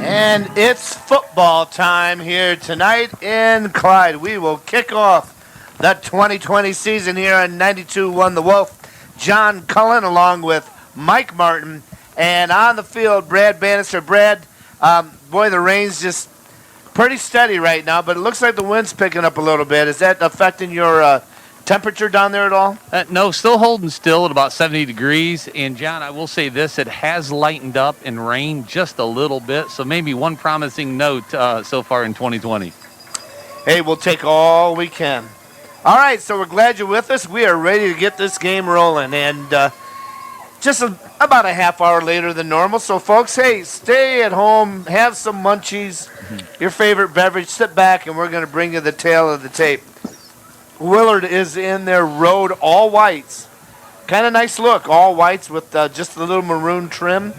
And it's football time here tonight in Clyde. We will kick off the 2020 season here on 92.1 The Wolf. John Cullen along with Mike Martin. And on the field, Brad Bannister. Brad, boy, the rain's just pretty steady right now, but it looks like the wind's picking up a little bit. Is that affecting your temperature down there at all? No, still holding still at about 70 degrees. And, John, I will say this, it has lightened up and rained just a little bit, so maybe one promising note so far in 2020. Hey, we'll take all we can. All right, so we're glad you're with us. We are ready to get this game rolling, and just about a half hour later than normal. So, folks, hey, stay at home, have some munchies, your favorite beverage, sit back, and we're going to bring you the tale of the tape. Willard is in their road all whites. Kind of nice look, all whites with just a little maroon trim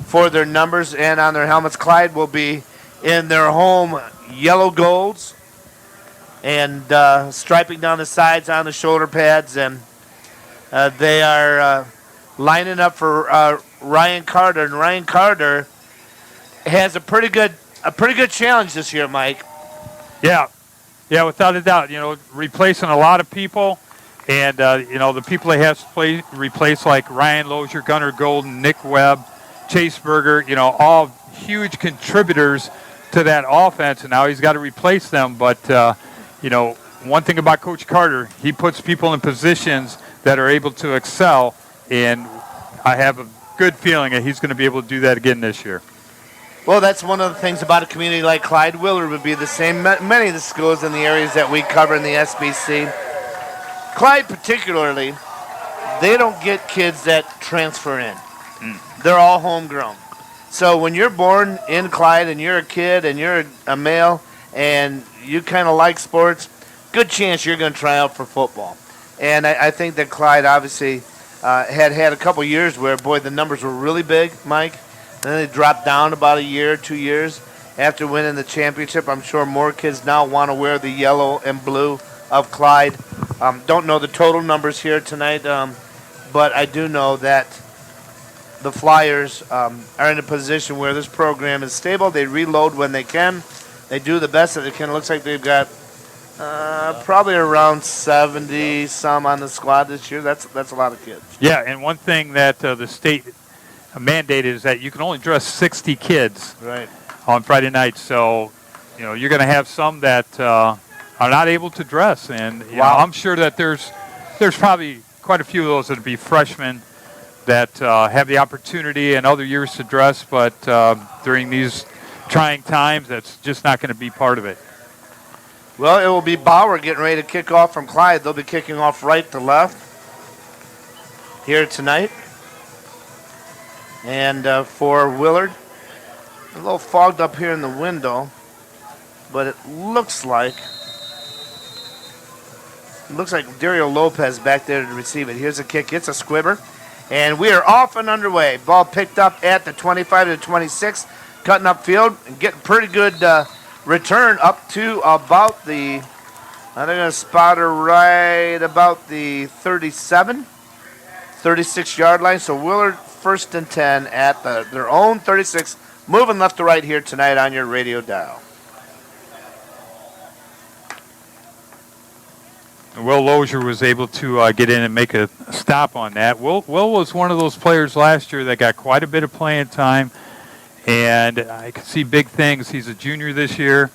for their numbers and on their helmets. Clyde will be in their home yellow golds and striping down the sides on the shoulder pads, and they are lining up for Ryan Carter, and Ryan Carter has a pretty good challenge this year, Mike. Yeah, without a doubt. You know, replacing a lot of people, and you know, the people they have to replace, like Ryan Lozier, Gunnar Golden, Nick Webb, Chase Berger. You know, all huge contributors to that offense, and now he's got to replace them. But you know, one thing about Coach Carter, he puts people in positions that are able to excel, and I have a good feeling that he's going to be able to do that again this year. Well, that's one of the things about a community like Clyde. Willard would be the same. Many of the schools in the areas that we cover in the SBC. Clyde particularly, they don't get kids that transfer in. They're all homegrown. So when you're born in Clyde and you're a kid and you're a male and you kind of like sports, good chance you're going to try out for football. And I think that Clyde obviously had a couple years where, boy, the numbers were really big, Mike. Then they dropped down about a year, 2 years after winning the championship. I'm sure more kids now want to wear the yellow and blue of Clyde. Don't know the total numbers here tonight, but I do know that the Flyers are in a position where this program is stable. They reload when they can. They do the best that they can. It looks like they've got probably around 70-some on the squad this year. That's a lot of kids. Yeah, and one thing that the state mandated is that you can only dress 60 kids on Friday night. So, you know, you're going to have some that are not able to dress. And you know, I'm sure that there's probably quite a few of those that would be freshmen that have the opportunity in other years to dress. But during these trying times, that's just not going to be part of it. Well, it will be Bauer getting ready to kick off from Clyde. They'll be kicking off right to left here tonight. And for Willard, a little fogged up here in the window, but it looks like Dario Lopez back there to receive it. Here's a kick. It's a squibber. And we are off and underway. Ball picked up at the 25 to 26, cutting up field and getting pretty good return up to about the, I'm going to spot her right about the 36 yard line. So Willard first and 10 at their own 36, moving left to right here tonight on your radio dial. Will Lozier was able to get in and make a stop on that. Will was one of those players last year that got quite a bit of playing time, and I could see big things. He's a junior this year.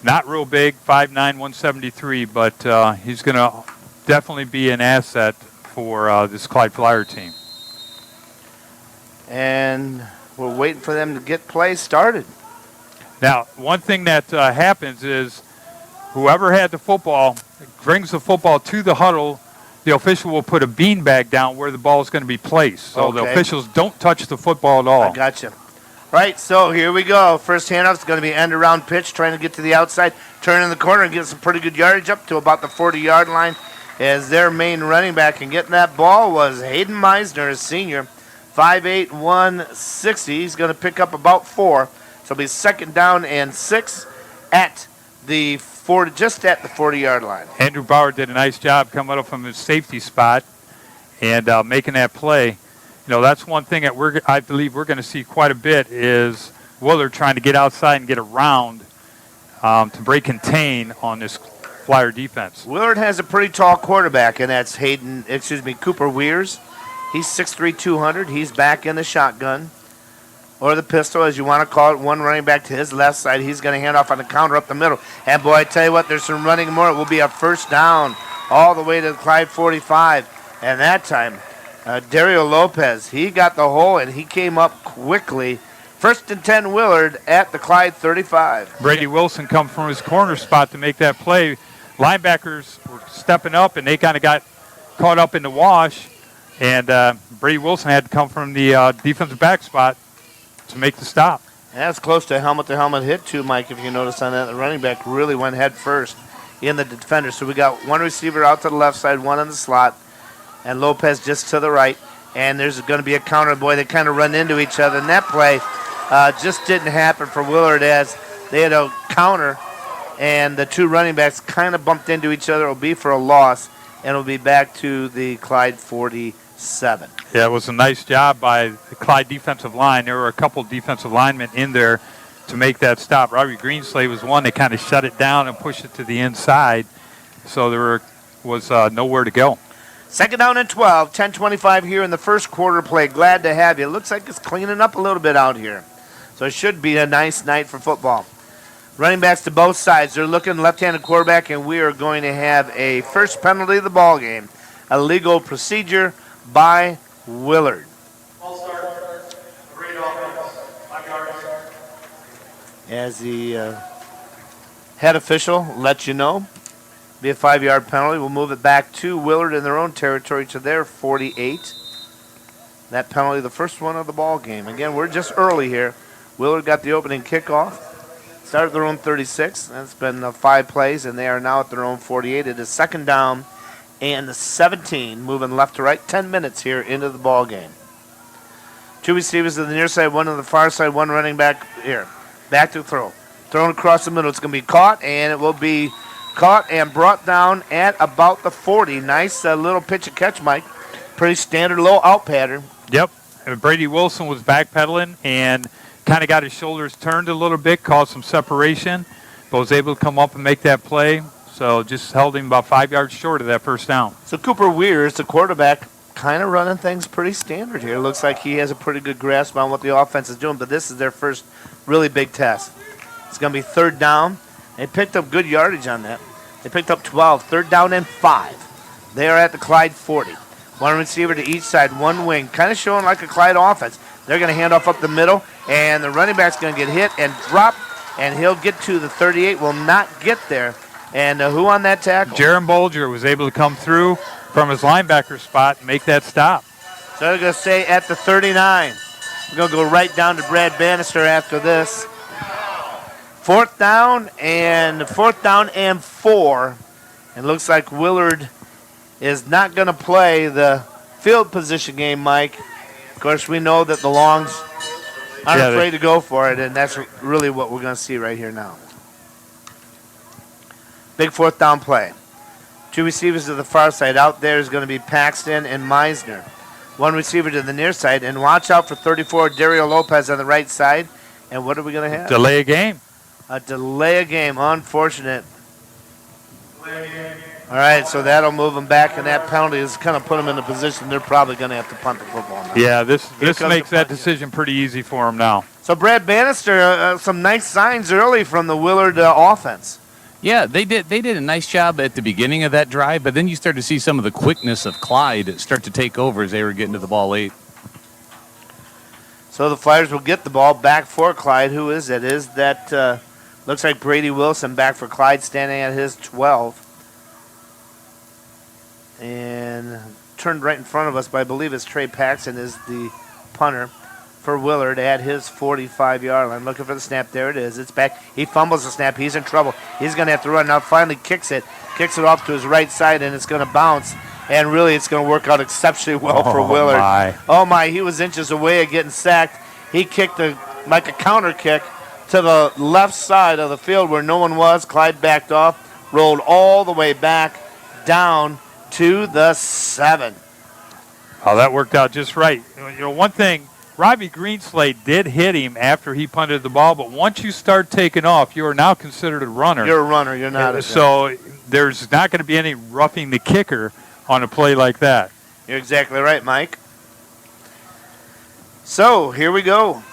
Not real big, 5'9", 173, but he's going to definitely be an asset for this Clyde Flyer team. And we're waiting for them to get play started. Now, one thing that happens is whoever had the football brings the football to the huddle. The official will put a beanbag down where the ball is going to be placed. So the officials don't touch the football at all. I gotcha. Right, so here we go. First handoff is going to be end around pitch, trying to get to the outside, turn in the corner and get some pretty good yardage up to about the 40-yard line as their main running back. And getting that ball was Hayden Meisner, a senior, 5'8", 160. He's going to pick up about 4. So it'll be second down and 6 at the 40, just at the 40-yard line. Andrew Bauer did a nice job coming up from his safety spot and making that play. that's one thing that I believe we're going to see quite a bit is Willard trying to get outside and get around to break contain on this Flyer defense. Willard has a pretty tall quarterback, and that's Cooper Weirs. He's 6'3", 200. He's back in the shotgun, or the pistol, as you want to call it. One running back to his left side. He's going to hand off on the counter up the middle. And, boy, I tell you what, there's some running more. It will be a first down all the way to the Clyde 45. And that time, Dario Lopez, he got the hole, and he came up quickly. 1st and 10 Willard at the Clyde 35. Brady Wilson come from his corner spot to make that play. Linebackers were stepping up, and they kind of got caught up in the wash. And Brady Wilson had to come from the defensive back spot to make the stop. And that's close to helmet hit, too, Mike, if you notice on that. The running back really went head first in the defender. So we got one receiver out to the left side, one in the slot, and Lopez just to the right. And there's going to be a counter. Boy, they kind of run into each other. And that play just didn't happen for Willard as they had a counter, and the two running backs kind of bumped into each other. It will be for a loss, and it will be back to the Clyde 47. Yeah, it was a nice job by the Clyde defensive line. There were a couple defensive linemen in there to make that stop. Robbie Greenslade was one. They kind of shut it down and pushed it to the inside, so there was nowhere to go. 2nd down and 12, 10:25 here in the first quarter play. Glad to have you. It looks like it's cleaning up a little bit out here. So it should be a nice night for football. Running backs to both sides. They're looking left-handed quarterback, and we are going to have a first penalty of the ball game. A legal procedure by Willard. As the head official lets you know, be a 5-yard penalty. We'll move it back to Willard in their own territory to their 48. That penalty, the first one of the ball game. Again, we're just early here. Willard got the opening kickoff. Started their own 36. That's been 5 plays, and they are now at their own 48. It is 2nd down and 17, moving left to right. 10 minutes here into the ball game. 2 receivers to the near side, 1 on the far side, 1 running back here. Back to throw. Thrown across the middle. It's going to be caught, and it will be caught and brought down at about the 40. Nice little pitch and catch, Mike. Pretty standard low out pattern. Yep. And Brady Wilson was backpedaling and kind of got his shoulders turned a little bit, caused some separation, but was able to come up and make that play. So just held him about 5 yards short of that first down. So Cooper Weirs, the quarterback, kind of running things pretty standard here. Looks like he has a pretty good grasp on what the offense is doing, but this is their first really big test. It's going to be 3rd down. They picked up good yardage on that. They picked up 12, 3rd down and 5. They are at the Clyde 40. 1 receiver to each side, 1 wing, kind of showing like a Clyde offense. They're going to hand off up the middle, and the running back's going to get hit and drop, and he'll get to the 38, will not get there. And who on that tackle? Jaron Bolger was able to come through from his linebacker spot and make that stop. So they're going to stay at the 39. We're going to go right down to Brad Bannister after this. 4th down and 4. And looks like Willard is not going to play the field position game, Mike. Of course, we know that the Longs aren't afraid to go for it, and that's really what we're going to see right here now. Big 4th down play. 2 receivers to the far side. Out there is going to be Paxton and Meisner. 1 receiver to the near side, and watch out for 34, Dario Lopez on the right side. And what are we going to have? Delay a game. A delay a game. Unfortunate. All right, so that'll move them back, and that penalty is kind of put them in a position they're probably going to have to punt the football now. Yeah, this makes that decision pretty easy for them now. So Brad Bannister, some nice signs early from the Willard offense. Yeah, they did a nice job at the beginning of that drive, but then you start to see some of the quickness of Clyde start to take over as they were getting to the ball late. So the Flyers will get the ball back for Clyde. Who is it? Is that looks like Brady Wilson back for Clyde, standing at his 12. And turned right in front of us, but I believe it's Trey Paxton is the punter for Willard at his 45-yard line. Looking for the snap. There it is. It's back. He fumbles the snap. He's in trouble. He's going to have to run. Now finally kicks it off to his right side, and it's going to bounce. And really, it's going to work out exceptionally well for Willard. Oh, my. He was inches away of getting sacked. He kicked like a counter kick to the left side of the field where no one was. Clyde backed off, rolled all the way back down to the 7. Oh, that worked out just right. You know, one thing, Robbie Greenslade did hit him after he punted the ball, but once you start taking off, you are now considered a runner. You're a runner. You're not a So there's not going to be any roughing the kicker on a play like that. You're exactly right, Mike. So here we go.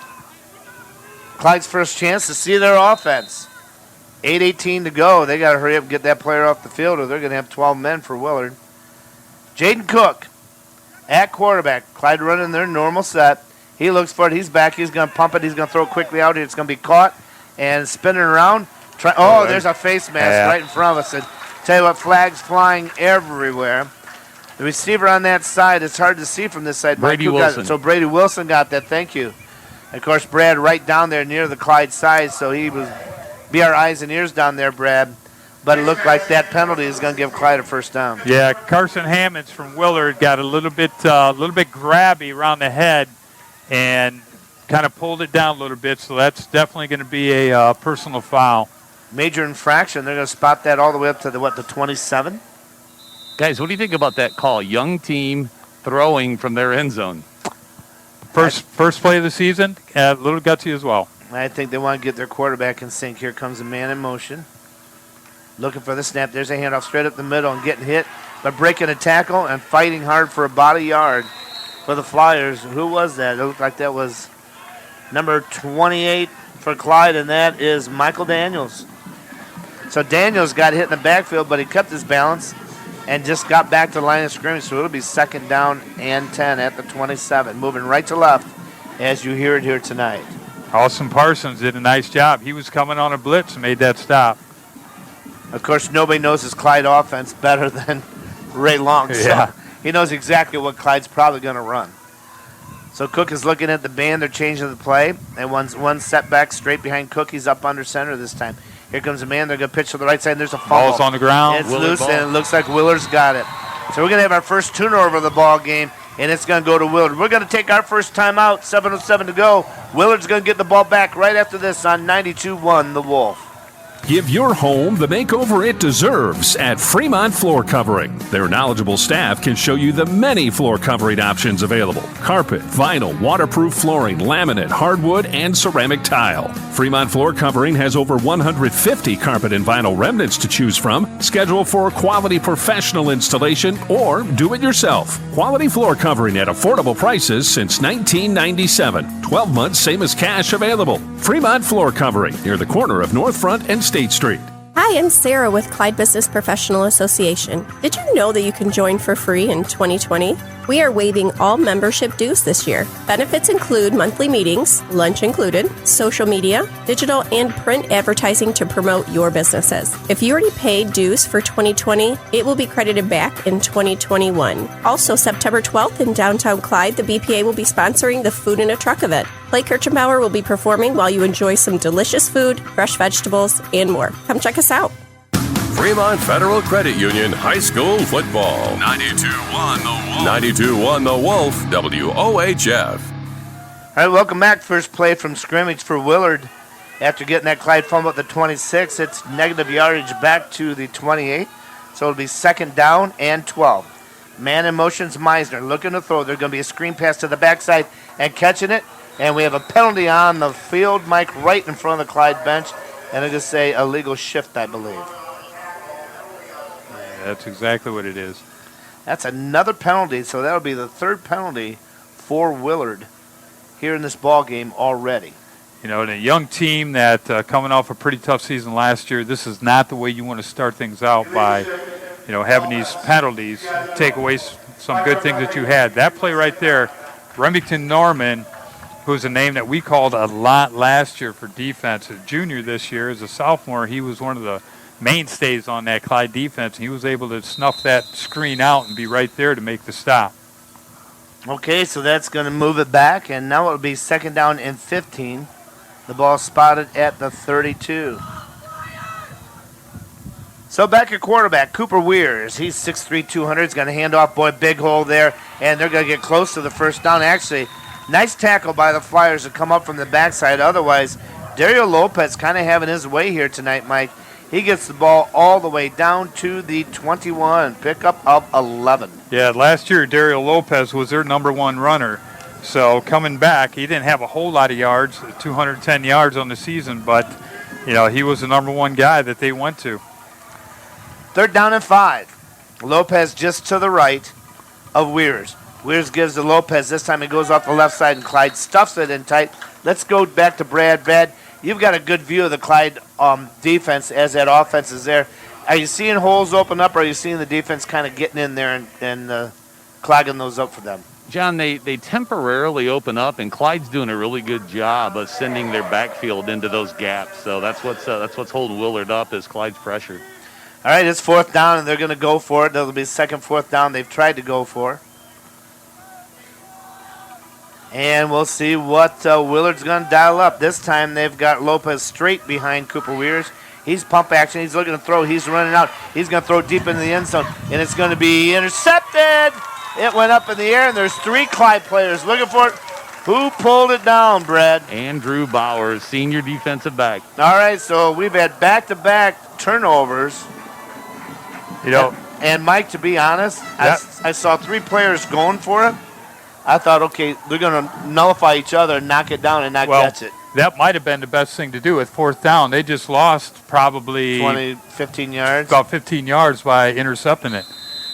Clyde's first chance to see their offense. 8:18 to go. They got to hurry up and get that player off the field, or they're going to have 12 men for Willard. Jaden Cook at quarterback. Clyde running their normal set. He looks for it. He's back. He's going to pump it. He's going to throw it quickly out here. It's going to be caught and spinning around. There's a face mask right in front of us. And tell you what, flags flying everywhere. The receiver on that side, it's hard to see from this side. Brady Wilson. So Brady Wilson got that. Thank you. Of course, Brad right down there near the Clyde side, so he was be our eyes and ears down there, Brad. But it looked like that penalty is going to give Clyde a first down. Yeah, Carson Hammonds from Willard got a little bit grabby around the head and kind of pulled it down a little bit, so that's definitely going to be a personal foul. Major infraction. They're going to spot that all the way up to the 27? Guys, what do you think about that call? Young team throwing from their end zone. First play of the season, a little gutsy as well. I think they want to get their quarterback in sync. Here comes a man in motion. Looking for the snap. There's a handoff straight up the middle and getting hit, but breaking a tackle and fighting hard for about a yard for the Flyers. Who was that? It looked like that was number 28 for Clyde, and that is Michael Daniels. So Daniels got hit in the backfield, but he kept his balance and just got back to the line of scrimmage. So it'll be 2nd down and 10 at the 27. Moving right to left as you hear it here tonight. Austin Parsons did a nice job. He was coming on a blitz and made that stop. Of course, nobody knows his Clyde offense better than Ray Long. So he knows exactly what Clyde's probably going to run. So Cook is looking at the band. They're changing the play. And one setback straight behind Cook. He's up under center this time. Here comes a man. They're going to pitch to the right side. And there's a fumble. Ball's on the ground. It's loose, and it looks like Willard's got it. So we're going to have our first turnover of the ball game, and it's going to go to Willard. We're going to take our first timeout. 7:07 to go. Willard's going to get the ball back right after this on 92-1 The Wolf. Give your home the makeover it deserves at Fremont Floor Covering. Their knowledgeable staff can show you the many floor covering options available. Carpet, vinyl, waterproof flooring, laminate, hardwood, and ceramic tile. Fremont Floor Covering has over 150 carpet and vinyl remnants to choose from. Schedule for a quality professional installation or do it yourself. Quality floor covering at affordable prices since 1997. 12 months, same as cash available. Fremont Floor Covering near the corner of North Front and State Street. Hi, I'm Sarah with Clyde Business Professional Association. Did you know that you can join for free in 2020? We are waiving all membership dues this year. Benefits include monthly meetings, lunch included, social media, digital and print advertising to promote your businesses. If you already paid dues for 2020, it will be credited back in 2021. Also, September 12th in downtown Clyde, the BPA will be sponsoring the Food in a Truck event. Clay Kirchenbauer will be performing while you enjoy some delicious food, fresh vegetables, and more. Come check us out. Fremont Federal Credit Union High School Football. 92-1 The Wolf. 92-1 The Wolf, WOHF. All right, welcome back. First play from scrimmage for Willard. After getting that Clyde fumble at the 26, it's negative yardage back to the 28. So it'll be 2nd down and 12. Man in motion's Meisner looking to throw. There's going to be a screen pass to the backside and catching it. And we have a penalty on the field, Mike, right in front of the Clyde bench. And I'm going to say a legal shift, I believe. That's exactly what it is. That's another penalty, so that'll be the 3rd penalty for Willard here in this ball game already. You know, in a young team that coming off a pretty tough season last year, this is not the way you want to start things out by, having these penalties take away some good things that you had. That play right there, Remington Norman, who's a name that we called a lot last year for defense. As a junior this year, as a sophomore, he was one of the mainstays on that Clyde defense. He was able to snuff that screen out and be right there to make the stop. Okay, so that's going to move it back, and now it'll be 2nd down and 15. The ball spotted at the 32. So back at quarterback, Cooper Weirs. He's 6'3", 200. He's going to hand off, big hole there, and they're going to get close to the 1st down. Actually, nice tackle by the Flyers to come up from the backside. Otherwise, Dario Lopez kind of having his way here tonight, Mike. He gets the ball all the way down to the 21, pickup of 11. Yeah, last year Dario Lopez was their number one runner. So coming back, he didn't have a whole lot of yards, 210 yards on the season, but he was the number one guy that they went to. 3rd down and 5. Lopez just to the right of Weirs. Weirs gives to Lopez. This time he goes off the left side, and Clyde stuffs it in tight. Let's go back to Brad. Brad, you've got a good view of the Clyde defense as that offense is there. Are you seeing holes open up, or are you seeing the defense kind of getting in there and clogging those up for them? John, they temporarily open up, and Clyde's doing a really good job of sending their backfield into those gaps. So that's what's holding Willard up is Clyde's pressure. All right, it's 4th down, and they're going to go for it. That'll be 2nd, 4th down they've tried to go for. And we'll see what Willard's going to dial up. This time they've got Lopez straight behind Cooper Weirs. He's pump action. He's looking to throw. He's running out. He's going to throw deep into the end zone, and it's going to be intercepted. It went up in the air, and there's 3 Clyde players looking for it. Who pulled it down, Brad? Andrew Bowers, senior defensive back. All right, so we've had back-to-back turnovers. And Mike, to be honest, I saw 3 players going for it. I thought, okay, they're going to nullify each other and knock it down and not catch it. That might have been the best thing to do with 4th down. They just lost probably 20, 15 yards. About 15 yards by intercepting it.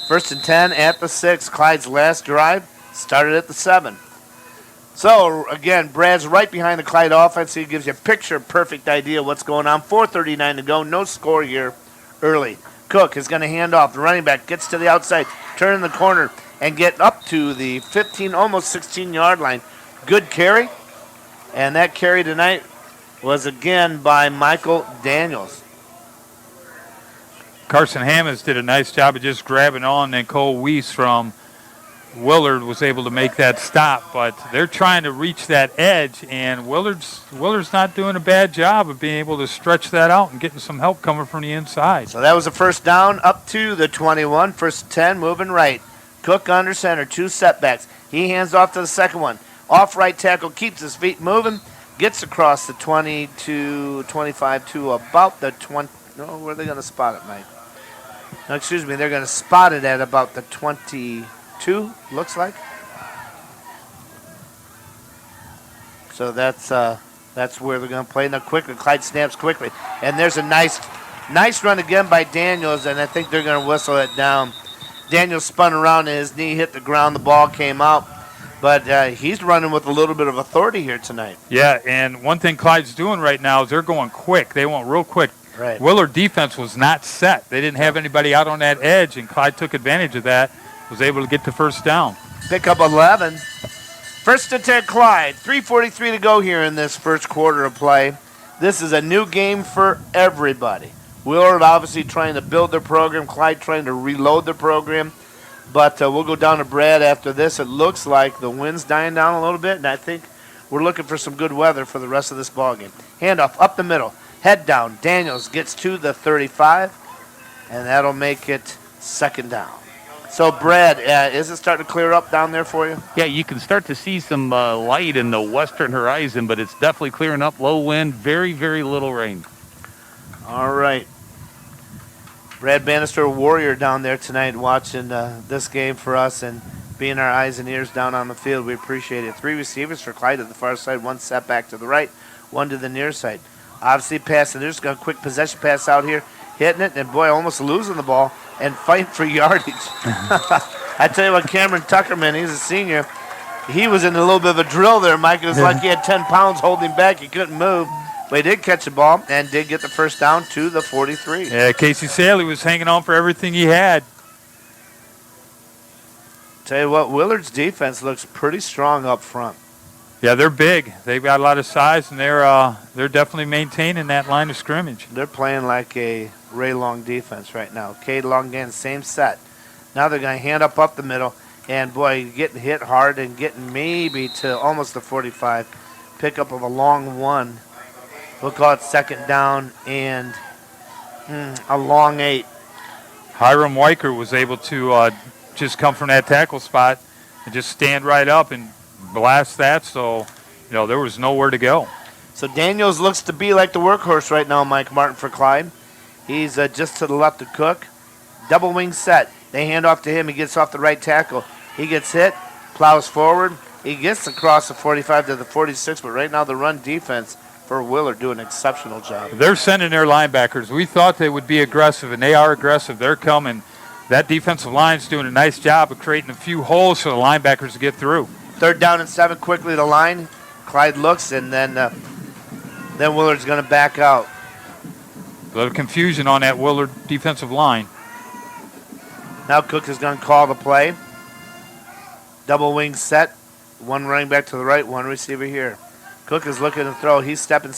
1st and 10 at the 6. Clyde's last drive started at the 7. So, again, Brad's right behind the Clyde offense. He gives you a picture-perfect idea of what's going on. 4:39 to go. No score here early. Cook is going to hand off. The running back gets to the outside, turn in the corner, and get up to the 15, almost 16-yard line. Good carry. And that carry tonight was, again, by Michael Daniels. Carson Hammonds did a nice job of just grabbing on, and Cole Weiss from Willard was able to make that stop. But they're trying to reach that edge, and Willard's not doing a bad job of being able to stretch that out and getting some help coming from the inside. So that was a 1st down up to the 21. 1st and 10, moving right. Cook under center, 2 setbacks. He hands off to the second one. Off right tackle, keeps his feet moving, gets across the 20 to 25 to about the 20. No, where are they going to spot it, Mike? No, excuse me, they're going to spot it at about the 22, looks like. So that's where they're going to play. Now quickly, Clyde snaps quickly. And there's a nice run again by Daniels, and I think they're going to whistle it down. Daniels spun around and his knee hit the ground. The ball came out. But he's running with a little bit of authority here tonight. Yeah, and one thing Clyde's doing right now is they're going quick. They went real quick. Right. Willard defense was not set. They didn't have anybody out on that edge, and Clyde took advantage of that, was able to get the 1st down. Pick up 11. 1st and 10 Clyde. 3:43 to go here in this first quarter of play. This is a new game for everybody. Willard obviously trying to build their program. Clyde trying to reload their program. But we'll go down to Brad after this. It looks like the wind's dying down a little bit, and I think we're looking for some good weather for the rest of this ballgame. Handoff up the middle. Head down. Daniels gets to the 35, and that'll make it 2nd down. So, Brad, is it starting to clear up down there for you? Yeah, you can start to see some light in the western horizon, but it's definitely clearing up. Low wind, very, very little rain. All right. Brad Bannister, Warrior, down there tonight watching this game for us and being our eyes and ears down on the field. We appreciate it. 3 receivers for Clyde at the far side, 1 setback to the right, 1 to the near side. Obviously passing. There's a quick possession pass out here, hitting it, and boy, almost losing the ball and fighting for yardage. I tell you what, Cameron Tuckerman, he's a senior. He was in a little bit of a drill there, Mike. It was like he had 10 pounds holding him back. He couldn't move. But he did catch the ball and did get the 1st down to the 43. Yeah, Casey Saley was hanging on for everything he had. Tell you what, Willard's defense looks pretty strong up front. Yeah, they're big. They've got a lot of size, and they're definitely maintaining that line of scrimmage. They're playing like a Ray Long defense right now. Cade Long again, same set. Now they're going to hand up the middle, and boy, getting hit hard and getting maybe to almost the 45. Pickup of a long 1. We'll call it 2nd down and a long 8. Hiram Weicker was able to just come from that tackle spot and just stand right up and blast that, so there was nowhere to go. So Daniels looks to be like the workhorse right now, Mike Martin, for Clyde. He's just to the left of Cook. Double wing set. They hand off to him. He gets off the right tackle. He gets hit, plows forward. He gets across the 45 to the 46, but right now the run defense for Willard do an exceptional job. They're sending their linebackers. We thought they would be aggressive, and they are aggressive. They're coming. That defensive line's doing a nice job of creating a few holes for the linebackers to get through. 3rd down and 7 quickly to line. Clyde looks, and then Willard's going to back out. A little confusion on that Willard defensive line. Now Cook is going to call the play. Double wing set. One running back to the right, one receiver here. Cook is looking to throw. He's stepping.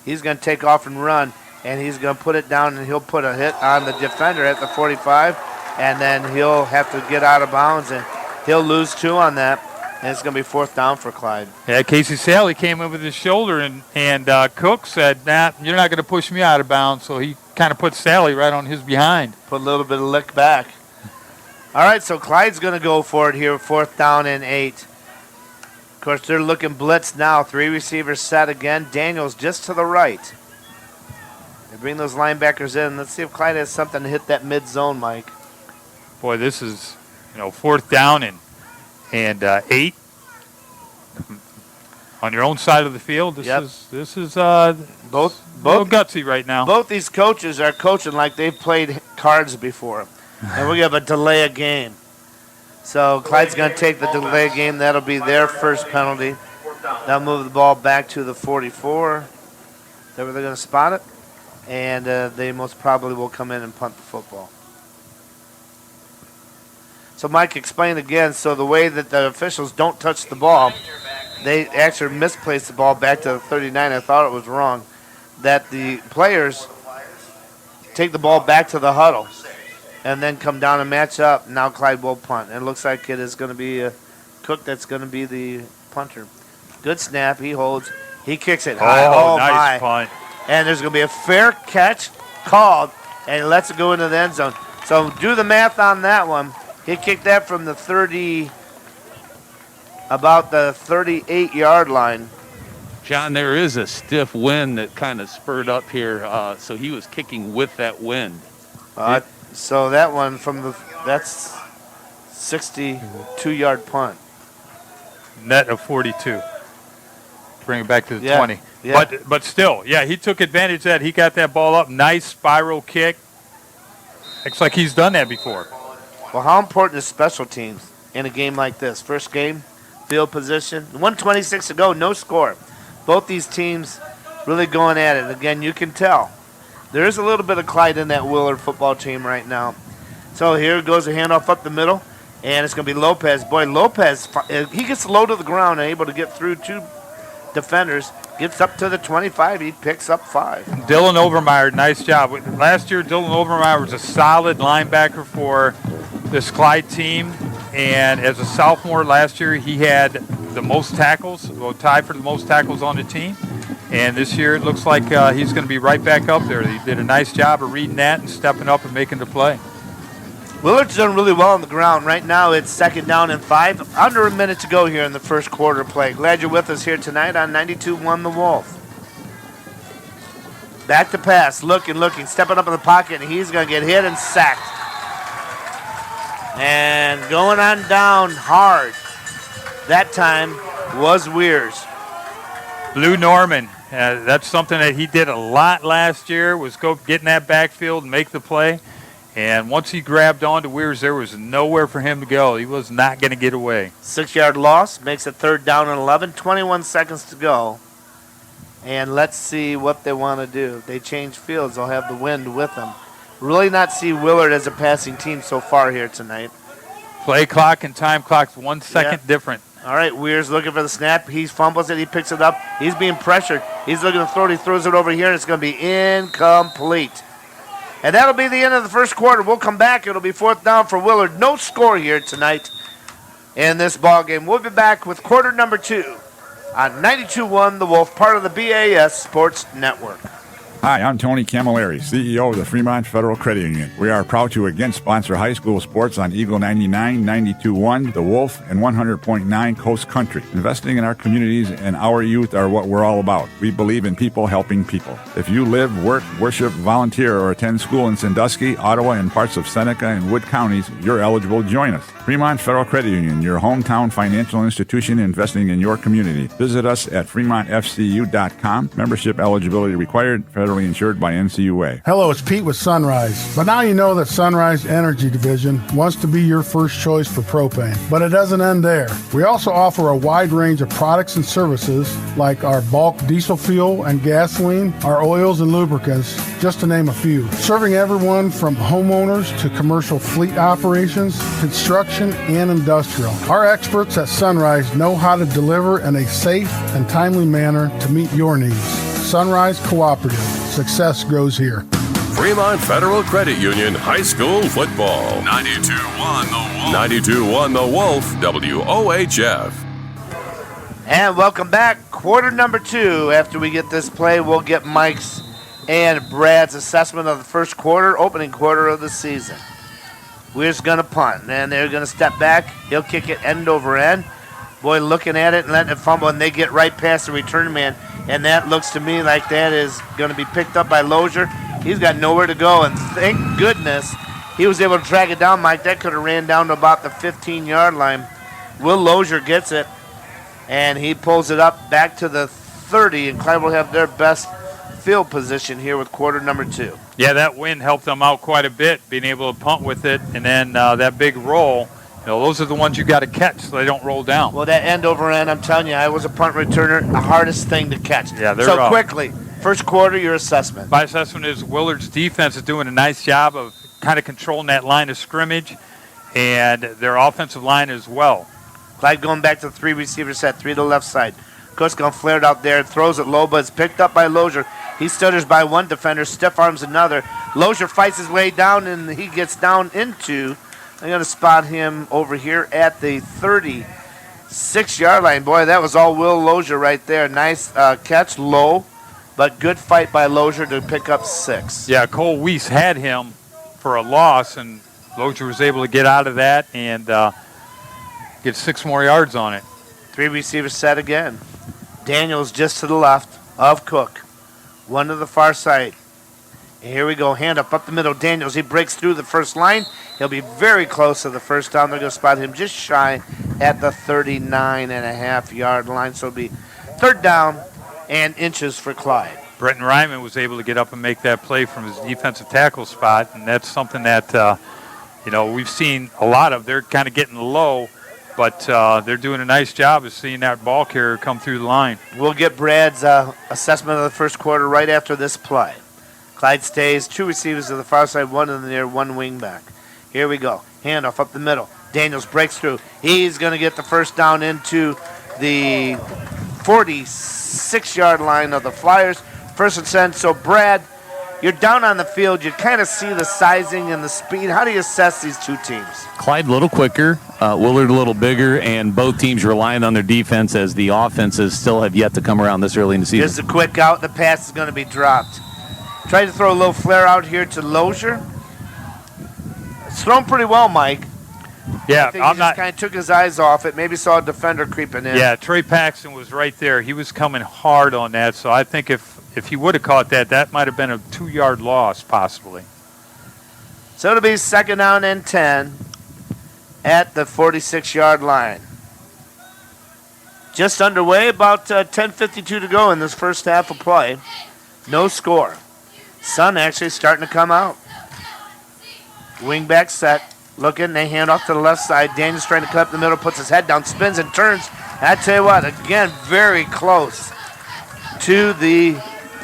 He's going to take off and run, and he's going to put it down, and he'll put a hit on the defender at the 45, and then he'll have to get out of bounds, and he'll lose 2 on that, and it's going to be 4th down for Clyde. Yeah, Casey Sally came in with his shoulder, and Cook said, nah, you're not going to push me out of bounds, so he kind of put Sally right on his behind. Put a little bit of lick back. All right, so Clyde's going to go for it here, 4th down and 8. Of course, they're looking blitz now. 3 receivers set again. Daniels just to the right. They bring those linebackers in. Let's see if Clyde has something to hit that mid zone, Mike. Boy, this is 4th down and 8 on your own side of the field. This is both gutsy right now. Both these coaches are coaching like they've played cards before, and we have a delay of game. So Clyde's going to take the delay game. That'll be their first penalty. They'll move the ball back to the 44. That's where they're going to spot it. And they most probably will come in and punt the football. So Mike, explain again. So the way that the officials don't touch the ball, they actually misplaced the ball back to the 39. I thought it was wrong. That the players take the ball back to the huddle and then come down and match up. Now Clyde will punt. And it looks like it is going to be Cook that's going to be the punter. Good snap. He holds. He kicks it high. Oh, nice punt. And there's going to be a fair catch called, and he lets it go into the end zone. So do the math on that one. He kicked that from the about the 38-yard line. John, there is a stiff wind that kind of spurred up here, so he was kicking with that wind. So that one that's 62-yard punt. Net of 42. Bring it back to the 20. Yeah. But still, he took advantage of that. He got that ball up. Nice spiral kick. Looks like he's done that before. Well, how important is special teams in a game like this? First game, field position. 1:26 to go, no score. Both these teams really going at it. Again, you can tell. There is a little bit of Clyde in that Willard football team right now. So here goes a handoff up the middle, and it's going to be Lopez. Boy, Lopez, he gets low to the ground and able to get through 2 defenders. Gets up to the 25. He picks up 5. Dylan Overmeyer, nice job. Last year, Dylan Overmeyer was a solid linebacker for this Clyde team. And as a sophomore last year, he had the most tackles, tied for the most tackles on the team. And this year, it looks like he's going to be right back up there. He did a nice job of reading that and stepping up and making the play. Willard's done really well on the ground. Right now, it's 2nd down and 5. Under a minute to go here in the first quarter play. Glad you're with us here tonight on 92.1 The Wolf. Back to pass. Looking, stepping up in the pocket, and he's going to get hit and sacked. And going on down hard. That time was Weirs. Lou Norman, that's something that he did a lot last year, was go get in that backfield and make the play. And once he grabbed onto Weirs, there was nowhere for him to go. He was not going to get away. 6-yard loss makes it 3rd down and 11. 21 seconds to go. And let's see what they want to do. They change fields. They'll have the wind with them. Really not see Willard as a passing team so far here tonight. Play clock and time clock's 1 second different. All right, Weir's looking for the snap. He fumbles it. He picks it up. He's being pressured. He's looking to throw it. He throws it over here, and it's going to be incomplete. And that'll be the end of the first quarter. We'll come back. It'll be 4th down for Willard. No score here tonight in this ball game. We'll be back with quarter number 2 on 92.1 The Wolf, part of the BAS Sports Network. Hi, I'm Tony Camilleri, CEO of the Fremont Federal Credit Union. We are proud to again sponsor high school sports on Eagle 99, 92.1, The Wolf, and 100.9 Coast Country. Investing in our communities and our youth are what we're all about. We believe in people helping people. If you live, work, worship, volunteer, or attend school in Sandusky, Ottawa, and parts of Seneca and Wood counties, you're eligible to join us. Fremont Federal Credit Union, your hometown financial institution investing in your community. Visit us at fremontfcu.com. Membership eligibility required, federally insured by NCUA. Hello, it's Pete with Sunrise. But now you know that Sunrise Energy Division wants to be your first choice for propane. But it doesn't end there. We also offer a wide range of products and services like our bulk diesel fuel and gasoline, our oils and lubricants, just to name a few. Serving everyone from homeowners to commercial fleet operations, construction, and industrial. Our experts at Sunrise know how to deliver in a safe and timely manner to meet your needs. Sunrise Cooperative. Success grows here. Fremont Federal Credit Union High School Football. 92.1 The Wolf, WOHF. And welcome back. Quarter number 2. After we get this play, we'll get Mike's and Brad's assessment of the first quarter, opening quarter of the season. We're just going to punt, and they're going to step back. He'll kick it end over end. Boy, looking at it and letting it fumble, and they get right past the return man, and that looks to me like that is going to be picked up by Lozier. He's got nowhere to go, and thank goodness he was able to drag it down, Mike. That could have ran down to about the 15-yard line. Will Lozier gets it, and he pulls it up back to the 30, and Clyde will have their best field position here with quarter number 2. Yeah, that wind helped them out quite a bit, being able to punt with it, and then that big roll. Those are the ones you got to catch so they don't roll down. Well, that end over end, I'm telling you, I was a punt returner, the hardest thing to catch. Yeah, they're so quickly, first quarter, your assessment. My assessment is Willard's defense is doing a nice job of kind of controlling that line of scrimmage, and their offensive line as well. Clyde going back to the 3 receiver set, 3 to the left side. Cook's going to flare it out there, throws it low, but it's picked up by Lozier. He stutters by one defender, stiff arms another. Lozier fights his way down, and he gets down into, I'm going to spot him over here at the 36-yard line. Boy, that was all Will Lozier right there. Nice catch, low, but good fight by Lozier to pick up 6. Yeah, Cole Weiss had him for a loss, and Lozier was able to get out of that and get 6 more yards on it. 3 receivers set again. Daniels just to the left of Cook. 1 to the far side. And here we go. Hand up the middle. Daniels, he breaks through the first line. He'll be very close to the first down. They're going to spot him just shy at the 39.5-yard line. So it'll be 3rd down and inches for Clyde. Brenton Ryman was able to get up and make that play from his defensive tackle spot, and that's something that, we've seen a lot of. They're kind of getting low, but they're doing a nice job of seeing that ball carrier come through the line. We'll get Brad's assessment of the first quarter right after this play. Clyde stays, 2 receivers to the far side, 1 in the near, 1 wing back. Here we go. Handoff up the middle. Daniels breaks through. He's going to get the first down into the 46-yard line of the Flyers. 1st and 10. So, Brad, you're down on the field. You kind of see the sizing and the speed. How do you assess these two teams? Clyde a little quicker, Willard a little bigger, and both teams relying on their defense as the offenses still have yet to come around this early in the season. Here's a quick out. The pass is going to be dropped. Try to throw a little flare out here to Lozier. It's thrown pretty well, Mike. Yeah, I think he just kind of took his eyes off it. Maybe saw a defender creeping in. Yeah, Trey Paxton was right there. He was coming hard on that, so I think if he would have caught that, that might have been a 2-yard loss possibly. So it'll be 2nd down and 10 at the 46-yard line. Just underway, about 10:52 to go in this first half of play. No score. Sun actually starting to come out. Wingback set. Looking, they hand off to the left side. Daniels trying to cut up the middle, puts his head down, spins and turns. I tell you what, again, very close to the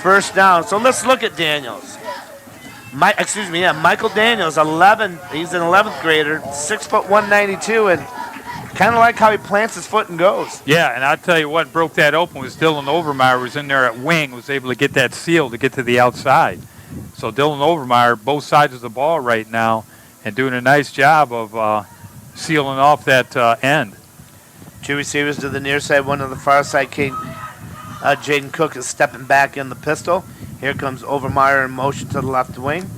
first down. So let's look at Daniels. Michael Daniels, 11. He's an 11th grader, 6 foot 192, and kind of like how he plants his foot and goes. Yeah, and I'll tell you what broke that open was Dylan Overmeyer was in there at wing, was able to get that seal to get to the outside. So Dylan Overmeyer, both sides of the ball right now, and doing a nice job of sealing off that end. 2 receivers to the near side, 1 to the far side. Jaden Cook is stepping back in the pistol. Here comes Overmeyer in motion to the left wing.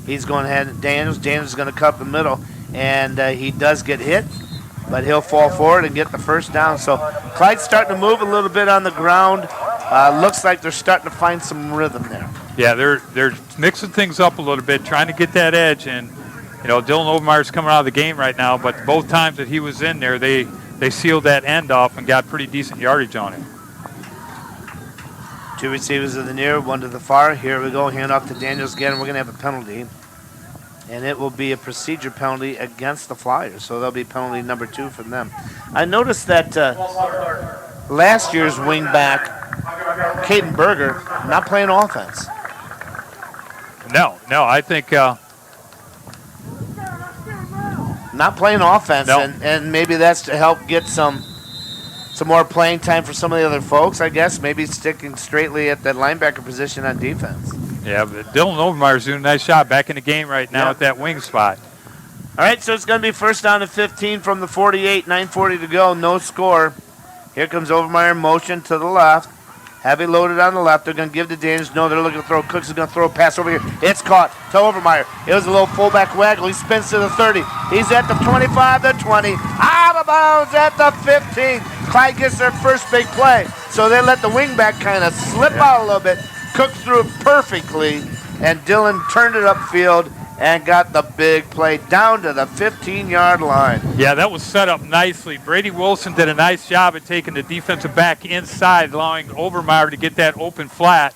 He's going ahead and Daniels. Daniels is going to cut the middle, and he does get hit, but he'll fall forward and get the first down. So Clyde's starting to move a little bit on the ground. Looks like they're starting to find some rhythm there. Yeah, they're mixing things up a little bit, trying to get that edge. And, Dylan Overmeyer's coming out of the game right now, but both times that he was in there, they sealed that end off and got pretty decent yardage on him. Two receivers in the near, one to the far. Here we go, hand off to Daniels again. We're going to have a penalty, and it will be a procedure penalty against the Flyers. So that'll be penalty number 2 from them. I noticed that last year's wingback, Caden Berger, not playing offense. No, I think not playing offense, no. and maybe that's to help get some more playing time for some of the other folks, I guess. Maybe sticking straightly at that linebacker position on defense. Yeah, but Dylan Overmeyer's doing a nice job back in the game right now at that wing spot. All right, so it's going to be first down and 15 from the 48, 9:40 to go, no score. Here comes Overmeyer in motion to the left. Heavy loaded on the left. They're going to give to Daniels. No, they're looking to throw. Cooks is going to throw a pass over here. It's caught to Overmeyer. It was a little fullback waggle. He spins to the 30. He's at the 25, the 20. Out of bounds at the 15. Clyde gets their first big play. So they let the wingback kind of slip out a little bit. Cook threw it perfectly, and Dylan turned it upfield and got the big play down to the 15-yard line. Yeah, that was set up nicely. Brady Wilson did a nice job at taking the defensive back inside, allowing Overmeyer to get that open flat.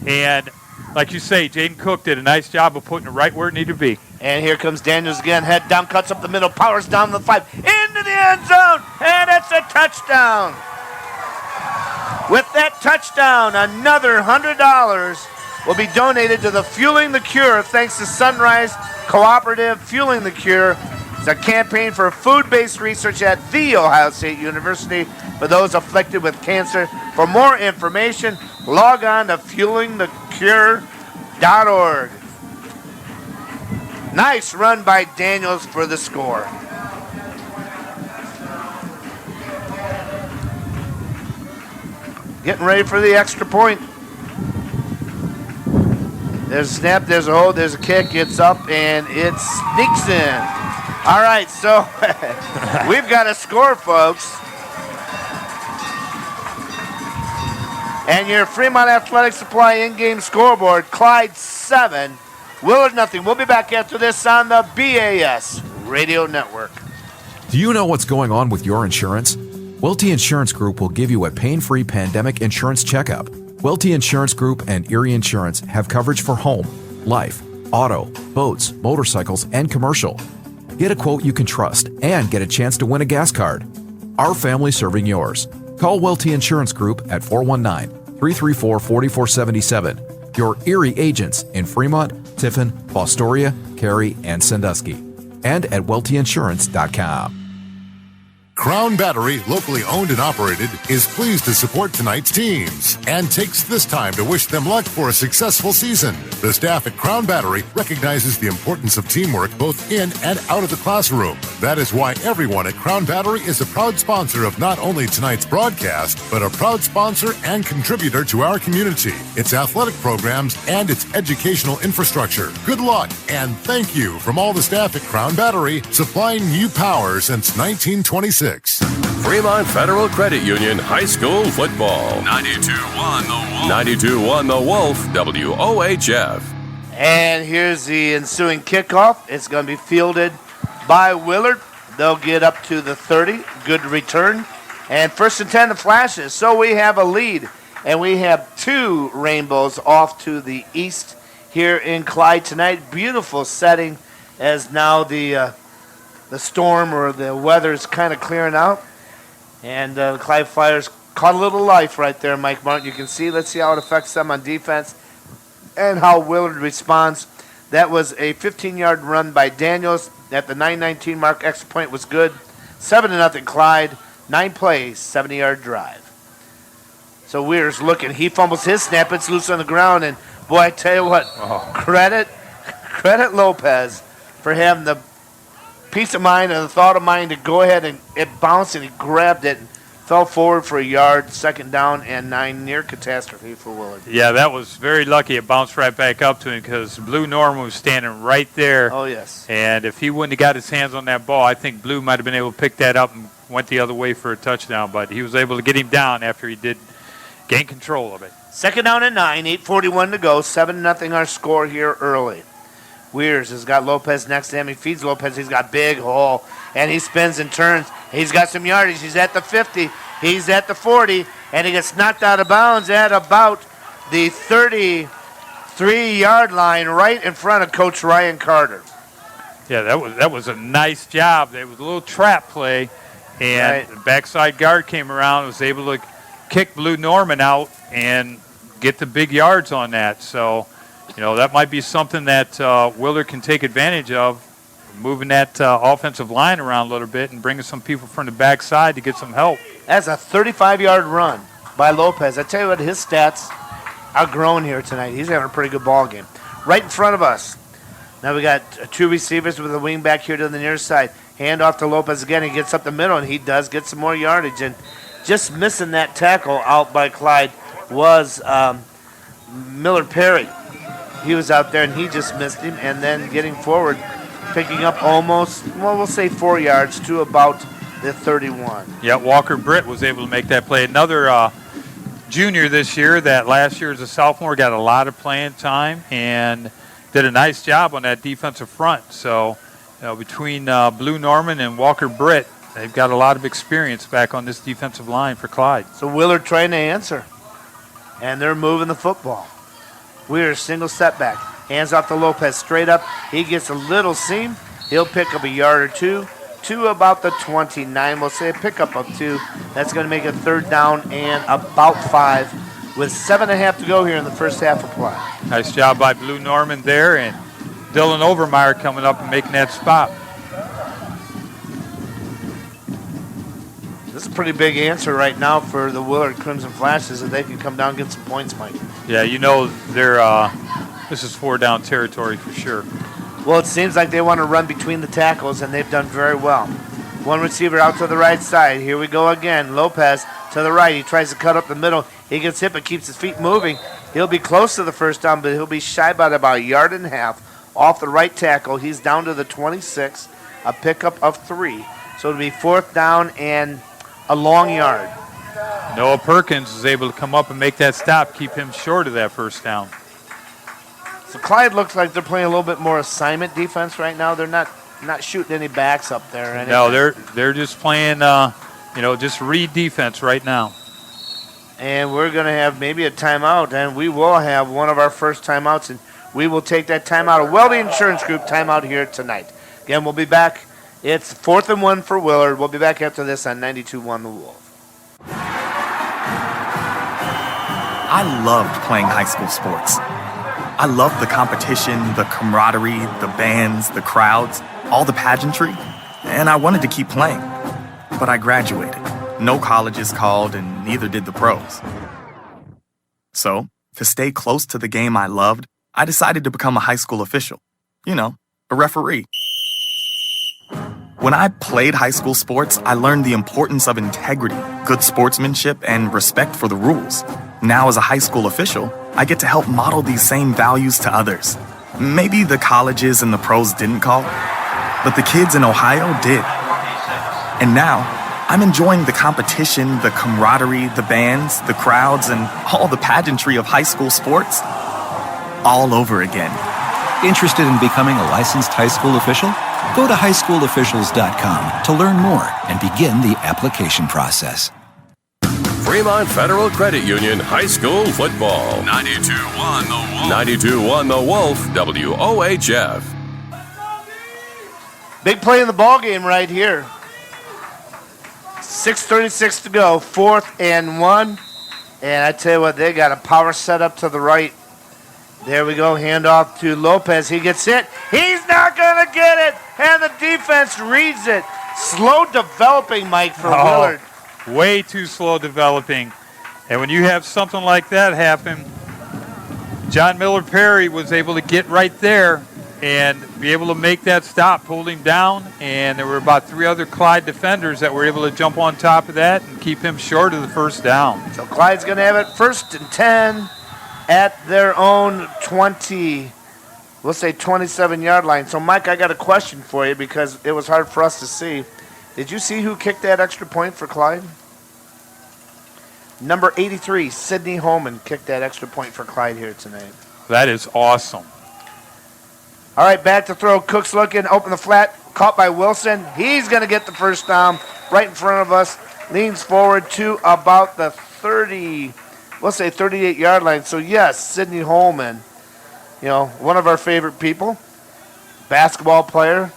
And like you say, Jaden Cook did a nice job of putting it right where it needed to be. And here comes Daniels again. Head down, cuts up the middle, powers down the 5, into the end zone, and it's a touchdown. With that touchdown, another $100 will be donated to the Fueling the Cure, thanks to Sunrise Cooperative Fueling the Cure. It's a campaign for food-based research at The Ohio State University for those afflicted with cancer. For more information, log on to fuelingthecure.org. Nice run by Daniels for the score. Getting ready for the extra point. There's a snap, there's a hold, there's a kick, it's up, and it sneaks in. All right, so we've got a score, folks. And your Fremont Athletic Supply in-game scoreboard, Clyde 7, Willard nothing. We'll be back after this on the BAS Radio Network. Do you know what's going on with your insurance? Welty Insurance Group will give you a pain-free pandemic insurance checkup. Welty Insurance Group and Erie Insurance have coverage for home, life, auto, boats, motorcycles, and commercial. Get a quote you can trust and get a chance to win a gas card. Our family serving yours. Call Welty Insurance Group at 419-334-4477. Your Erie agents in Fremont, Tiffin, Fostoria, Cary, and Sandusky. And at weltyinsurance.com. Crown Battery, locally owned and operated, is pleased to support tonight's teams and takes this time to wish them luck for a successful season. The staff at Crown Battery recognizes the importance of teamwork both in and out of the classroom. That is why everyone at Crown Battery is a proud sponsor of not only tonight's broadcast, but a proud sponsor and contributor to our community, its athletic programs, and its educational infrastructure. Good luck and thank you from all the staff at Crown Battery, supplying you power since 1926. Fremont Federal Credit Union High School Football. 92-1 the Wolf. 92-1 the Wolf, WOHF. And here's the ensuing kickoff. It's going to be fielded by Willard. They'll get up to the 30. Good return. And first and 10, the Flashes. So we have a lead. And we have 2 rainbows off to the east here in Clyde tonight. Beautiful setting as now the storm or the weather is kind of clearing out. And Clyde Fliers caught a little life right there, Mike Martin. You can see. Let's see how it affects them on defense and how Willard responds. That was a 15-yard run by Daniels at the 9:19 mark. Extra point was good. 7-0 Clyde. 9 plays, 70-yard drive. So Weir's looking. He fumbles his snap. It's loose on the ground. And, boy, I tell you what, credit Lopez for having the peace of mind and the thought of mind to go ahead and it bounced and he grabbed it and fell forward for a yard, second down and 9, near catastrophe for Willard. Yeah, that was very lucky. It bounced right back up to him because Blue Norman was standing right there. Oh, yes. And if he wouldn't have got his hands on that ball, I think Blue might have been able to pick that up and went the other way for a touchdown. But he was able to get him down after he did gain control of it. Second down and 9, 8:41 to go, 7-0 our score here early. Weirs has got Lopez next to him. He feeds Lopez. He's got big hole, and he spins and turns. He's got some yardage. He's at the 50. He's at the 40, and he gets knocked out of bounds at about the 33-yard line right in front of Coach Ryan Carter. Yeah, that was a nice job. It was a little trap play, and the backside guard came around and was able to kick Blue Norman out and get the big yards on that. So, that might be something that Willard can take advantage of, moving that offensive line around a little bit and bringing some people from the backside to get some help. That's a 35-yard run by Lopez. I tell you what, his stats are growing here tonight. He's having a pretty good ball game. Right in front of us. Now we got 2 receivers with a wing back here to the near side. Hand off to Lopez again. He gets up the middle, and he does get some more yardage. And just missing that tackle out by Clyde was Willard Perry. He was out there, and he just missed him. And then getting forward, picking up almost, we'll say 4 yards to about the 31. Yeah, Walker Britt was able to make that play. Another junior this year that last year as a sophomore got a lot of playing time and did a nice job on that defensive front. So, between Blue Norman and Walker Britt, they've got a lot of experience back on this defensive line for Clyde. So Willard trying to answer, and they're moving the football. Weir, single setback. Hands off to Lopez, straight up. He gets a little seam. He'll pick up a yard or two to about the 29. We'll say a pickup of 2. That's going to make it third down and about 5 with 7.5 to go here in the first half of play. Nice job by Blue Norman there, and Dylan Overmeyer coming up and making that spot. This is a pretty big answer right now for the Willard Crimson Flashes if they can come down and get some points, Mike. Yeah, this is 4-down territory for sure. Well, it seems like they want to run between the tackles, and they've done very well. One receiver out to the right side. Here we go again. Lopez to the right. He tries to cut up the middle. He gets hit but keeps his feet moving. He'll be close to the first down, but he'll be shy by about a yard and a half off the right tackle. He's down to the 26, a pickup of 3. So it'll be 4th down and a long yard. Noah Perkins is able to come up and make that stop, keep him short of that first down. So Clyde looks like they're playing a little bit more assignment defense right now. They're not shooting any backs up there. Or anything. No, they're just playing, just read defense right now. And we're going to have maybe a timeout, and we will have one of our first timeouts, and we will take that timeout. A Weldy Insurance Group timeout here tonight. Again, we'll be back. It's 4th and 1 for Willard. We'll be back after this on 92.1 The Wolf. I loved playing high school sports. I loved the competition, the camaraderie, the bands, the crowds, all the pageantry, and I wanted to keep playing. But I graduated. No colleges called, and neither did the pros. So, to stay close to the game I loved, I decided to become a high school official. A referee. When I played high school sports, I learned the importance of integrity, good sportsmanship, and respect for the rules. Now, as a high school official, I get to help model these same values to others. Maybe the colleges and the pros didn't call, but the kids in Ohio did. And now, I'm enjoying the competition, the camaraderie, the bands, the crowds, and all the pageantry of high school sports all over again. Interested in becoming a licensed high school official? Go to highschoolofficials.com to learn more and begin the application process. Fremont Federal Credit Union High School Football. 92.1 The Wolf. 92.1 The Wolf, WOHF. Big play in the ball game right here. 6:36 to go, 4th and 1. And I tell you what, they got a power set up to the right. There we go, handoff to Lopez. He gets hit. He's not going to get it. And the defense reads it. Slow developing, Mike, for Willard. Way too slow developing. And when you have something like that happen, John Miller Perry was able to get right there and be able to make that stop, pulled him down, and there were about 3 other Clyde defenders that were able to jump on top of that and keep him short of the first down. So Clyde's going to have it 1st and 10 at their own 20, we'll say 27-yard line. So, Mike, I got a question for you because it was hard for us to see. Did you see who kicked that extra point for Clyde? Number 83, Sidney Holman, kicked that extra point for Clyde here tonight. That is awesome. All right, back to throw. Cook's looking, open the flat, caught by Wilson. He's going to get the first down right in front of us. Leans forward to about the 30, we'll say 38-yard line. So, yes, Sidney Holman, one of our favorite people, basketball player.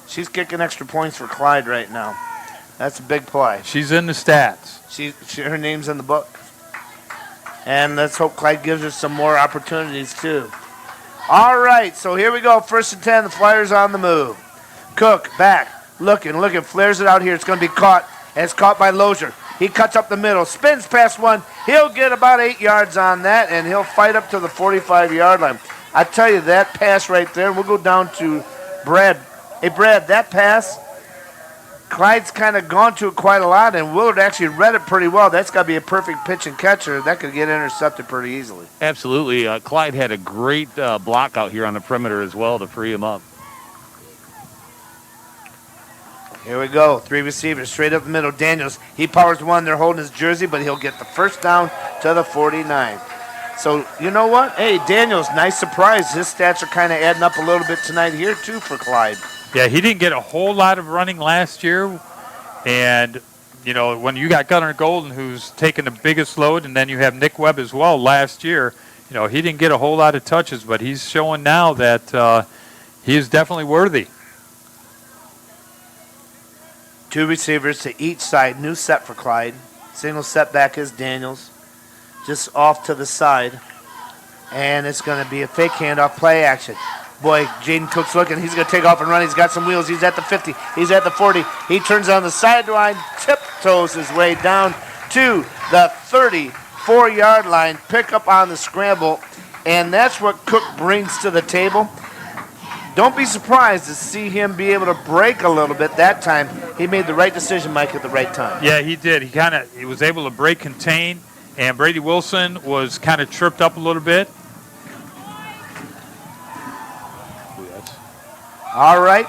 She's kicking extra points for Clyde right now. That's a big play. She's in the stats. Her name's in the book. And let's hope Clyde gives her some more opportunities, too. All right, so here we go. 1st and 10, the Flyers on the move. Cook back, looking, flares it out here. It's going to be caught, and it's caught by Lozier. He cuts up the middle, spins past one. He'll get about 8 yards on that, and he'll fight up to the 45-yard line. I tell you, that pass right there, we'll go down to Brad. Hey, Brad, that pass, Clyde's kind of gone to it quite a lot, and Willard actually read it pretty well. That's got to be a perfect pitch and catcher. That could get intercepted pretty easily. Absolutely. Clyde had a great block out here on the perimeter as well to free him up. Here we go. 3 receivers straight up the middle. Daniels, he powers one. They're holding his jersey, but he'll get the first down to the 49. So, you know what? Hey, Daniels, nice surprise. His stats are kind of adding up a little bit tonight here, too, for Clyde. Yeah, he didn't get a whole lot of running last year. And, when you got Gunnar Golden, who's taking the biggest load, and then you have Nick Webb as well last year, he didn't get a whole lot of touches, but he's showing now that he is definitely worthy. 2 receivers to each side. New set for Clyde. Single setback is Daniels. Just off to the side. And it's going to be a fake handoff, play action. Boy, Jaden Cook's looking. He's going to take off and run. He's got some wheels. He's at the 50. He's at the 40. He turns on the sideline, tiptoes his way down to the 34-yard line. Pick up on the scramble. And that's what Cook brings to the table. Don't be surprised to see him be able to break a little bit that time. He made the right decision, Mike, at the right time. Yeah, he did. He was able to break contain, and Brady Wilson was kind of tripped up a little bit. All right.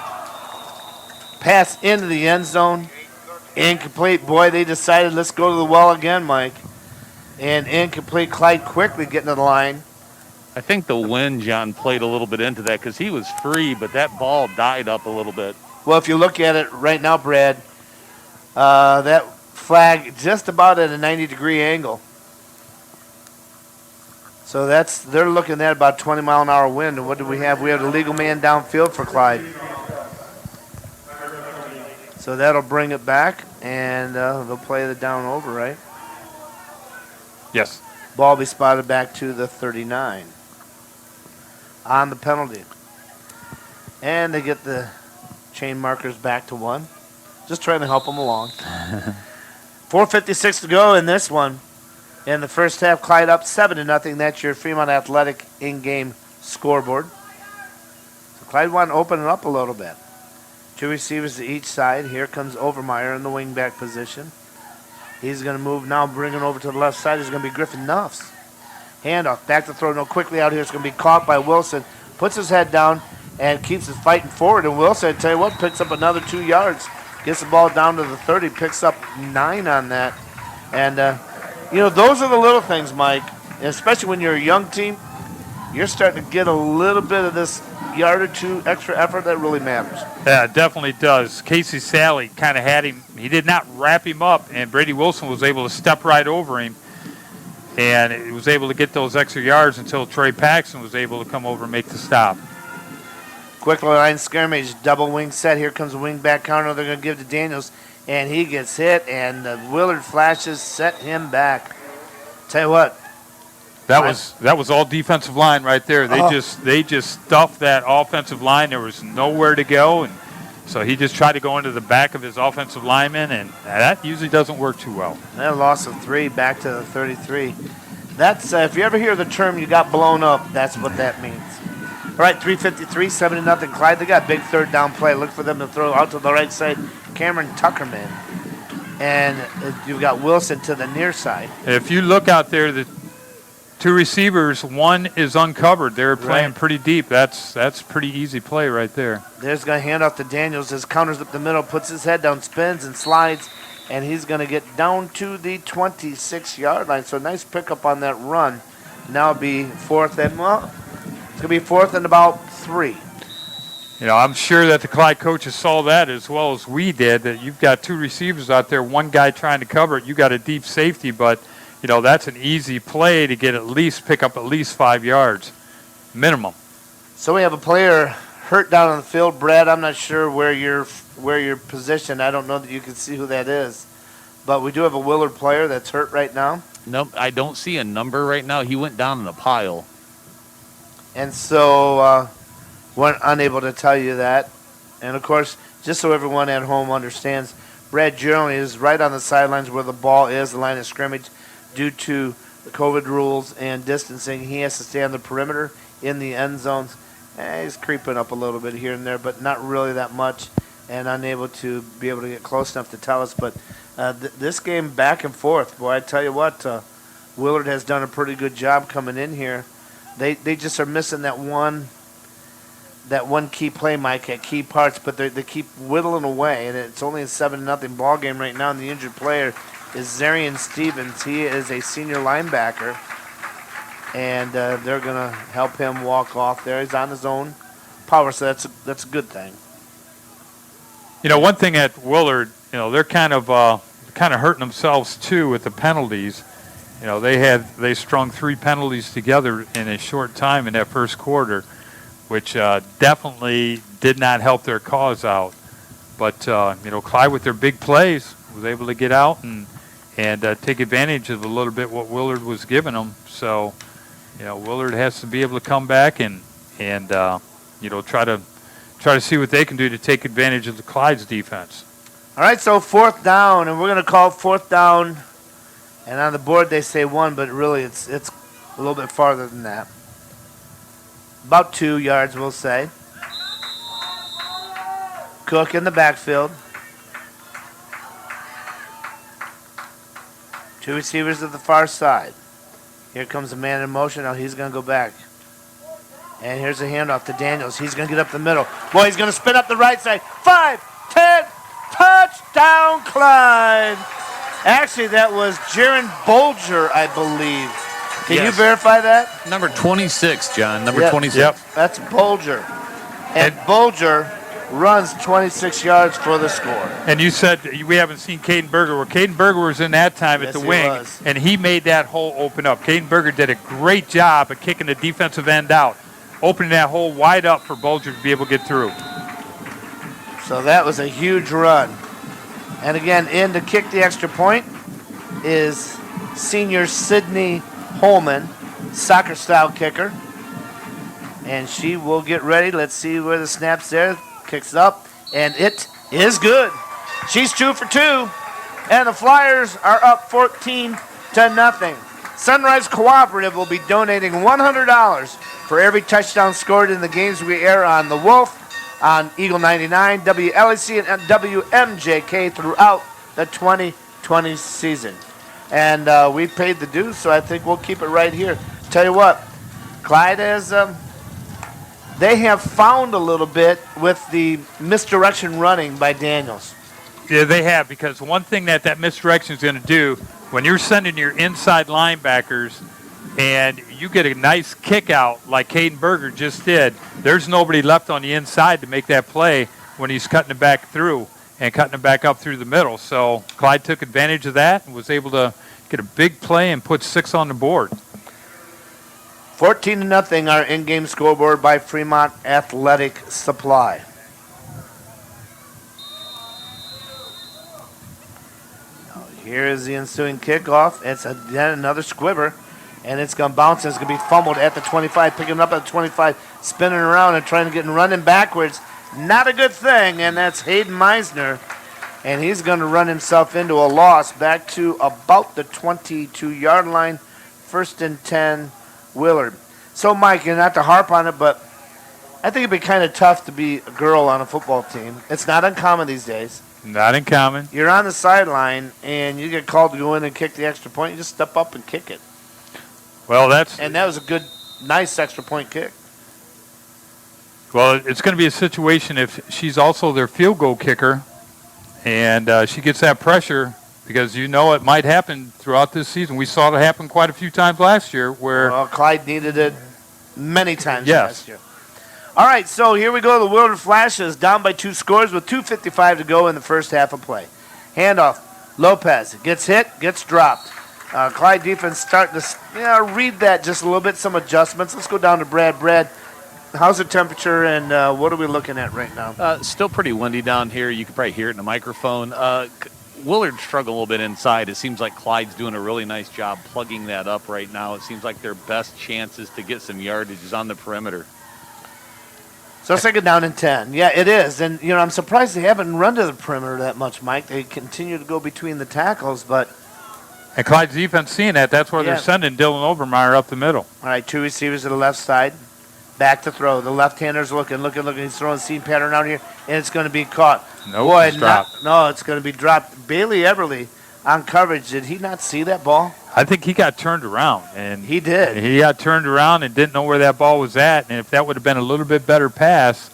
Pass into the end zone. Incomplete. Boy, they decided let's go to the well again, Mike. And incomplete. Clyde quickly getting to the line. I think the wind, John, played a little bit into that because he was free, but that ball died up a little bit. Well, if you look at it right now, Brad, that flag just about at a 90-degree angle. So they're looking at about 20-mile-an-hour wind. And what do we have? We have the legal man downfield for Clyde. So that'll bring it back, and they'll play the down over, right? Yes. Ball be spotted back to the 39 on the penalty. And they get the chain markers back to 1. Just trying to help them along. 4:56 to go in this one. In the first half, Clyde up 7-0. That's your Fremont Athletic in-game scoreboard. So Clyde wanted to open it up a little bit. 2 receivers to each side. Here comes Overmeyer in the wingback position. He's going to move now, bringing over to the left side. Is going to be Griffin Nuffs. Handoff, back to throw. No, quickly out here. It's going to be caught by Wilson. Puts his head down and keeps his fighting forward. And Wilson, I tell you what, picks up another 2 yards. Gets the ball down to the 30. Picks up 9 on that. And, those are the little things, Mike. Especially when you're a young team, you're starting to get a little bit of this yard or 2 extra effort that really matters. Yeah, it definitely does. Casey Sally kind of had him. He did not wrap him up, and Brady Wilson was able to step right over him. And he was able to get those extra yards until Trey Paxton was able to come over and make the stop. Quick line scrimmage, double wing set. Here comes a wing back counter. They're going to give to Daniels, and he gets hit, and the Willard Flashes set him back. Tell you what. That was all defensive line right there. They just stuffed that offensive line. There was nowhere to go, and so he just tried to go into the back of his offensive lineman, and that usually doesn't work too well. That loss of 3 back to the 33. That's if you ever hear the term "you got blown up," that's what that means. All right, 3:53, 7-0 Clyde. They got a big third down play. Look for them to throw out to the right side. Cameron Tuckerman. And you've got Wilson to the near side. If you look out there, the two receivers, one is uncovered. They're playing pretty deep. That's pretty easy play right there. There's going to hand off to Daniels as counters up the middle, puts his head down, spins and slides, and he's going to get down to the 26-yard line. So nice pickup on that run. Now it'll be fourth and, well, it's going to be fourth and about 3. You know, I'm sure that the Clyde coaches saw that as well as we did, that you've got two receivers out there, one guy trying to cover it. You got a deep safety, but, you know, that's an easy play to get pick up at least 5 yards, minimum. So we have a player hurt down on the field. Brad, I'm not sure where you're positioned. I don't know that you can see who that is. But we do have a Willard player that's hurt right now. Nope, I don't see a number right now. He went down in a pile. And so we're unable to tell you that. And, of course, just so everyone at home understands, Brad Gerald is right on the sidelines where the ball is, the line of scrimmage. Due to the COVID rules and distancing, he has to stay on the perimeter in the end zones. He's creeping up a little bit here and there, but not really that much, and unable to be able to get close enough to tell us. But this game back and forth, boy, I tell you what, Willard has done a pretty good job coming in here. They just are missing that one key play, Mike, at key parts, but they keep whittling away, and it's only a 7-0 ball game right now, and the injured player is Zarian Stevens. He is a senior linebacker, and they're going to help him walk off there. He's on his own power, so that's a good thing. You know, one thing at Willard, you know, they're kind of hurting themselves too with the penalties. You know, they strung 3 penalties together in a short time in that first quarter, which definitely did not help their cause out. But you know, Clyde with their big plays was able to get out and take advantage of a little bit what Willard was giving them. So, you know, Willard has to be able to come back and you know, try to see what they can do to take advantage of the Clyde's defense. All right, so fourth down, and we're going to call fourth down. And on the board they say 1, but really it's a little bit farther than that. About 2 yards, we'll say. Cook in the backfield. 2 receivers at the far side. Here comes a man in motion. Now he's going to go back. And here's a handoff to Daniels. He's going to get up the middle. Boy, he's going to spin up the right side. 5, 10, touchdown, Clyde. Actually, that was Jaron Bolger, I believe. Can you verify that? Number 26, John. Number 26. Yep. That's Bolger. And Bolger runs 26 yards for the score. And you said we haven't seen Caden Berger. Well, Caden Berger was in that time at the wing, and he made that hole open up. Caden Berger did a great job of kicking the defensive end out, opening that hole wide up for Bolger to be able to get through. So that was a huge run. And again, in to kick the extra point is senior Sydney Holman, soccer-style kicker. And she will get ready. Let's see where the snap's there. Kicks up, and it is good. She's 2 for 2, and the Flyers are up 14-0. Sunrise Cooperative will be donating $100 for every touchdown scored in the games we air on the Wolf, on Eagle 99, WLEC, and WMJK throughout the 2020 season. And we paid the dues, so I think we'll keep it right here. Tell you what, Clyde has, they have found a little bit with the misdirection running by Daniels. Yeah, they have, because one thing that misdirection is going to do, when you're sending your inside linebackers and you get a nice kick out like Caden Berger just did, there's nobody left on the inside to make that play when he's cutting it back through and cutting it back up through the middle. So Clyde took advantage of that and was able to get a big play and put 6 on the board. 14-0, our in-game scoreboard by Fremont Athletic Supply. Now, here is the ensuing kickoff. It's again another squibber, and it's going to bounce. It's going to be fumbled at the 25, picking it up at the 25, spinning around and trying to get and running backwards. Not a good thing, and that's Hayden Meisner, and he's going to run himself into a loss back to about the 22-yard line, 1st and 10. Willard. So, Mike, and not to harp on it, but I think it'd be kind of tough to be a girl on a football team. It's not uncommon these days. Not uncommon. You're on the sideline, and you get called to go in and kick the extra point. You just step up and kick it. Well, that was a good, nice extra point kick. Well, it's going to be a situation if she's also their field goal kicker, and she gets that pressure, because it might happen throughout this season. We saw it happen quite a few times last year where... Well, Clyde needed it many times Yes. last year. All right, so here we go. The Willard Flashes down by 2 scores with 2:55 to go in the first half of play. Handoff. Lopez gets hit, gets dropped. Clyde defense starting to read that just a little bit, some adjustments. Let's go down to Brad. Brad, how's the temperature, and what are we looking at right now? Still pretty windy down here. You can probably hear it in the microphone. Willard struggled a little bit inside. It seems like Clyde's doing a really nice job plugging that up right now. It seems like their best chances to get some yardage is on the perimeter. So second down and 10. Yeah, it is. And, I'm surprised they haven't run to the perimeter that much, Mike. They continue to go between the tackles, but... And Clyde's defense seeing that. That's where they're sending Dylan Obermeyer up the middle. All right, 2 receivers to the left side. Back to throw. The left-hander's looking. He's throwing a seam pattern out here, and it's going to be caught. Nope, it's dropped. No, it's going to be dropped. Bailey Everly on coverage. Did he not see that ball? I think he got turned around. And he did. He got turned around and didn't know where that ball was at. And if that would have been a little bit better pass,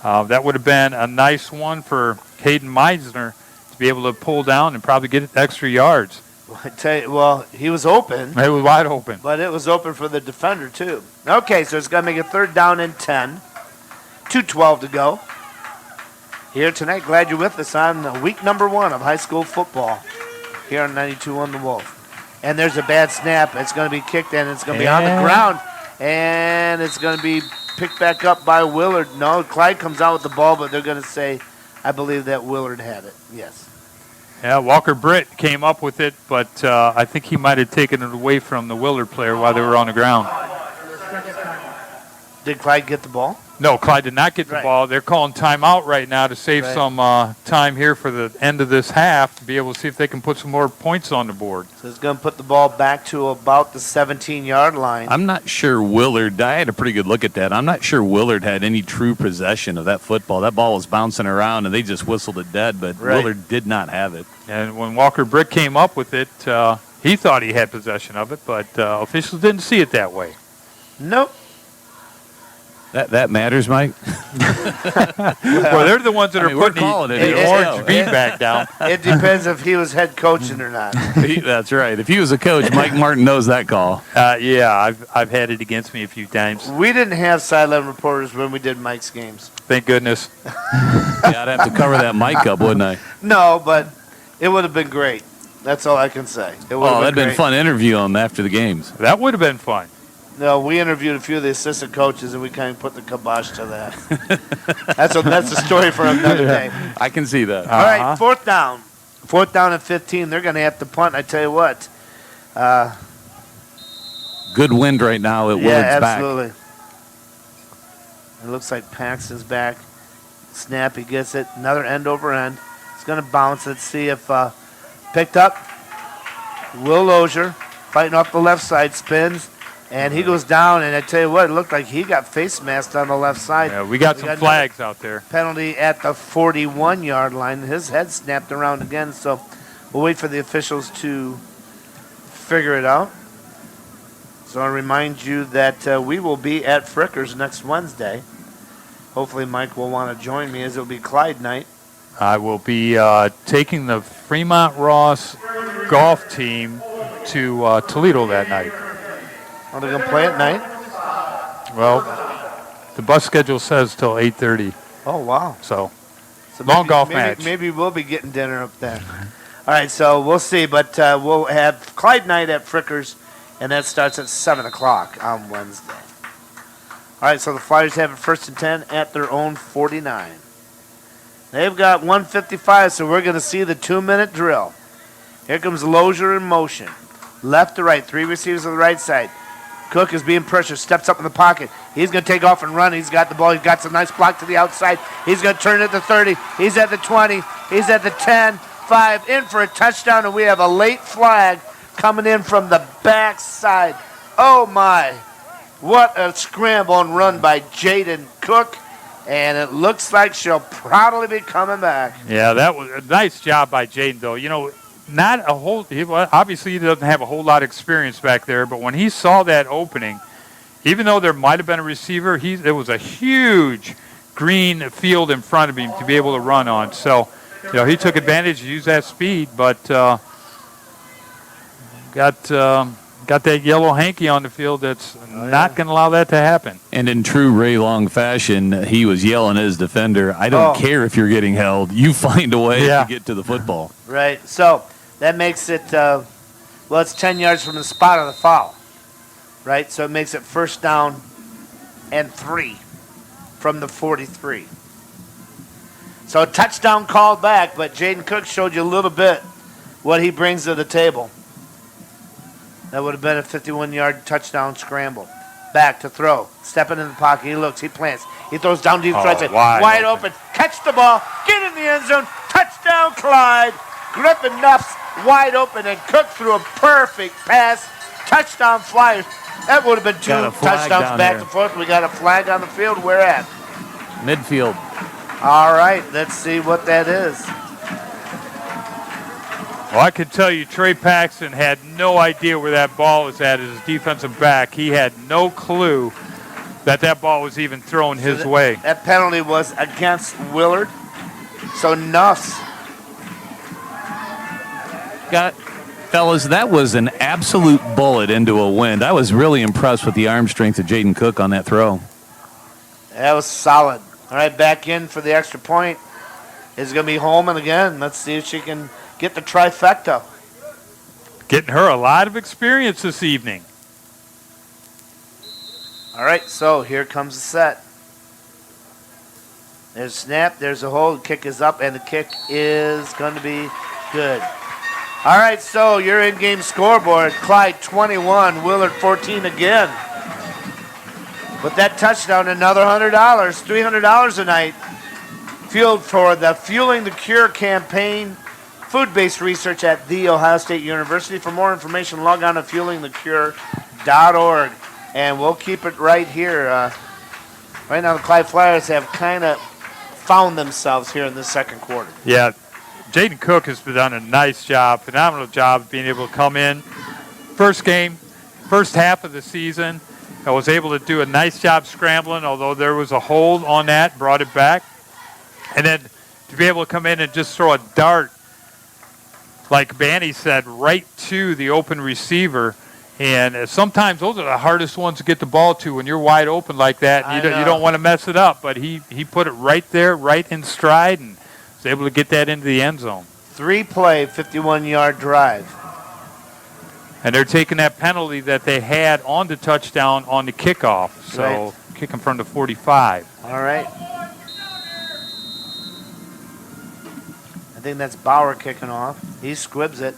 that would have been a nice one for Hayden Meisner to be able to pull down and probably get extra yards. I tell you, he was open. It was wide open. But it was open for the defender, too. Okay, so it's going to make a third down and 10. 2:12 to go. Here tonight, glad you're with us on week number 1 of high school football here on 92.1 The Wolf. And there's a bad snap. It's going to be kicked, and it's going to be on the ground. And it's going to be picked back up by Willard. No, Clyde comes out with the ball, but they're going to say, I believe that Willard had it. Yes. Yeah, Walker Britt came up with it, but I think he might have taken it away from the Willard player while they were on the ground. Did Clyde get the ball? No, Clyde did not get the ball. They're calling timeout right now to save some time here for the end of this half to be able to see if they can put some more points on the board. So it's going to put the ball back to about the 17-yard line. I'm not sure Willard, I had a pretty good look at that. I'm not sure Willard had any true possession of that football. That ball was bouncing around, and they just whistled it dead, but Willard did not have it. And when Walker Britt came up with it, he thought he had possession of it, but officials didn't see it that way. Nope. That matters, Mike? Well, they're the ones that are putting the orange beanbag down. It depends if he was head coaching or not. That's right. If he was a coach, Mike Martin knows that call. Yeah, I've had it against me a few times. We didn't have sideline reporters when we did Mike's games. Thank goodness. Yeah, I'd have to cover that mic up, wouldn't I? No, but it would have been great. That's all I can say. That'd been fun to interview him after the games. That would have been fun. No, we interviewed a few of the assistant coaches, and we kind of put the kibosh to that. That's a story for another day. I can see that. All right, fourth down. Fourth down and 15. They're going to have to punt. I tell you what. Good wind right now at Willard's back. Yeah, absolutely. It looks like Paxton's back. Snap, he gets it. Another end over end. It's going to bounce. Let's see if picked up. Will Lozier fighting off the left side, spins. And he goes down, and I tell you what, it looked like he got face masked on the left side. Yeah, we got some flags out there. Penalty at the 41-yard line. His head snapped around again, so we'll wait for the officials to figure it out. So I remind you that we will be at Frickers next Wednesday. Hopefully Mike will want to join me, as it will be Clyde night. I will be taking the Fremont Ross golf team to Toledo that night. Are they going to play at night? Well, the bus schedule says till 8:30. Oh, wow. So long golf match. Maybe we'll be getting dinner up there. All right, so we'll see. But we'll have Clyde night at Frickers, and that starts at 7 o'clock on Wednesday. All right, so the Flyers have it first and 10 at their own 49. They've got 1:55, so we're going to see the 2-minute drill. Here comes Lozier in motion. Left to right, 3 receivers on the right side. Cook is being pressured, steps up in the pocket. He's going to take off and run. He's got the ball. He's got some nice block to the outside. He's going to turn it at the 30. He's at the 20. He's at the 10, 5, in for a touchdown, and we have a late flag coming in from the backside. Oh, my. What a scramble and run by Jaden Cook. And it looks like she'll probably be coming back. Yeah, that was a nice job by Jaden, though. You know, not a whole – obviously he doesn't have a whole lot of experience back there, but when he saw that opening, even though there might have been a receiver, there was a huge green field in front of him to be able to run on. So, you know, he took advantage, used that speed, but got that yellow hanky on the field that's not going to allow that to happen. And in true Ray Long fashion, he was yelling at his defender, I don't care if you're getting held. You find a way to get to the football. Right. So that makes it, it's 10 yards from the spot of the foul. Right? So it makes it first down and 3 from the 43. So a touchdown called back, but Jaden Cook showed you a little bit what he brings to the table. That would have been a 51-yard touchdown scramble. Back to throw. Stepping in the pocket. He looks. He plants. He throws down deep. Wide open. Catch the ball. Get in the end zone. Touchdown, Clyde. Griffin Nuff's wide open, and Cook threw a perfect pass. Touchdown, Flyers. That would have been 2 touchdowns back and forth. We got a flag on the field. Where at? Midfield. All right. Let's see what that is. Well, I can tell you Trey Paxton had no idea where that ball was at as his defensive back. He had no clue that ball was even thrown his way. That penalty was against Willard. So Nuffs. Fellas, that was an absolute bullet into a wind. I was really impressed with the arm strength of Jaden Cook on that throw. That was solid. All right, back in for the extra point is going to be Holman again. Let's see if she can get the trifecta. Getting her a lot of experience this evening. All right, so here comes the set. There's a snap, there's a hold, kick is up, and the kick is going to be good. All right, so your in-game scoreboard, Clyde 21, Willard 14 again. With that touchdown, another $100, $300 a night. Fueled for the Fueling the Cure campaign, food-based research at The Ohio State University. For more information, log on to fuelingthecure.org. And we'll keep it right here. Right now, the Clyde Flyers have kind of found themselves here in the second quarter. Yeah, Jaden Cook has done a nice job, phenomenal job of being able to come in. First half of the season, I was able to do a nice job scrambling, although there was a hold on that, brought it back. And then to be able to come in and just throw a dart, like Banny said, right to the open receiver. And sometimes those are the hardest ones to get the ball to when you're wide open like that. You don't want to mess it up, but he put it right there, right in stride, and was able to get that into the end zone. 3-play, 51-yard drive. And they're taking that penalty that they had on the touchdown on the kickoff. So Right. kicking from the 45. All right. I think that's Bauer kicking off. He squibs it.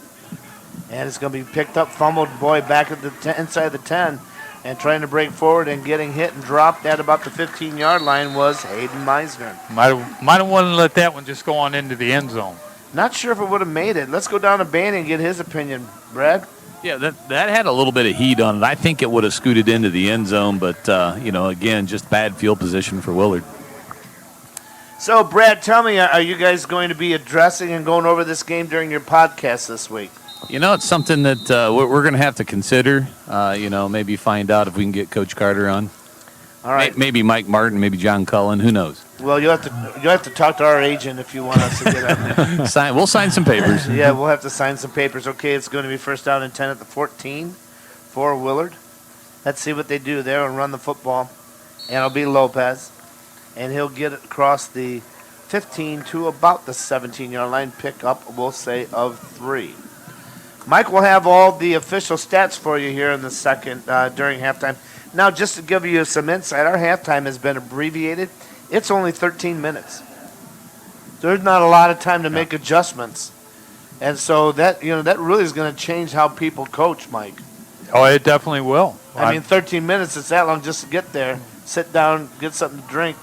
And it's going to be picked up, fumbled, boy, back at the inside the 10. And trying to break forward and getting hit and dropped at about the 15-yard line was Hayden Meisner. Might have wanted to let that one just go on into the end zone. Not sure if it would have made it. Let's go down to Banny and get his opinion. Brad? Yeah, that had a little bit of heat on it. I think it would have scooted into the end zone, but, again, just bad field position for Willard. So, Brad, tell me, are you guys going to be addressing and going over this game during your podcast this week? It's something that we're going to have to consider, maybe find out if we can get Coach Carter on. All right. Maybe Mike Martin, maybe John Cullen, who knows? Well, you'll have to talk to our agent if you want us to get on there. We'll sign some papers. Yeah, we'll have to sign some papers. Okay, it's going to be first down and 10 at the 14 for Willard. Let's see what they do there and run the football. And it'll be Lopez. And he'll get it across the 15 to about the 17-yard line. Pick up, we'll say, of 3. Mike will have all the official stats for you here in the second during halftime. Now, just to give you some insight, our halftime has been abbreviated. It's only 13 minutes. There's not a lot of time to make adjustments. And so that really is going to change how people coach, Mike. Oh, it definitely will. I mean, 13 minutes, it's that long just to get there, sit down, get something to drink.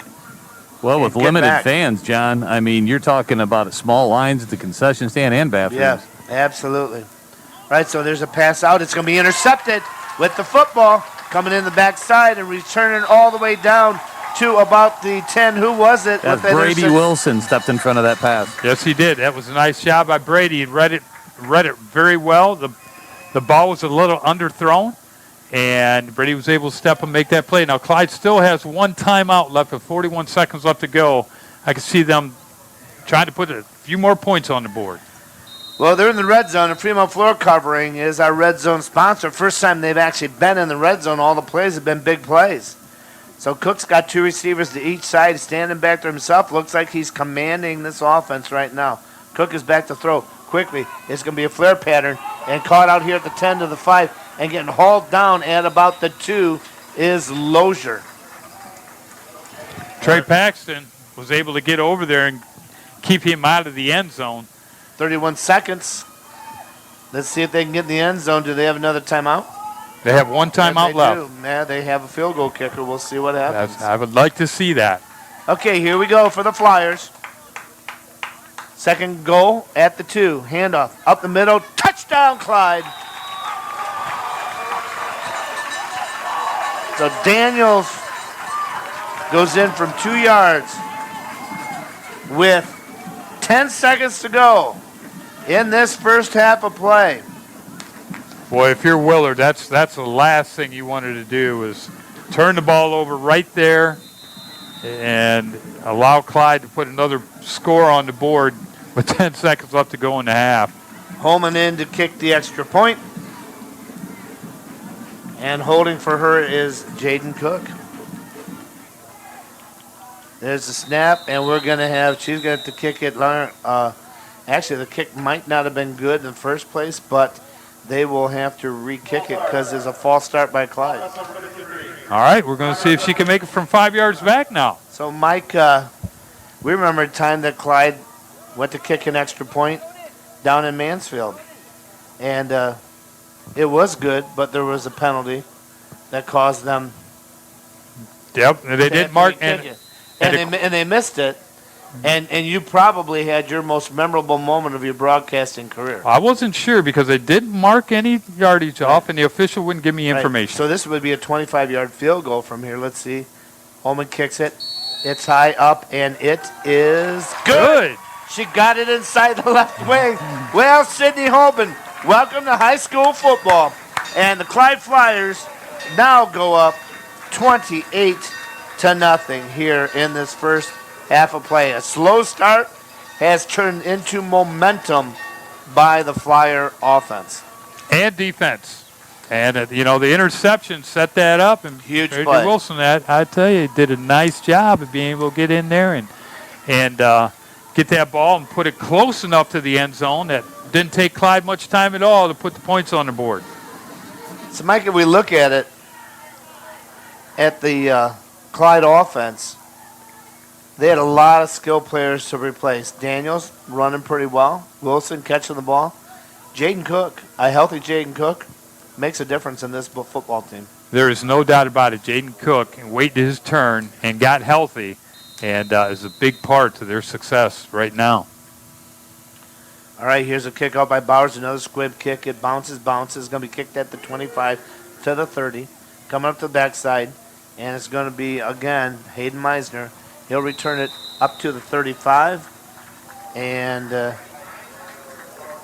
Well, with limited fans, John, I mean, you're talking about small lines at the concession stand and bathrooms. Yeah, absolutely. Right, so there's a pass out. It's going to be intercepted with the football. coming in the backside and returning all the way down to about the 10. Who was it? That's Brady Wilson stepped in front of that pass. Yes, he did. That was a nice job by Brady. He read it very well. The ball was a little underthrown, and Brady was able to step and make that play. Now, Clyde still has one timeout left with 41 seconds left to go. I can see them trying to put a few more points on the board. Well, they're in the red zone, and Fremont Floor Covering is our red zone sponsor. First time they've actually been in the red zone, all the plays have been big plays. So Cook's got 2 receivers to each side. He's standing back there himself. Looks like he's commanding this offense right now. Cook is back to throw quickly. It's going to be a flare pattern, and caught out here at the 10 to the 5, and getting hauled down at about the 2 is Lozier. Trey Paxton was able to get over there and keep him out of the end zone. 31 seconds. Let's see if they can get in the end zone. Do they have another timeout? They have one timeout left. Do. Yeah, they have a field goal kicker. We'll see what happens. I would like to see that. Okay, here we go for the Flyers. Second goal at the 2. Handoff up the middle. Touchdown, Clyde. So Daniels goes in from 2 yards with 10 seconds to go in this first half of play. Boy, if you're Willard, that's the last thing you wanted to do is turn the ball over right there and allow Clyde to put another score on the board with 10 seconds left to go in the half. Holman in to kick the extra point. And holding for her is Jaden Cook. There's the snap, and she's going to kick it. Actually, the kick might not have been good in the first place, but they will have to re-kick it because there's a false start by Clyde. All right, we're going to see if she can make it from 5 yards back now. So, Mike, we remember a time that Clyde went to kick an extra point down in Mansfield. And it was good, but there was a penalty that caused them. Yep, and they did mark and they missed it. And you probably had your most memorable moment of your broadcasting career. I wasn't sure because they didn't mark any yardage off, and the official wouldn't give me information. So this would be a 25-yard field goal from here. Let's see. Holman kicks it. It's high up, and it is good. She got it inside the left wing. Well, Sydney Holman, welcome to high school football. And the Clyde Flyers now go up 28-0 here in this first half of play. A slow start has turned into momentum by the Flyer offense. And defense. And, the interception set that up. And huge Brady play. Wilson, I tell you, did a nice job of being able to get in there and get that ball and put it close enough to the end zone that didn't take Clyde much time at all to put the points on the board. So, Mike, if we look at it, at the Clyde offense, they had a lot of skill players to replace. Daniels running pretty well. Wilson catching the ball. Jaden Cook, a healthy Jaden Cook, makes a difference in this football team. There is no doubt about it. Jaden Cook waited his turn and got healthy and is a big part to their success right now. All right, here's a kick out by Bowers, another squib kick. It bounces. It's going to be kicked at the 25 to the 30. Coming up to the backside, and it's going to be, again, Hayden Meisner. He'll return it up to the 35, and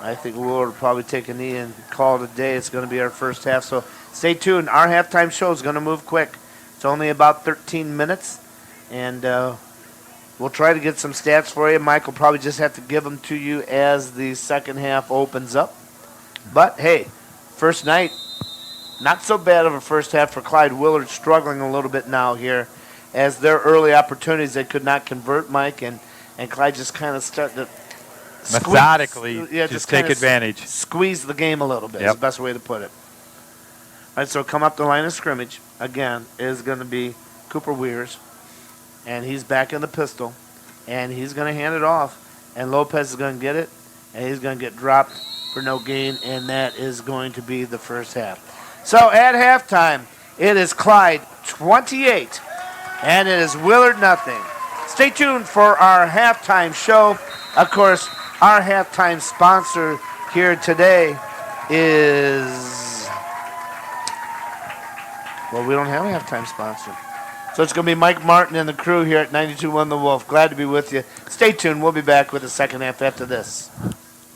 I think we'll probably take a knee and call it a day. It's going to be our first half, so stay tuned. Our halftime show is going to move quick. It's only about 13 minutes, and we'll try to get some stats for you. Mike will probably just have to give them to you as the second half opens up. But, hey, first night, not so bad of a first half for Clyde. Willard struggling a little bit now here as their early opportunities they could not convert, Mike, and Clyde just kind of started to methodically just take advantage. Squeeze the game a little bit is the best way to put it. All right, so come up the line of scrimmage, again, is going to be Cooper Weirs, and he's back in the pistol, and he's going to hand it off, and Lopez is going to get it, and he's going to get dropped for no gain, and that is going to be the first half. So at halftime, it is Clyde 28, and it is Willard nothing. Stay tuned for our halftime show. Of course, our halftime sponsor here today is Well, we don't have a halftime sponsor. So it's going to be Mike Martin and the crew here at 92.1 The Wolf. Glad to be with you. Stay tuned. We'll be back with the second half after this.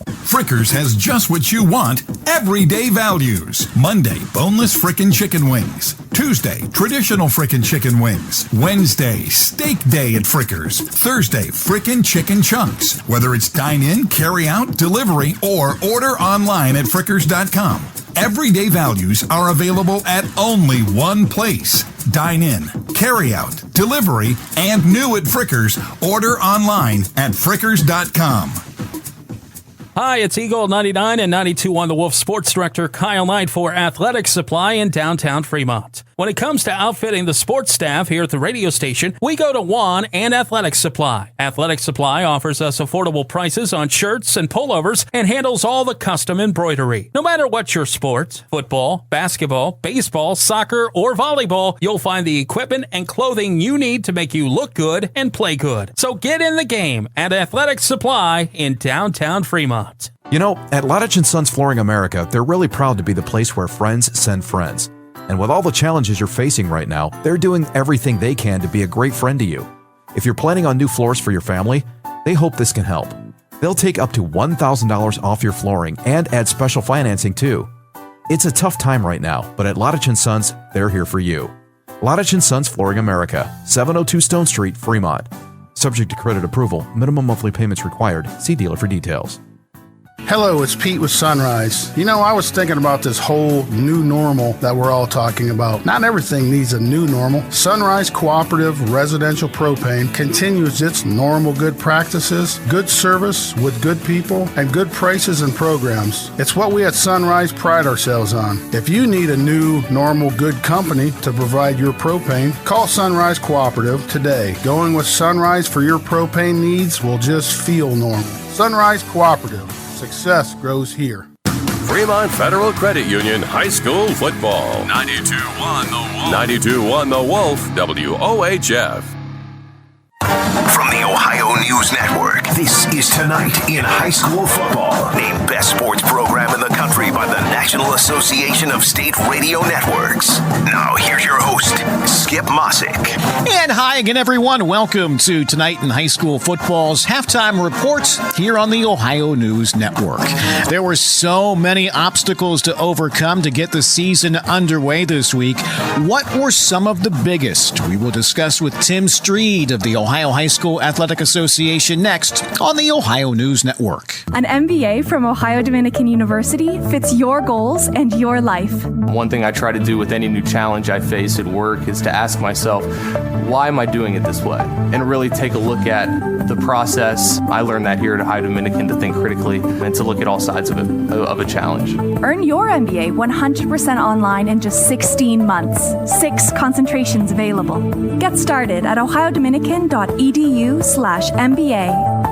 Frickers has just what you want, everyday values. Monday, boneless frickin' chicken wings. Tuesday, traditional frickin' chicken wings. Wednesday, steak day at Frickers. Thursday, frickin' chicken chunks. Whether it's dine-in, carry-out, delivery, or order online at frickers.com. Everyday values are available at only one place. Dine in, carry out, delivery, and new at Frickers. Order online at frickers.com. Hi, it's Eagle 99 and 92.1 The Wolf Sports Director Kyle Knight for Athletic Supply in downtown Fremont. When it comes to outfitting the sports staff here at the radio station, we go to Juan and Athletic Supply. Athletic Supply offers us affordable prices on shirts and pullovers and handles all the custom embroidery. No matter what your sport, football, basketball, baseball, soccer, or volleyball, you'll find the equipment and clothing you need to make you look good and play good. So get in the game at Athletic Supply in downtown Fremont. You know, at Lodich & Sons Flooring America, they're really proud to be the place where friends send friends. And with all the challenges you're facing right now, they're doing everything they can to be a great friend to you. If you're planning on new floors for your family, they hope this can help. They'll take up to $1,000 off your flooring and add special financing too. It's a tough time right now, but at Lodich & Sons, they're here for you. Lodich & Sons Flooring America, 702 Stone Street, Fremont. Subject to credit approval, minimum monthly payments required. See dealer for details. Hello, it's Pete with Sunrise. You know, I was thinking about this whole new normal that we're all talking about. Not everything needs a new normal. Sunrise Cooperative Residential Propane continues its normal good practices, good service with good people, and good prices and programs. It's what we at Sunrise pride ourselves on. If you need a new, normal, good company to provide your propane, call Sunrise Cooperative today. Going with Sunrise for your propane needs will just feel normal. Sunrise Cooperative. Success grows here. Fremont Federal Credit Union High School Football. 92.1 The Wolf, WOHF. From the Ohio News Network, this is Tonight in High School Football, named Best Sports Program in the Country by the National Association of State Radio Networks. Now, here's your host, Skip Mossick. And hi again, everyone. Welcome to Tonight in High School Football's halftime report here on the Ohio News Network. There were so many obstacles to overcome to get the season underway this week. What were some of the biggest? We will discuss with Tim Streed of the Ohio High School Athletic Association next on the Ohio News Network. An MBA from Ohio Dominican University fits your goals and your life. One thing I try to do with any new challenge I face at work is to ask myself, why am I doing it this way? And really take a look at the process. I learned that here at Ohio Dominican, to think critically and to look at all sides of a challenge. Earn your MBA 100% online in just 16 months. 6 concentrations available. Get started at ohiodominican.edu/MBA.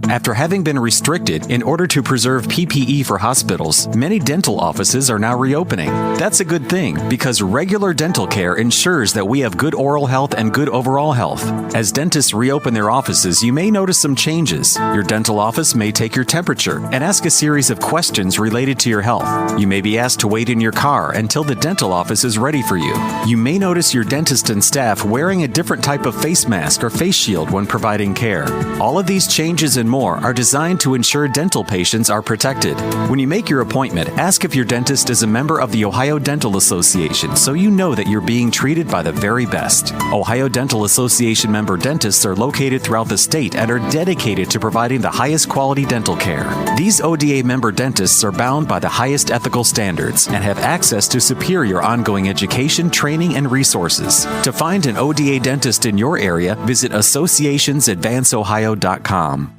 After having been restricted in order to preserve PPE for hospitals, many dental offices are now reopening. That's a good thing, because regular dental care ensures that we have good oral health and good overall health. As dentists reopen their offices, you may notice some changes. Your dental office may take your temperature and ask a series of questions related to your health. You may be asked to wait in your car until the dental office is ready for you. You may notice your dentist and staff wearing a different type of face mask or face shield when providing care. All of these changes and more are designed to ensure dental patients are protected. When you make your appointment, ask if your dentist is a member of the Ohio Dental Association so you know that you're being treated by the very best. Ohio Dental Association member dentists are located throughout the state and are dedicated to providing the highest quality dental care. These ODA member dentists are bound by the highest ethical standards and have access to superior ongoing education, training, and resources. To find an ODA dentist in your area, visit associationsadvanceohio.com.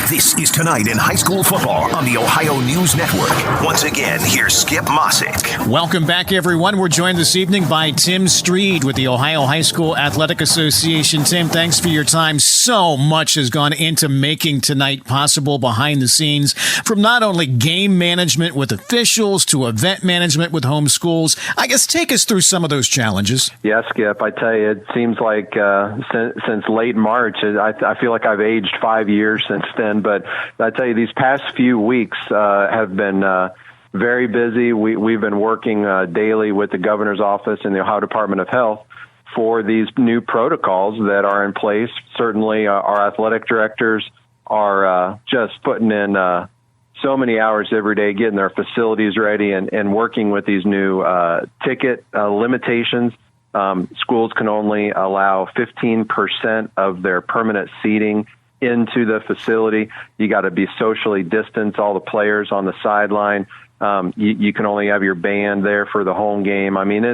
This is Tonight in High School Football on the Ohio News Network. Once again, here's Skip Mossick. Welcome back, everyone. We're joined this evening by Tim Streed with the Ohio High School Athletic Association. Tim, thanks for your time. So much has gone into making tonight possible behind the scenes, from not only game management with officials to event management with home schools. I guess take us through some of those challenges. Yeah, Skip, I tell you, it seems like since late March, I feel like I've aged 5 years since then. But I tell you, these past few weeks have been very busy. We've been working daily with the governor's office and the Ohio Department of Health for these new protocols that are in place. Certainly our athletic directors are just putting in so many hours every day getting their facilities ready and working with these new ticket limitations. Schools can only allow 15% of their permanent seating into the facility. You got to be socially distanced, all the players on the sideline. You can only have your band there for the home game. I mean,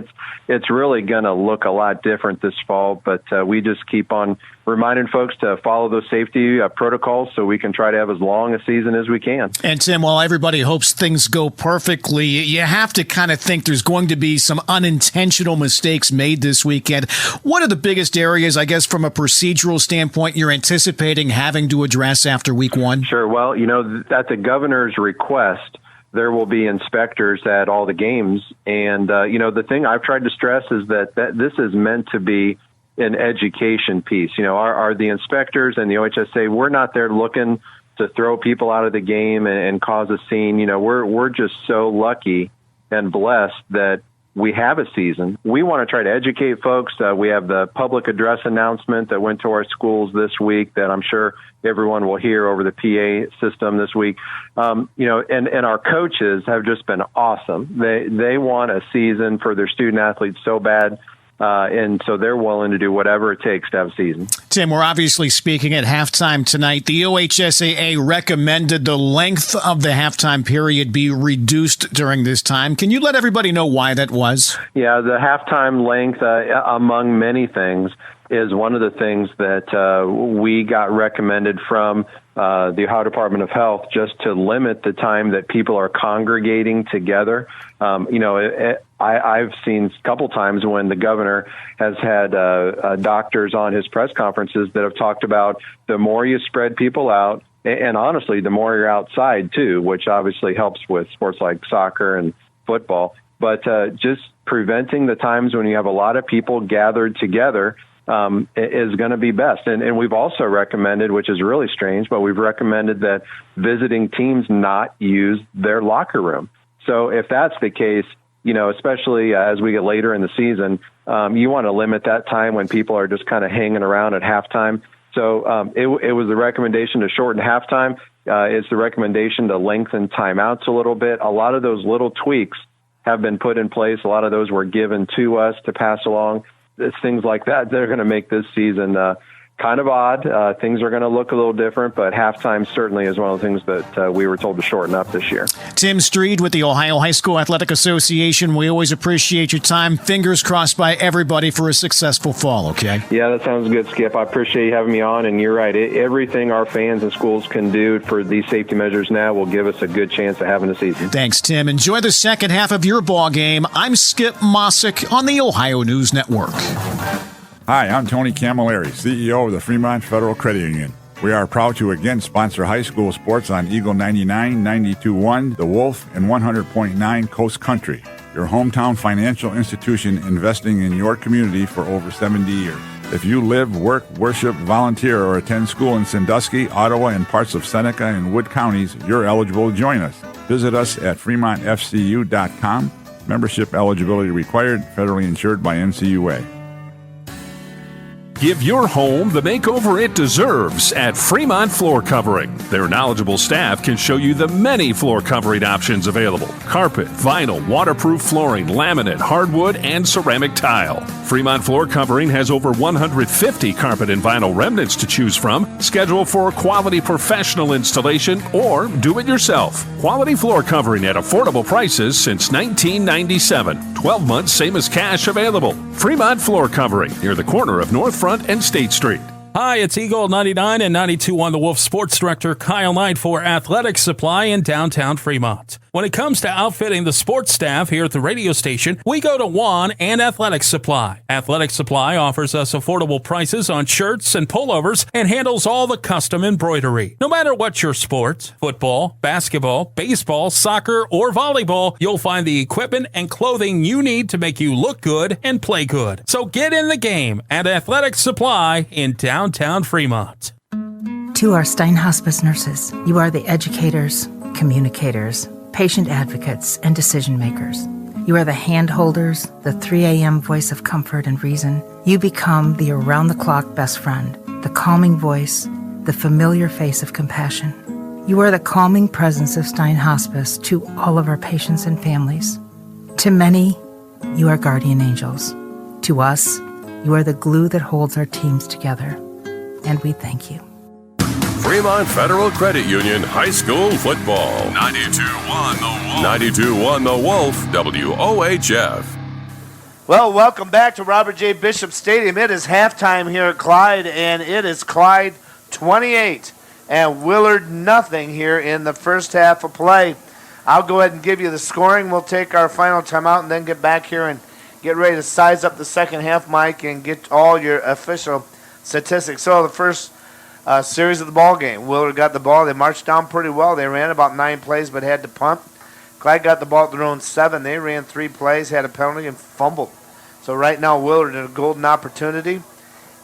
it's really going to look a lot different this fall, but we just keep on reminding folks to follow those safety protocols so we can try to have as long a season as we can. And Tim, while everybody hopes things go perfectly, you have to kind of think there's going to be some unintentional mistakes made this weekend. What are the biggest areas, I guess, from a procedural standpoint, you're anticipating having to address after week one? Sure. Well, at the governor's request, there will be inspectors at all the games. And, the thing I've tried to stress is that this is meant to be an education piece. Are the inspectors and the OHSA, we're not there looking to throw people out of the game and cause a scene. We're just so lucky and blessed that we have a season. We want to try to educate folks. We have the public address announcement that went to our schools this week that I'm sure everyone will hear over the PA system this week. And our coaches have just been awesome. They want a season for their student athletes so bad. And so they're willing to do whatever it takes to have a season. Tim, we're obviously speaking at halftime tonight. The OHSAA recommended the length of the halftime period be reduced during this time. Can you let everybody know why that was? Yeah, the halftime length, among many things, is one of the things that we got recommended from the Ohio Department of Health just to limit the time that people are congregating together. I've seen a couple times when the governor has had doctors on his press conferences that have talked about the more you spread people out, and honestly, the more you're outside too, which obviously helps with sports like soccer and football, but just preventing the times when you have a lot of people gathered together is going to be best. And we've also recommended, which is really strange, but we've recommended that visiting teams not use their locker room. So if that's the case, especially as we get later in the season, you want to limit that time when people are just kind of hanging around at halftime. So it was the recommendation to shorten halftime. It's the recommendation to lengthen timeouts a little bit. A lot of those little tweaks have been put in place. A lot of those were given to us to pass along. It's things like that. They're going to make this season kind of odd. Things are going to look a little different, but halftime certainly is one of the things that we were told to shorten up this year. Tim Streed with the Ohio High School Athletic Association. We always appreciate your time. Fingers crossed by everybody for a successful fall, okay? Yeah, that sounds good, Skip. I appreciate you having me on, and you're right. Everything our fans and schools can do for these safety measures now will give us a good chance of having a season. Thanks, Tim. Enjoy the second half of your ball game. I'm Skip Mossick on the Ohio News Network. Hi, I'm Tony Camilleri, CEO of the Fremont Federal Credit Union. We are proud to again sponsor high school sports on Eagle 99, 92.1, The Wolf, and 100.9 Coast Country, your hometown financial institution investing in your community for over 70 years. If you live, work, worship, volunteer, or attend school in Sandusky, Ottawa, and parts of Seneca and Wood counties, you're eligible to join us. Visit us at fremontfcu.com. Membership eligibility required, federally insured by NCUA. Give your home the makeover it deserves at Fremont Floor Covering. Their knowledgeable staff can show you the many floor covering options available. Carpet, vinyl, waterproof flooring, laminate, hardwood, and ceramic tile. Fremont Floor Covering has over 150 carpet and vinyl remnants to choose from, scheduled for a quality professional installation or do-it-yourself. Quality floor covering at affordable prices since 1997. 12 months, same as cash available. Fremont Floor Covering, near the corner of North Front and State Street. Hi, it's Eagle 99 and 92 on the Wolf Sports Director Kyle Knight for Athletic Supply in downtown Fremont. When it comes to outfitting the sports staff here at the radio station, we go to Juan and Athletic Supply. Athletic Supply offers us affordable prices on shirts and pullovers and handles all the custom embroidery. No matter what your sport, football, basketball, baseball, soccer, or volleyball, you'll find the equipment and clothing you need to make you look good and play good. So get in the game at Athletic Supply in downtown Fremont. To our Stein Hospice nurses, you are the educators, communicators, patient advocates, and decision makers. You are the hand holders, the 3 a.m. voice of comfort and reason. You become the around-the-clock best friend, the calming voice, the familiar face of compassion. You are the calming presence of Stein Hospice to all of our patients and families. To many, you are guardian angels. To us, you are the glue that holds our teams together. And we thank you. Fremont Federal Credit Union High School Football. 92.1 The Wolf, WOHF. Well, welcome back to Robert J. Bishop Stadium. It is halftime here at Clyde, and it is Clyde 28 and Willard nothing here in the first half of play. I'll go ahead and give you the scoring. We'll take our final timeout and then get back here and get ready to size up the second half, Mike, and get all your official statistics. So the first series of the ball game, Willard got the ball. They marched down pretty well. They ran about 9 plays but had to punt. Clyde got the ball at their own 7. They ran 3 plays, had a penalty, and fumbled. So right now Willard in a golden opportunity,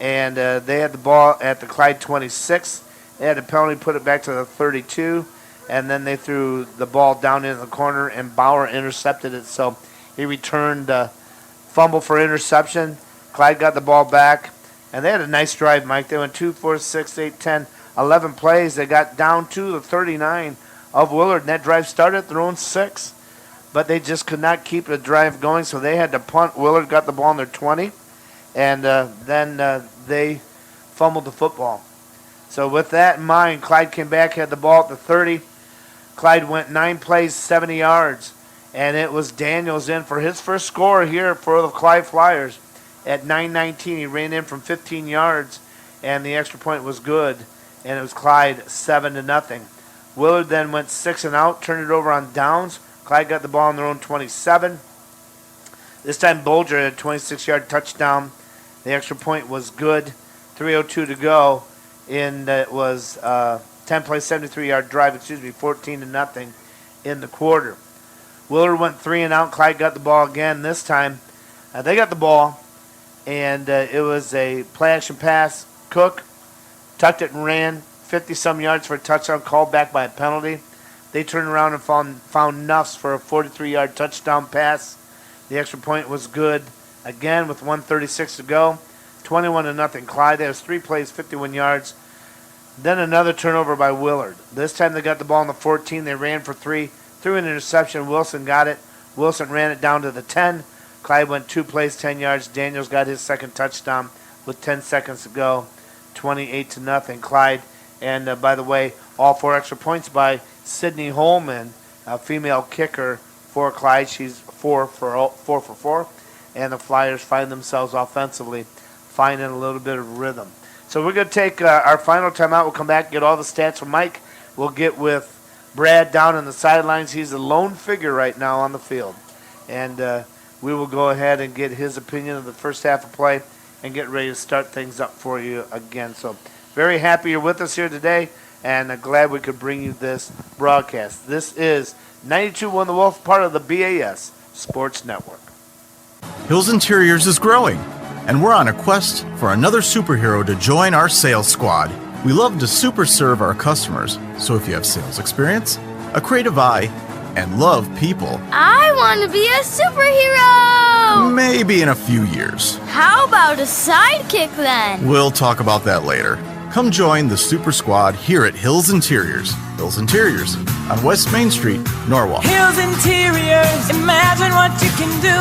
and they had the ball at the Clyde 26. They had a penalty, put it back to the 32, and then they threw the ball down into the corner, and Bauer intercepted it. So he returned fumble for interception. Clyde got the ball back, and they had a nice drive, Mike. They went 2, 4, 6, 8, 10, 11 plays. They got down to the 39 of Willard, and that drive started at their own 6. But they just could not keep the drive going, so they had to punt. Willard got the ball on their 20, and then they fumbled the football. So with that in mind, Clyde came back, had the ball at the 30. Clyde went 9 plays, 70 yards, and it was Daniels in for his first score here for the Clyde Fliers. At 9:19, he ran in from 15 yards, and the extra point was good, and it was Clyde 7-0. Willard then went 6 and out, turned it over on downs. Clyde got the ball on their own 27. This time Bolger had a 26-yard touchdown. The extra point was good. 3:02 to go. And it was 10-play, 73-yard drive, 14-0 in the quarter. Willard went 3 and out. Clyde got the ball again. This time they got the ball, and it was a play-action pass. Cook tucked it and ran 50-some yards for a touchdown, called back by a penalty. They turned around and found Nuffs for a 43-yard touchdown pass. The extra point was good again with 1:36 to go. 21-0 Clyde. There was 3 plays, 51 yards. Then another turnover by Willard. This time they got the ball on the 14. They ran for 3, threw an interception. Wilson got it. Wilson ran it down to the 10. Clyde went 2 plays, 10 yards. Daniels got his second touchdown with 10 seconds to go. 28-0 Clyde. And by the way, all 4 extra points by Sydney Holman, a female kicker for Clyde. She's 4 for 4. And the Flyers find themselves offensively finding a little bit of rhythm. So we're going to take our final timeout. We'll come back and get all the stats from Mike. We'll get with Brad down on the sidelines. He's a lone figure right now on the field. And we will go ahead and get his opinion of the first half of play and get ready to start things up for you again. So very happy you're with us here today, and glad we could bring you this broadcast. This is 92.1 The Wolf, part of the BAS Sports Network. Hills Interiors is growing, and we're on a quest for another superhero to join our sales squad. We love to super serve our customers, so if you have sales experience, a creative eye, and love people, I want to be a superhero! maybe in a few years. How about a sidekick then? We'll talk about that later. Come join the super squad here at Hills Interiors. Hills Interiors on West Main Street, Norwalk. Hills Interiors, imagine what you can do.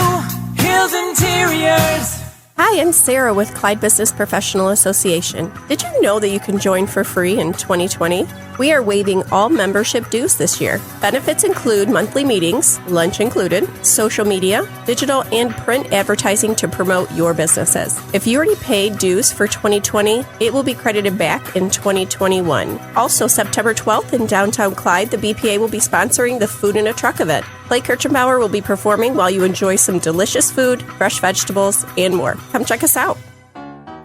Hills Interiors. Hi, I'm Sarah with Clyde Business Professional Association. Did you know that you can join for free in 2020? We are waiving all membership dues this year. Benefits include monthly meetings, lunch included, social media, digital and print advertising to promote your businesses. If you already paid dues for 2020, it will be credited back in 2021. Also, September 12th in downtown Clyde, the BPA will be sponsoring the Food in a Truck event. Clay Kirchenbauer will be performing while you enjoy some delicious food, fresh vegetables, and more. Come check us out.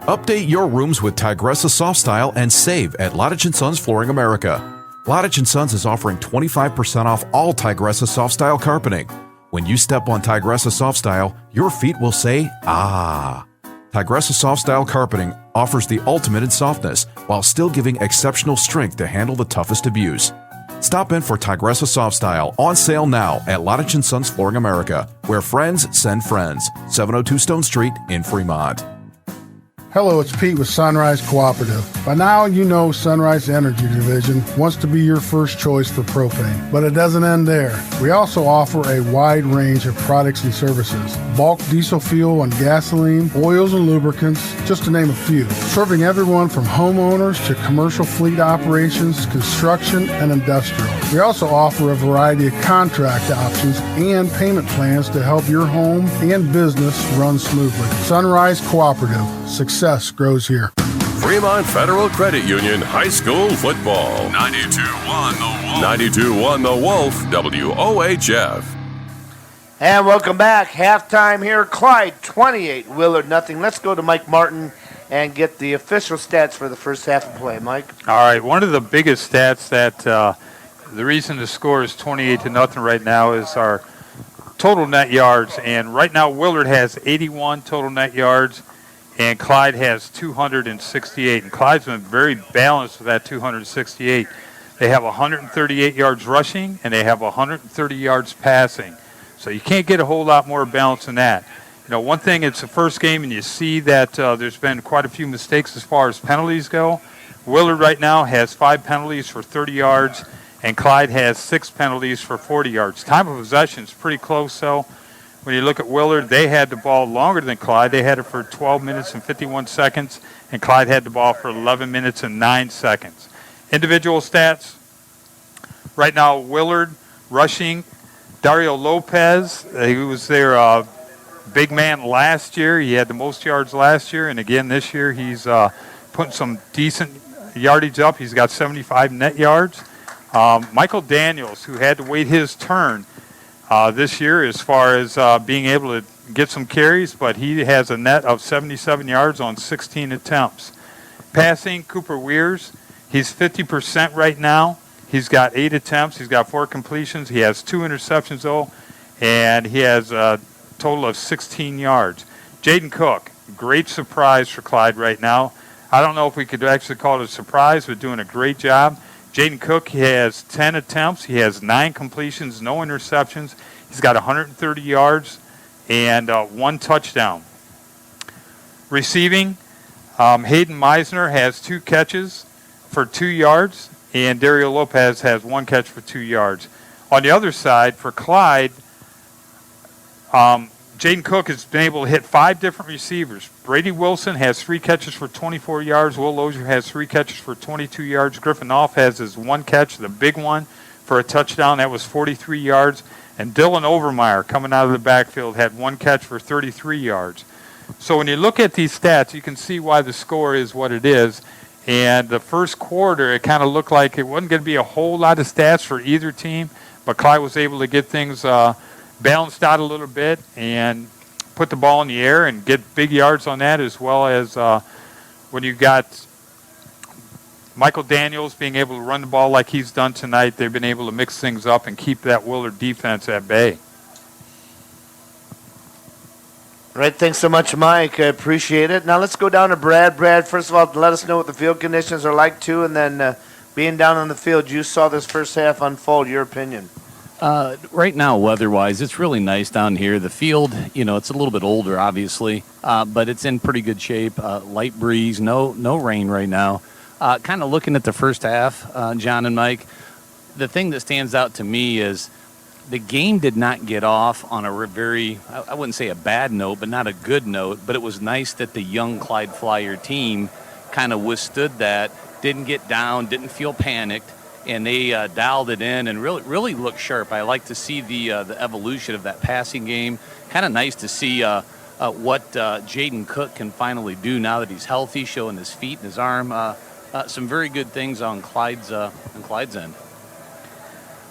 Update your rooms with Tigressa Soft Style and save at Lottich & Sons Flooring America. Lottich & Sons is offering 25% off all Tigressa Soft Style carpeting. When you step on Tigressa Soft Style, your feet will say, ah. Tigressa Soft Style carpeting offers the ultimate in softness while still giving exceptional strength to handle the toughest abuse. Stop in for Tigressa Soft Style, on sale now at Lottich & Sons Flooring America, where friends send friends. 702 Stone Street in Fremont. Hello, it's Pete with Sunrise Cooperative. By now, you know Sunrise Energy Division wants to be your first choice for propane, but it doesn't end there. We also offer a wide range of products and services. Bulk diesel fuel and gasoline, oils and lubricants, just to name a few. Serving everyone from homeowners to commercial fleet operations, construction, and industrial. We also offer a variety of contract options and payment plans to help your home and business run smoothly. Sunrise Cooperative. Success grows here. Fremont Federal Credit Union High School Football. 92.1 The Wolf, WOHF. And welcome back. Halftime here. Clyde 28, Willard nothing. Let's go to Mike Martin and get the official stats for the first half of play. Mike? All right. One of the biggest stats that the reason the score is 28-0 right now is our total net yards. And right now Willard has 81 total net yards. And Clyde has 268. And Clyde's been very balanced with that 268. They have 138 yards rushing, and they have 130 yards passing. So you can't get a whole lot more balance than that. You know, one thing, it's the first game, and you see that there's been quite a few mistakes as far as penalties go. Willard right now has 5 penalties for 30 yards, and Clyde has 6 penalties for 40 yards. Time of possession is pretty close, though. When you look at Willard, they had the ball longer than Clyde. They had it for 12 minutes and 51 seconds, and Clyde had the ball for 11 minutes and 9 seconds. Individual stats, right now Willard rushing, Dario Lopez, he was their big man last year. He had the most yards last year, and again this year he's putting some decent yardage up. He's got 75 net yards. Michael Daniels, who had to wait his turn this year as far as being able to get some carries, but he has a net of 77 yards on 16 attempts. Passing, Cooper Weirs, he's 50% right now. He's got 8 attempts. He's got 4 completions. He has 2 interceptions, though, and he has a total of 16 yards. Jaden Cook, great surprise for Clyde right now. I don't know if we could actually call it a surprise, but doing a great job. Jaden Cook, he has 10 attempts. He has 9 completions, no interceptions. He's got 130 yards and 1 touchdown. Receiving, Hayden Meisner has 2 catches for 2 yards, and Dario Lopez has 1 catch for 2 yards. On the other side, for Clyde, Jaden Cook has been able to hit 5 different receivers. Brady Wilson has 3 catches for 24 yards. Will Lozier has 3 catches for 22 yards. Griffin Off has his 1 catch, the big one, for a touchdown. That was 43 yards. And Dylan Overmeyer, coming out of the backfield, had 1 catch for 33 yards. So when you look at these stats, you can see why the score is what it is. And the first quarter, it kind of looked like it wasn't going to be a whole lot of stats for either team, but Clyde was able to get things balanced out a little bit and put the ball in the air and get big yards on that, as well as when you got Michael Daniels being able to run the ball like he's done tonight. They've been able to mix things up and keep that Willard defense at bay. All right, thanks so much, Mike. I appreciate it. Now let's go down to Brad. Brad, first of all, let us know what the field conditions are like, too, and then being down on the field, you saw this first half unfold. Your opinion? Right now, weather-wise, it's really nice down here. The field, you know, it's a little bit older, obviously, but it's in pretty good shape. Light breeze, no rain right now. Kind of looking at the first half, John and Mike, the thing that stands out to me is the game did not get off on a very, I wouldn't say a bad note, but not a good note, but it was nice that the young Clyde Flyer team kind of withstood that, didn't get down, didn't feel panicked, and they dialed it in and really looked sharp. I like to see the evolution of that passing game. Kind of nice to see what Jaden Cook can finally do now that he's healthy, showing his feet and his arm. Some very good things on Clyde's end.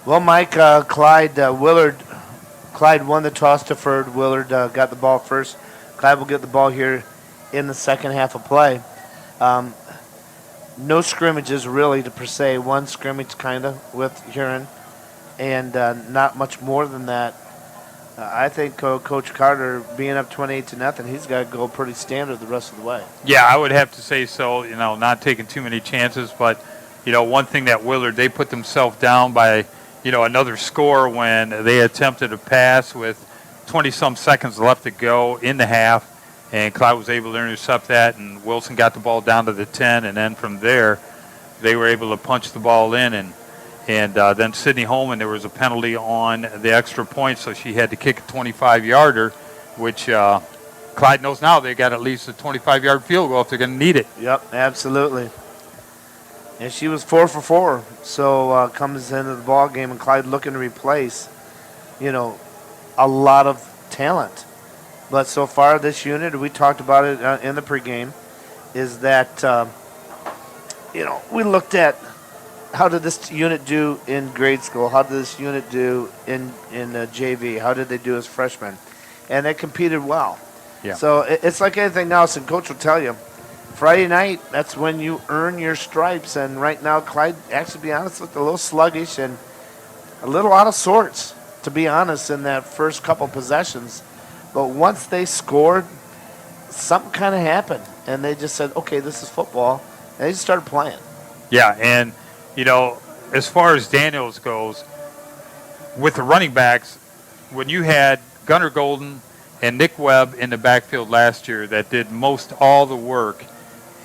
Well, Mike, Clyde won the toss, deferred. Willard got the ball first. Clyde will get the ball here in the second half of play. No scrimmages really per se. One scrimmage kind of with Huron, and not much more than that. I think Coach Carter, being up 28-0, he's got to go pretty standard the rest of the way. Yeah, I would have to say so. You know, not taking too many chances, but one thing that Willard, they put themselves down by, another score when they attempted a pass with 20-some seconds left to go in the half, and Clyde was able to intercept that, and Wilson got the ball down to the 10, and then from there, they were able to punch the ball in, and then Sydney Holman, there was a penalty on the extra point, so she had to kick a 25-yarder, which Clyde knows now they got at least a 25-yard field goal if they're going to need it. Yep, absolutely. And she was 4 for 4, so comes into the ball game, and Clyde looking to replace, a lot of talent. But so far this unit, we talked about it in the pregame, is that, we looked at how did this unit do in grade school? How did this unit do in JV? How did they do as freshmen? And they competed well. Yeah. So it's like anything else, and Coach will tell you, Friday night, that's when you earn your stripes. And right now, Clyde, actually, to be honest, looked a little sluggish and a little out of sorts, to be honest, in that first couple possessions. But once they scored, something kind of happened. And they just said, okay, this is football. And they just started playing. Yeah, and, as far as Daniels goes, with the running backs, when you had Gunnar Golden and Nick Webb in the backfield last year that did most all the work,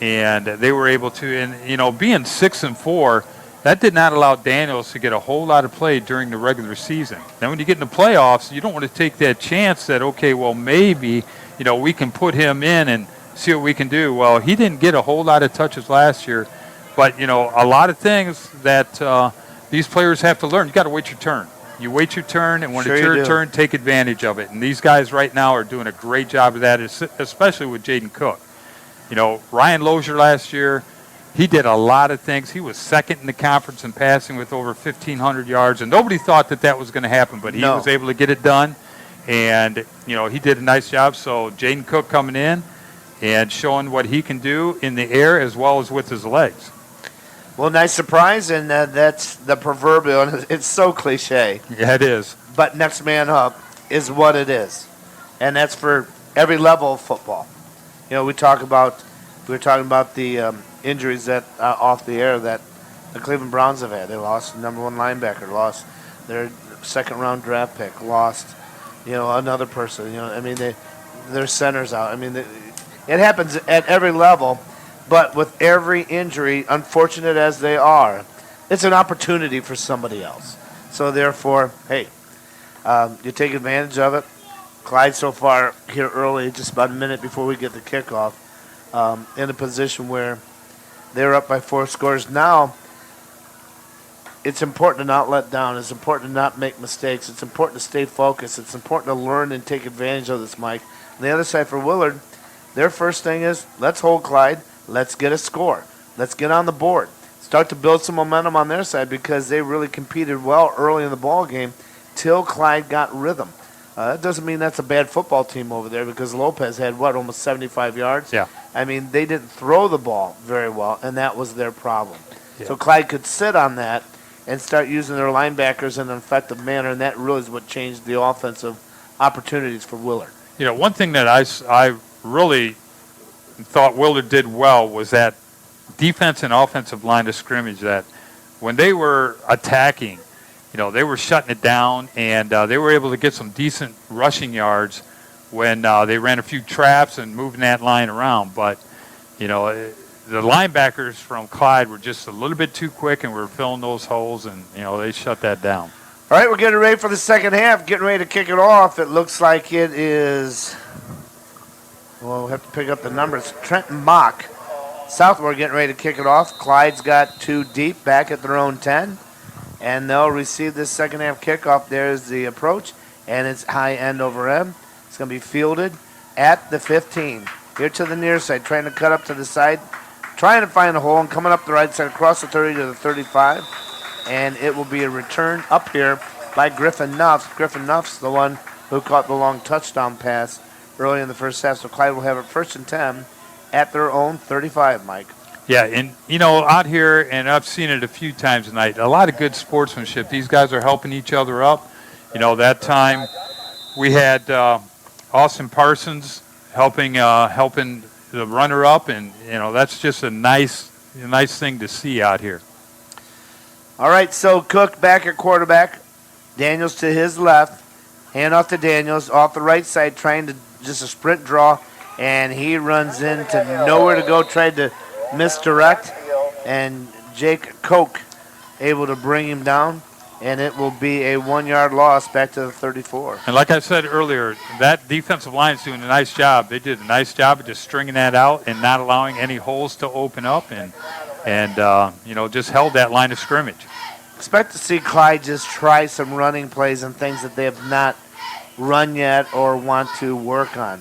and they were able to, and, being 6 and 4, that did not allow Daniels to get a whole lot of play during the regular season. Then when you get in the playoffs, you don't want to take that chance that, okay, well, maybe, we can put him in and see what we can do. Well, he didn't get a whole lot of touches last year, but, a lot of things that these players have to learn. You got to wait your turn. You wait your turn, and when it's your turn, take advantage of it. And these guys right now are doing a great job of that, especially with Jaden Cook. Ryan Lozier last year, he did a lot of things. He was second in the conference in passing with over 1,500 yards, and nobody thought that was going to happen, but he was able to get it done, and, he did a nice job. So Jaden Cook coming in and showing what he can do in the air as well as with his legs. Well, nice surprise, and that's the proverbial, and it's so cliche. Yeah, it is. But next man up is what it is, and that's for every level of football. We were talking about the injuries that off the air that the Cleveland Browns have had. They lost number 1 linebacker, lost their second-round draft pick, lost, another person. Their center's out. It happens at every level. But with every injury, unfortunate as they are, it's an opportunity for somebody else. So therefore, hey, you take advantage of it. Clyde so far here early, just about a minute before we get the kickoff, in a position where they're up by 4 scores. Now, it's important to not let down. It's important to not make mistakes. It's important to stay focused. It's important to learn and take advantage of this, Mike. On the other side for Willard, their first thing is, let's hold Clyde. Let's get a score. Let's get on the board. Start to build some momentum on their side because they really competed well early in the ball game till Clyde got rhythm. That doesn't mean that's a bad football team over there because Lopez had, almost 75 yards? Yeah. They didn't throw the ball very well, and that was their problem. Yeah. So Clyde could sit on that and start using their linebackers in an effective manner, and that really is what changed the offensive opportunities for Willard. One thing that I really thought Willard did well was that defense and offensive line of scrimmage, that when they were attacking, they were shutting it down, and they were able to get some decent rushing yards when they ran a few traps and moving that line around. But, the linebackers from Clyde were just a little bit too quick and were filling those holes, and, they shut that down. All right, we're getting ready for the second half, getting ready to kick it off. It looks like it is... Well, we'll have to pick up the numbers. Trenton Mock. Southward getting ready to kick it off. Clyde's got 2 deep back at their own 10. And they'll receive this second half kickoff. There's the approach. And it's high end over end. It's going to be fielded at the 15. Here to the near side. Trying to cut up to the side. Trying to find a hole and coming up the right side across the 30 to the 35. And it will be a return up here by Griffin Nuff. Griffin Nuff's the one who caught the long touchdown pass early in the first half, so Clyde will have it 1st and 10 at their own 35, Mike. Yeah, and, out here, and I've seen it a few times tonight, a lot of good sportsmanship. These guys are helping each other up. That time we had Austin Parsons helping the runner up, and, that's just a nice thing to see out here. All right, so Cook back at quarterback. Daniels to his left. Hand off to Daniels off the right side, trying to just a sprint draw, and he runs into nowhere to go, tried to misdirect, and Jake Koch able to bring him down, and it will be a 1-yard loss back to the 34. And like I said earlier, that defensive line is doing a nice job. They did a nice job of just stringing that out and not allowing any holes to open up, and just held that line of scrimmage. Expect to see Clyde just try some running plays and things that they have not run yet or want to work on.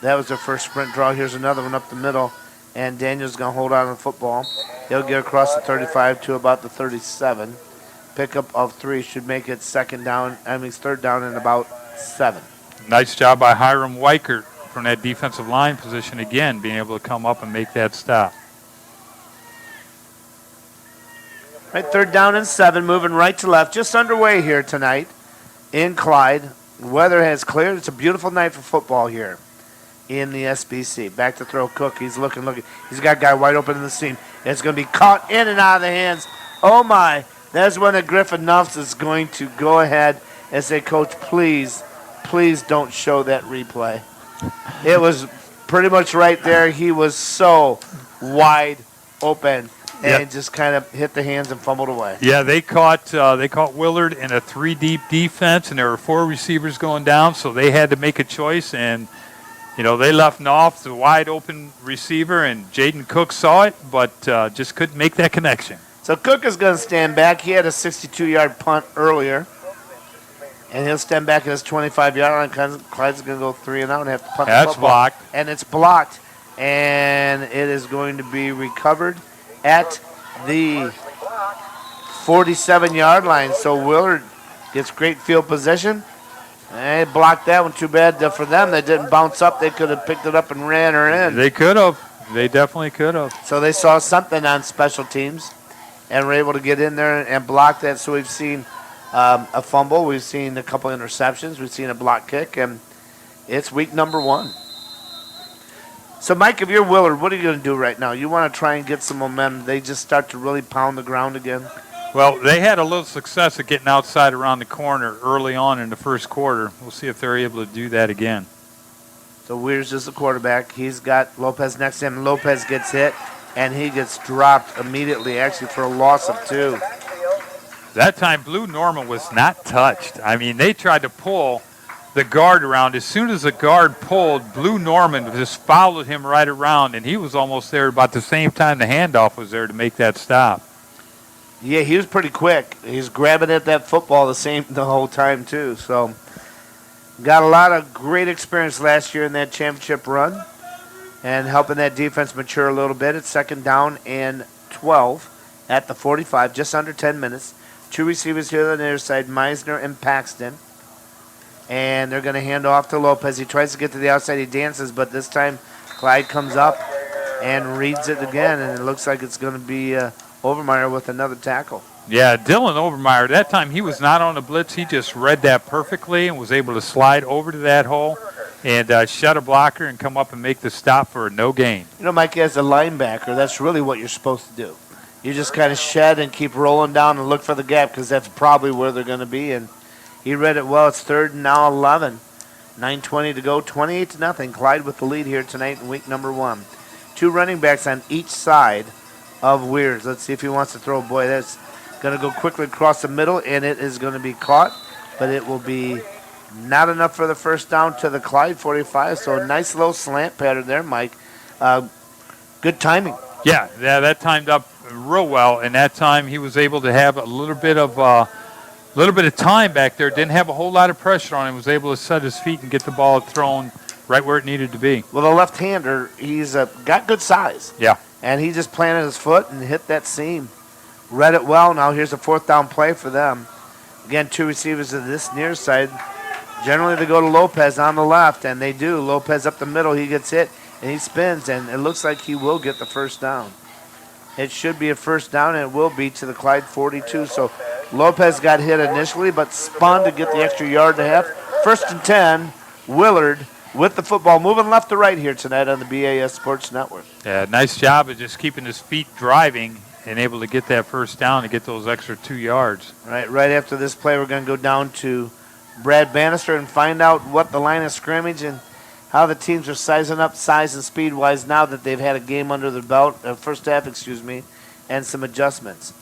That was their first sprint draw. Here's another one up the middle, and Daniel's going to hold on to the football. He'll get across the 35 to about the 37. Pickup of 3 should make it third down and about 7. Nice job by Hiram Weichert from that defensive line position again, being able to come up and make that stop. Right, 3rd down and 7, moving right to left. Just underway here tonight in Clyde. Weather has cleared. It's a beautiful night for football here in the SBC. Back to throw Cook. He's looking. He's got a guy wide open in the seam. It's going to be caught in and out of the hands. Oh, my. That's when the Griffin Nuffs is going to go ahead and say, Coach, please don't show that replay. It was pretty much right there. He was so wide open. And just kind of hit the hands and fumbled away. Yeah, they caught Willard in a 3-deep defense, and there were 4 receivers going down, so they had to make a choice. And, they left Knopf, the wide open receiver, and Jaden Cook saw it, but just couldn't make that connection. So Cook is going to stand back. He had a 62-yard punt earlier, and he'll stand back at his 25-yard line. Clyde's going to go 3 and out and have to punt the football. That's blocked. And it's blocked, and it is going to be recovered at the 47-yard line. So Willard gets great field position. They blocked that one. Too bad for them. They didn't bounce up. They could have picked it up and ran her in. They could have. They definitely could have. So they saw something on special teams and were able to get in there and block that. So we've seen a fumble. We've seen a couple interceptions. We've seen a block kick. And it's week number 1. So, Mike, if you're Willard, what are you going to do right now? You want to try and get some momentum. They just start to really pound the ground again? Well, they had a little success at getting outside around the corner early on in the first quarter. We'll see if they're able to do that again. So, Weirs is the quarterback. He's got Lopez next to him. Lopez gets hit, and he gets dropped immediately, actually, for a loss of 2. That time, Blue Norman was not touched. I mean, they tried to pull the guard around. As soon as the guard pulled, Blue Norman just followed him right around, and he was almost there about the same time the handoff was there to make that stop. Yeah, he was pretty quick. He's grabbing at that football the whole time, too. So, got a lot of great experience last year in that championship run and helping that defense mature a little bit. It's 2nd down and 12 at the 45, just under 10 minutes. 2 receivers here on the near side, Meisner and Paxton. And they're going to hand off to Lopez. He tries to get to the outside. He dances, but this time Clyde comes up and reads it again, and it looks like it's going to be Overmeyer with another tackle. Yeah, Dylan Overmeyer, that time he was not on the blitz. He just read that perfectly and was able to slide over to that hole and shut a blocker and come up and make the stop for a no gain. You know, Mike, as a linebacker, that's really what you're supposed to do. You just kind of shed and keep rolling down and look for the gap because that's probably where they're going to be. And he read it well. It's 3rd and now 11. 9:20 to go, 28-0. Clyde with the lead here tonight in week number 1. 2 running backs on each side of Weirs. Let's see if he wants to throw. Boy, that's going to go quickly across the middle, and it is going to be caught, but it will be not enough for the first down to the Clyde 45. So a nice little slant pattern there, Mike. Good timing. Yeah, that timed up real well, and that time he was able to have a little bit of time back there. Didn't have a whole lot of pressure on him. Was able to set his feet and get the ball thrown right where it needed to be. Well, the left-hander, he's got good size. Yeah. And he just planted his foot and hit that seam. Read it well. Now here's a 4th down play for them. Again, 2 receivers to this near side. Generally, they go to Lopez on the left, and they do. Lopez up the middle. He gets hit, and he spins, and it looks like he will get the first down. It should be a first down, and it will be to the Clyde 42. So Lopez got hit initially, but spun to get the extra yard and a half. 1st and 10, Willard with the football, moving left to right here tonight on the BAS Sports Network. Yeah, nice job of just keeping his feet driving and able to get that first down to get those extra 2 yards. Right after this play, we're going to go down to Brad Bannister and find out what the line of scrimmage and how the teams are sizing up size and speed-wise now that they've had a game under their belt, first half, and some adjustments.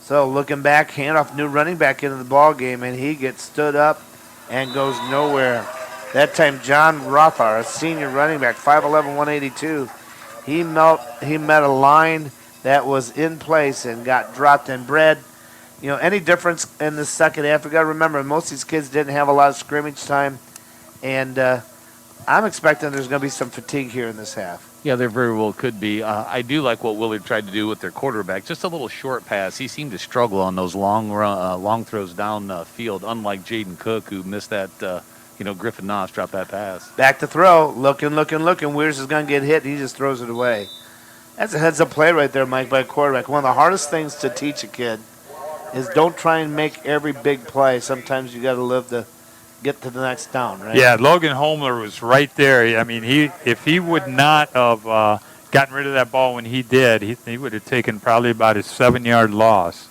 So looking back, handoff, new running back into the ball game, and he gets stood up and goes nowhere. That time, John Rothar, a senior running back, 5'11", 182, he met a line that was in place and got dropped. And Brad, any difference in the second half? We got to remember, most of these kids didn't have a lot of scrimmage time, and I'm expecting there's going to be some fatigue here in this half. Yeah, there very well could be. I do like what Willard tried to do with their quarterback. Just a little short pass. He seemed to struggle on those long throws down field, unlike Jaden Cook, who missed that, Griffin Noss dropped that pass. Back to throw. Looking. Weirs is going to get hit. He just throws it away. That's a heads-up play right there, Mike, by a quarterback. One of the hardest things to teach a kid is don't try and make every big play. Sometimes you got to live to get to the next down, right? Yeah, Logan Holmler was right there. I mean, if he would not have gotten rid of that ball when he did, he would have taken probably about a 7-yard loss.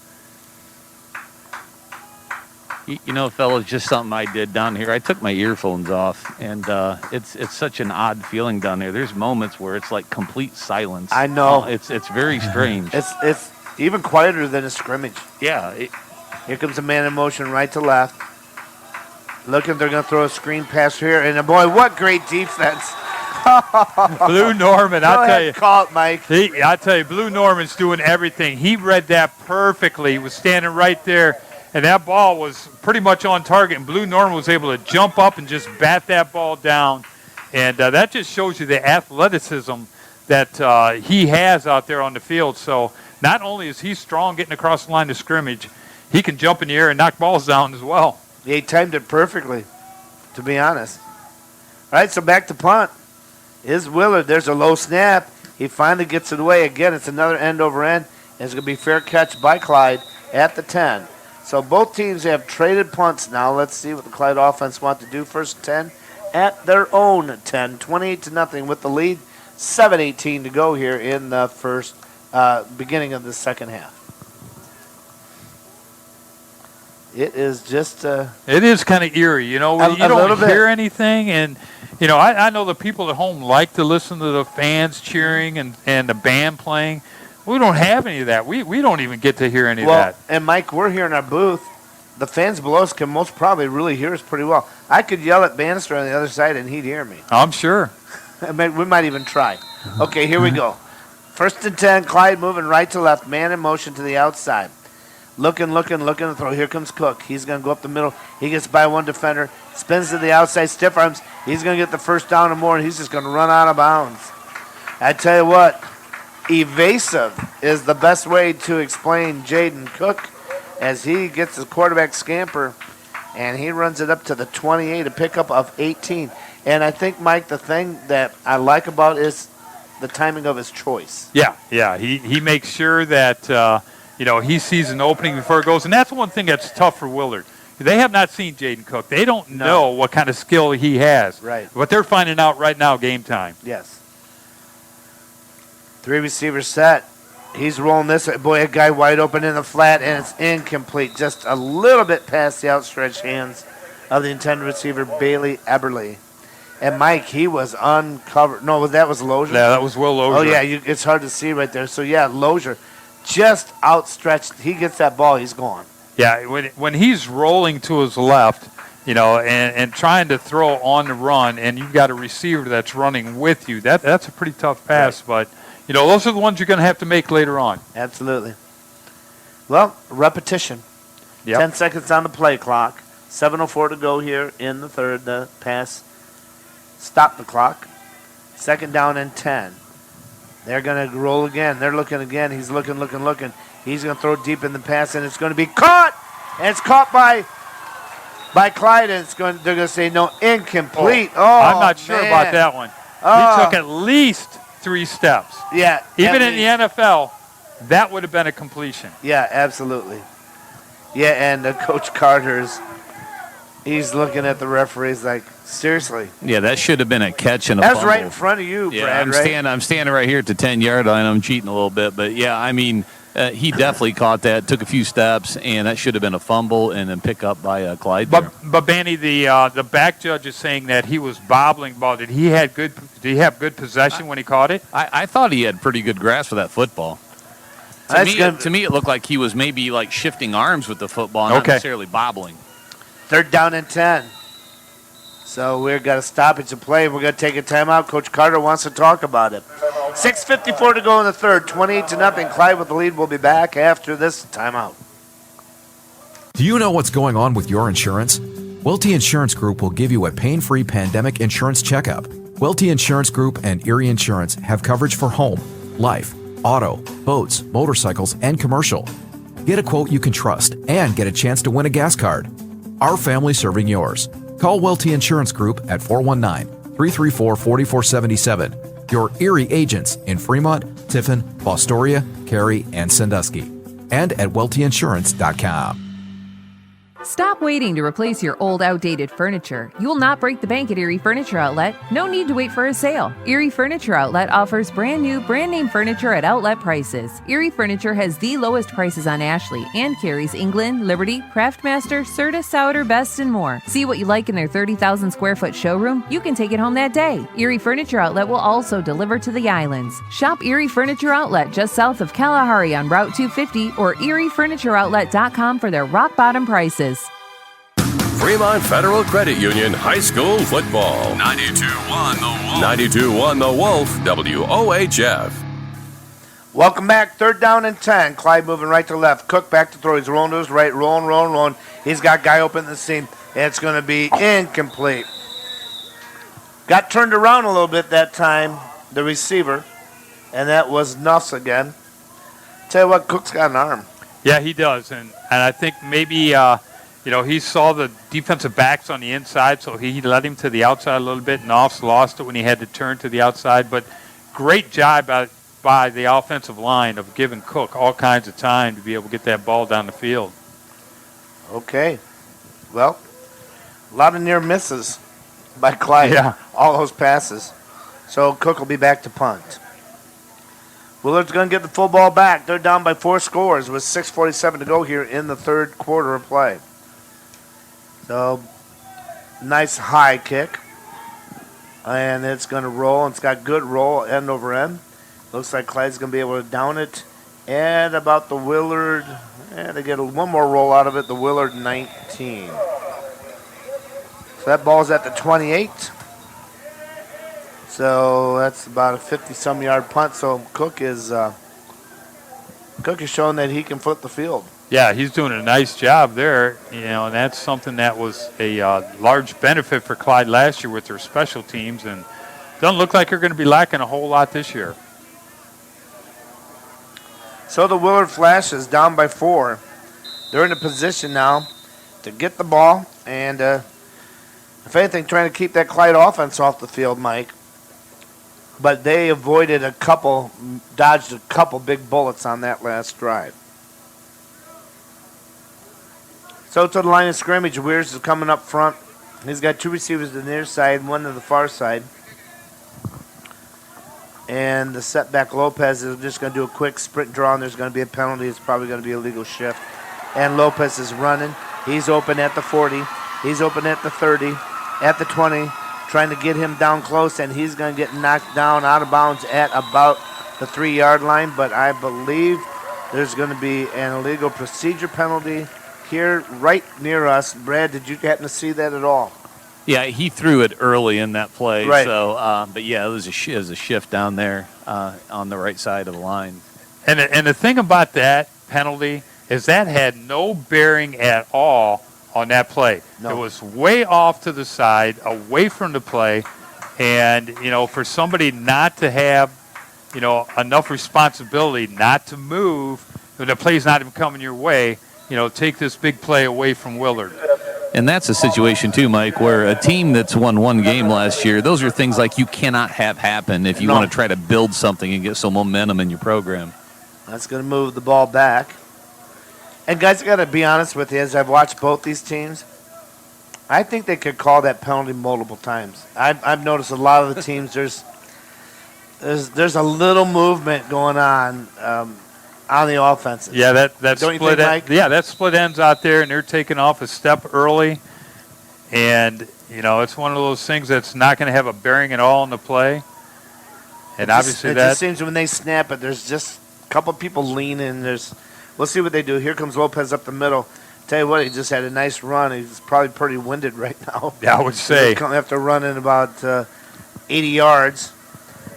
Fellas, just something I did down here. I took my earphones off, and it's such an odd feeling down there. There's moments where it's like complete silence. I know. It's very strange. It's even quieter than a scrimmage. Yeah. Here comes a man in motion right to left. Looking, they're going to throw a screen pass here, and boy, what great defense. Blue Norman, I'll tell you. Call it, Mike. I tell you, Blue Norman's doing everything. He read that perfectly. He was standing right there. And that ball was pretty much on target, and Blue Norman was able to jump up and just bat that ball down. And that just shows you the athleticism that he has out there on the field. So not only is he strong getting across the line of scrimmage, he can jump in the air and knock balls down as well. He timed it perfectly, to be honest. All right, so back to punt. Is Willard. There's a low snap. He finally gets it away. Again, it's another end over end. And it's going to be fair catch by Clyde at the 10. So both teams have traded punts now. Let's see what the Clyde offense want to do. First 10 at their own 10, 28-0 with the lead. 7:18 to go here in the first beginning of the second half. It is just it is kind of eerie, when you don't hear anything. And I know the people at home like to listen to the fans cheering and the band playing. We don't have any of that. We don't even get to hear any of that. And Mike, we're here in our booth. The fans below us can most probably really hear us pretty well. I could yell at Bannister on the other side and he'd hear me. I'm sure. We might even try. Okay, here we go. First and 10, Clyde moving right to left, man in motion to the outside. Looking to throw. Here comes Cook. He's going to go up the middle. He gets by one defender, spins to the outside, stiff arms. He's going to get the first down and more, and he's just going to run out of bounds. I tell you what, evasive is the best way to explain Jaden Cook as he gets the quarterback scamper, and he runs it up to the 28, a pickup of 18. And I think, Mike, the thing that I like about is the timing of his choice. Yeah. He makes sure that he sees an opening before it goes, and that's one thing that's tough for Willard. They have not seen Jaden Cook. They don't know what kind of skill he has. Right. But they're finding out right now, game time. Yes. 3 receivers set. He's rolling this. Boy, a guy wide open in the flat, and it's incomplete. Just a little bit past the outstretched hands of the intended receiver, Bailey Eberle. And Mike, he was uncovered. No, that was Lozier. Yeah, that was Will Lozier. Oh, yeah, it's hard to see right there. So, yeah, Lozier just outstretched. He gets that ball, he's gone. Yeah, when he's rolling to his left, and trying to throw on the run, and you've got a receiver that's running with you, that's a pretty tough pass. Right. But, those are the ones you're going to have to make later on. Absolutely. Well, repetition. Yep. 10 seconds on the play clock. 7:04 to go here in the third. The pass stopped the clock. Second down and 10. They're going to roll again. They're looking again. He's looking. He's going to throw deep in the pass, and it's going to be caught. And it's caught by Clyde, and they're going to say no, incomplete. I'm not sure about that one. He took at least 3 steps. Yeah. Even in the NFL, that would have been a completion. Yeah, absolutely. Yeah, and Coach Carter's He's looking at the referees like, seriously. Yeah, that should have been a catch and a That was fumble. right in front of you, Yeah, Brad, right? I'm standing right here at the 10-yard line. I'm cheating a little bit. But, yeah, I mean, he definitely caught that, took a few steps, and that should have been a fumble and then pick up by Clyde. But Banny, the back judge is saying that he was bobbling the ball. Did he have good possession when he caught it? I thought he had pretty good grasp of that football. To me, it looked like he was maybe like shifting arms with the football, not necessarily bobbling. 3rd down and 10. So we've got a stoppage of play. We're going to take a timeout. Coach Carter wants to talk about it. 6:54 to go in the third. 28-0. Clyde with the lead. We'll be back after this timeout. Do you know what's going on with your insurance? Welty Insurance Group will give you a pain-free pandemic insurance checkup. Welty Insurance Group and Erie Insurance have coverage for home, life, auto, boats, motorcycles, and commercial. Get a quote you can trust and get a chance to win a gas card. Our family serving yours. Call Welty Insurance Group at 419-334-4477. Your Erie agents in Fremont, Tiffin, Fostoria, Cary, and Sandusky. And at weltyinsurance.com. Stop waiting to replace your old, outdated furniture. You will not break the bank at Erie Furniture Outlet. No need to wait for a sale. Erie Furniture Outlet offers brand new, brand name furniture at outlet prices. Erie Furniture has the lowest prices on Ashley and carries England, Liberty, Craftmaster, Serta, Souter, Best, and more. See what you like in their 30,000 square foot showroom? You can take it home that day. Erie Furniture Outlet will also deliver to the islands. Shop Erie Furniture Outlet just south of Kalahari on Route 250 or eriefurnitureoutlet.com for their rock bottom prices. Fremont Federal Credit Union High School Football. 92-1 The Wolf. 92-1 The Wolf, WOHF. Welcome back. 3rd down and 10. Clyde moving right to left. Cook back to throw. He's rolling to his right. Rolling. He's got guy open the seam. It's going to be incomplete. Got turned around a little bit that time, the receiver, and that was Nuss again. Tell you what, Cook's got an arm. Yeah, he does. And I think maybe he saw the defensive backs on the inside, so he led him to the outside a little bit, and Offs lost it when he had to turn to the outside. But great job by the offensive line of giving Cook all kinds of time to be able to get that ball down the field. Okay. Well, a lot of near misses by Clyde. Yeah. All those passes. So Cook will be back to punt. Willard's going to get the full ball back. They're down by 4 scores with 6:47 to go here in the third quarter of play. So, nice high kick. And it's going to roll. It's got good roll end over end. Looks like Clyde's going to be able to down it. And about the Willard, they get one more roll out of it, the Willard 19. So that ball's at the 28. So that's about a 50-some yard punt. So Cook is showing that he can flip the field. Yeah, he's doing a nice job there, and that's something that was a large benefit for Clyde last year with their special teams, and doesn't look like they're going to be lacking a whole lot this year. So the Willard Flashes down by 4. They're in a position now to get the ball and, if anything, trying to keep that Clyde offense off the field, Mike. But they dodged a couple big bullets on that last drive. So to the line of scrimmage, Weirs is coming up front. He's got 2 receivers to the near side, 1 to the far side. And the setback Lopez is just going to do a quick sprint draw, and there's going to be a penalty. It's probably going to be a legal shift. And Lopez is running. He's open at the 40. He's open at the 30, at the 20, trying to get him down close, and he's going to get knocked down out of bounds at about the 3-yard line. But I believe there's going to be an illegal procedure penalty here right near us. Brad, did you happen to see that at all? Yeah, he threw it early in that play. Right. So, but yeah, it was a shift down there on the right side of the line. And the thing about that penalty is that had no bearing at all on that play. No. It was way off to the side, away from the play, and for somebody not to have enough responsibility not to move when the play's not even coming your way, take this big play away from Willard. And that's a situation, too, Mike, where a team that's won 1 game last year, those are things like you cannot have happen if you want to try to build something and get some momentum in your program. That's going to move the ball back. And, guys, I got to be honest with you, as I've watched both these teams, I think they could call that penalty multiple times. I've noticed a lot of the teams, there's a little movement going on the offenses. Yeah, that Don't you split think, Mike? that split ends out there, and they're taking off a step early. And, it's one of those things that's not going to have a bearing at all in the play. And obviously it just seems when they snap it, there's just a couple people leaning. We'll see what they do. Here comes Lopez up the middle. Tell you what, he just had a nice run. He's probably pretty winded right now. Yeah, I would say. He'll have to run in about 80 yards.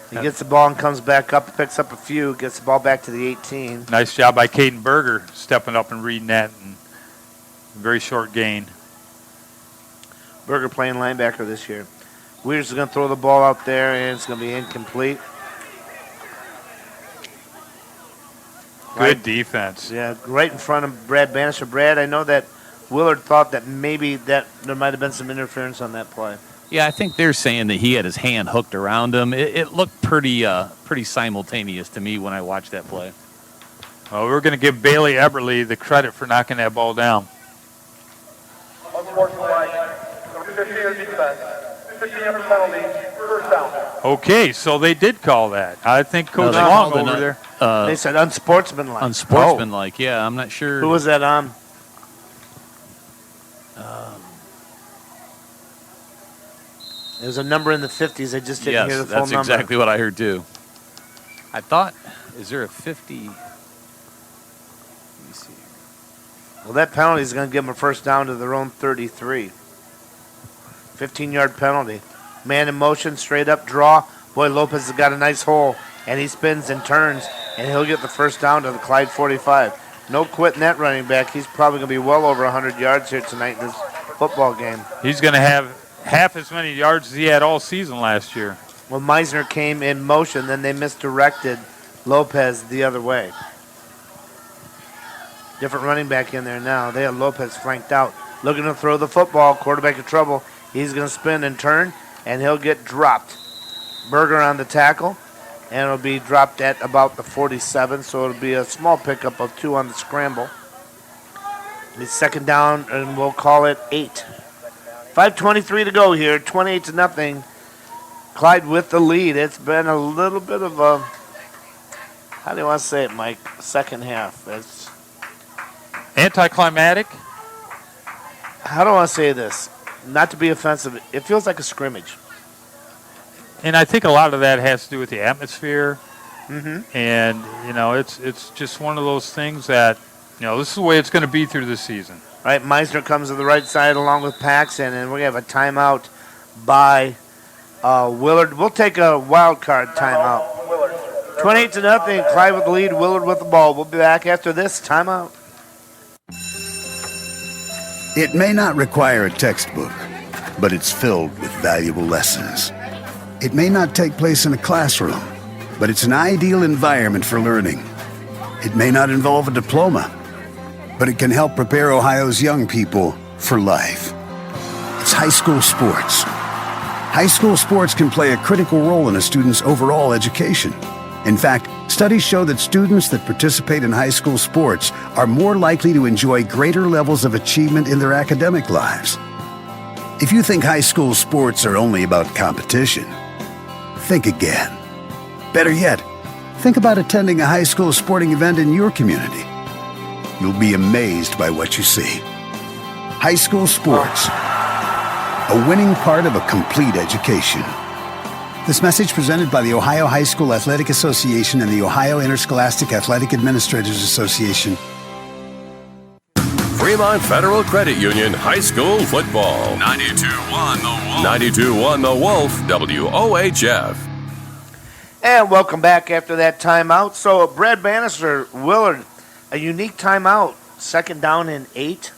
He gets the ball and comes back up, picks up a few, gets the ball back to the 18. Nice job by Caden Berger stepping up and reading that. And very short gain. Berger playing linebacker this year. Weir's is going to throw the ball out there, and it's going to be incomplete. Good defense. Yeah, right in front of Brad Bannister. Brad, I know that Willard thought that maybe that there might have been some interference on that play. Yeah, I think they're saying that he had his hand hooked around him. It looked pretty simultaneous to me when I watched that play. Well, we're going to give Bailey Eberly the credit for knocking that ball down. Okay, so they did call that. I think Coach Long over there. They said unsportsmanlike. Unsportsmanlike, yeah. I'm not sure. Who was that on? There was a number in the 50s. I just didn't hear the full number. That's exactly what I heard, too. I thought, is there a 50? Let me see. Well, that penalty is going to give them a first down to their own 33. 15-yard penalty. Man in motion, straight up draw. Boy, Lopez has got a nice hole, and he spins and turns, and he'll get the first down to the Clyde 45. No quitting that running back. He's probably going to be well over 100 yards here tonight in this football game. He's going to have half as many yards as he had all season last year. Well, Meisner came in motion, then they misdirected Lopez the other way. Different running back in there now. They have Lopez flanked out. Looking to throw the football. Quarterback in trouble. He's going to spin and turn, and he'll get dropped. Berger on the tackle, and it'll be dropped at about the 47, so it'll be a small pickup of 2 on the scramble. It's second down, and we'll call it 8. 5:23 to go here, 28-0. Clyde with the lead. It's been a little bit of a, how do you want to say it, Mike? Second half. It's anticlimactic. How do I say this? Not to be offensive, it feels like a scrimmage. And I think a lot of that has to do with the atmosphere. Mm-hmm. And, it's just one of those things that, this is the way it's going to be through the season. All right, Meisner comes to the right side along with Paxson, and we're going to have a timeout by Willard. We'll take a wild card timeout. 28-0, Clyde with the lead, Willard with the ball. We'll be back after this timeout. It may not require a textbook, but it's filled with valuable lessons. It may not take place in a classroom, but it's an ideal environment for learning. It may not involve a diploma, but it can help prepare Ohio's young people for life. It's high school sports. High school sports can play a critical role in a student's overall education. In fact, studies show that students that participate in high school sports are more likely to enjoy greater levels of achievement in their academic lives. If you think high school sports are only about competition, think again. Better yet, think about attending a high school sporting event in your community. You'll be amazed by what you see. High school sports, a winning part of a complete education. This message presented by the Ohio High School Athletic Association and the Ohio Interscholastic Athletic Administrators Association. Fremont Federal Credit Union High School Football. 92.1 The Wolf. 92.1 The Wolf, WOHF. And welcome back after that timeout. So, Brad Bannister, Willard, a unique timeout. Second down and 8.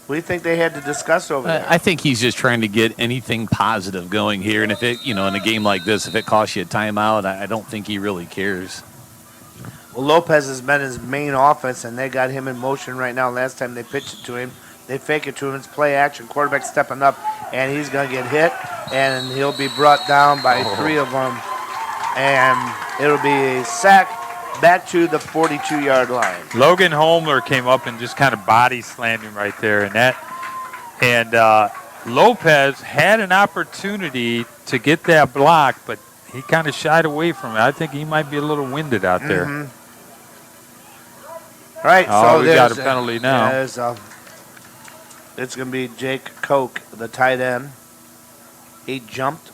What do you think they had to discuss over there? I think he's just trying to get anything positive going here. And if it, in a game like this, if it costs you a timeout, I don't think he really cares. Well, Lopez has been his main offense, and they got him in motion right now. Last time they pitched it to him, they fake it to him. It's play action. Quarterback stepping up, and he's going to get hit, and he'll be brought down by 3 of them. And it'll be a sack back to the 42-yard line. Logan Holmler came up and just kind of body slammed him right there, and that And Lopez had an opportunity to get that block, but he kind of shied away from it. I think he might be a little winded out there. All right, Oh, so we got a penalty now. It's going to be Jake Koch, the tight end. He jumped.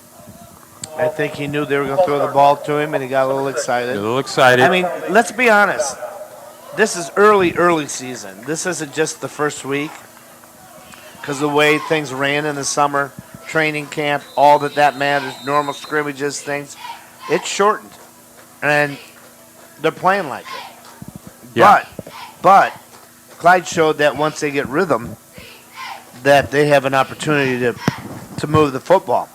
I think he knew they were going to throw the ball to him, and he got a little excited. A little excited. I mean, let's be honest. This is early season. This isn't just the first week because the way things ran in the summer, training camp, all that matters, normal scrimmages, things. It's shortened, and they're playing like it. Yeah. But Clyde showed that once they get rhythm, that they have an opportunity to move the football.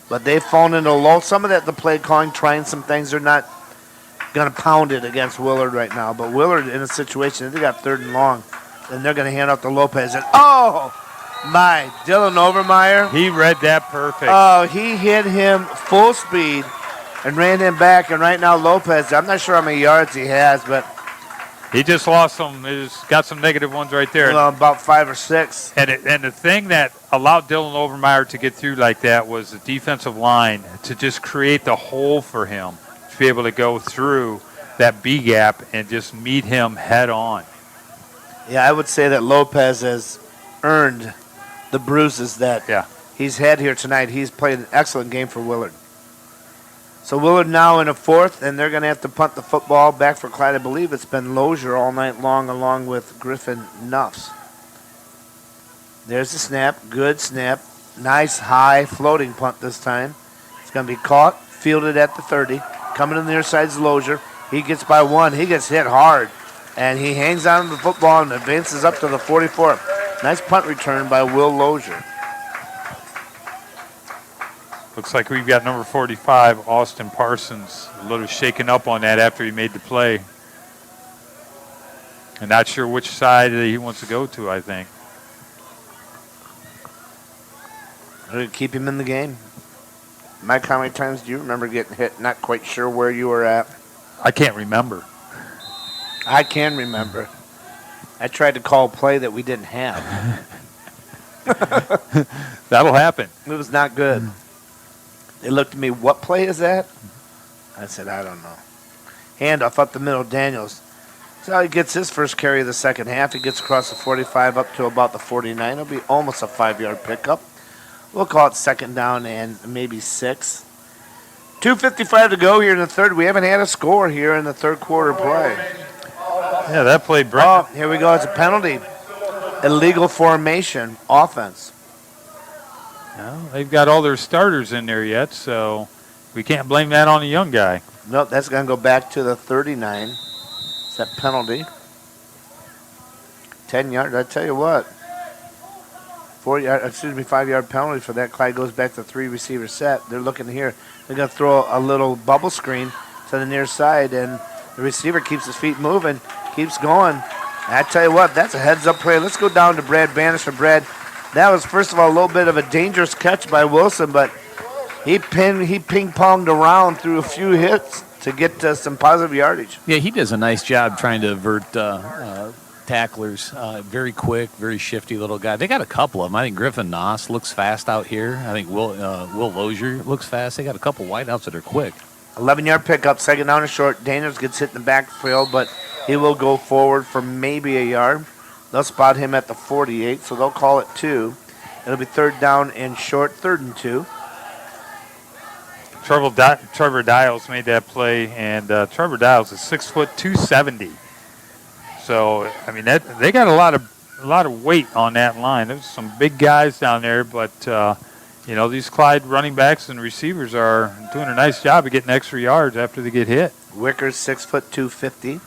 But they've fallen into low. Some of that, the play calling, trying some things. They're not going to pound it against Willard right now. But Willard in a situation, they got 3rd and long, and they're going to hand off to Lopez. And oh, my, Dylan Overmeyer. He read that perfect. Oh, he hit him full speed and ran him back. And right now Lopez, I'm not sure how many yards he has, but he just lost some. He's got some negative ones right there. Well, about 5 or 6. And the thing that allowed Dylan Overmeyer to get through like that was the defensive line to just create the hole for him to be able to go through that B gap and just meet him head on. Yeah, I would say that Lopez has earned the bruises that he's had here tonight. He's played an excellent game for Willard. So Willard now in a 4th, and they're going to have to punt the football back for Clyde. I believe it's been Lozier all night long along with Griffin Nuffs. There's the snap. Good snap. Nice high floating punt this time. It's going to be caught, fielded at the 30. Coming in the near side is Lozier. He gets by 1. He gets hit hard, and he hangs on to the football and advances up to the 44. Nice punt return by Will Lozier. Looks like we've got number 45, Austin Parsons, a little shaken up on that after he made the play. And not sure which side he wants to go to, I think. To keep him in the game. Mike, how many times do you remember getting hit, not quite sure where you were at? I can't remember. I can remember. I tried to call a play that we didn't have. That'll happen. It was not good. They looked at me, what play is that? I said, I don't know. Handoff up the middle, Daniels. So he gets his first carry of the second half. He gets across the 45 up to about the 49. It'll be almost a 5-yard pickup. We'll call it 2nd down and maybe 6. 2:55 to go here in the 3rd. We haven't had a score here in the 3rd quarter play. Yeah, that play. Oh, here we go. It's a penalty. Illegal formation, offense. Well, they've got all their starters in there yet, so we can't blame that on the young guy. Nope, that's going to go back to the 39. It's that penalty. 10 yards, I tell you what. 5-yard penalty for that. Clyde goes back to 3-receiver set. They're looking here. They're going to throw a little bubble screen to the near side, and the receiver keeps his feet moving, keeps going. I tell you what, that's a heads-up play. Let's go down to Brad Banish for Brad. That was, first of all, a little bit of a dangerous catch by Wilson, but he ping-ponged around through a few hits to get some positive yardage. Yeah, he does a nice job trying to avert tacklers. Very quick, very shifty little guy. They got a couple of them. I think Griffin Noss looks fast out here. I think Will Lozier looks fast. They got a couple wideouts that are quick. 11-yard pickup, 2nd down and short. Daniels gets hit in the backfield, but he will go forward for maybe a yard. They'll spot him at the 48, so they'll call it 2. It'll be 3rd down and short, 3rd and 2. Trevor Dials made that play, and Trevor Dials is 6 foot 270. So I mean they got a lot of weight on that line. There's some big guys down there, but these Clyde running backs and receivers are doing a nice job of getting extra yards after they get hit. Wicker's 6 foot 250.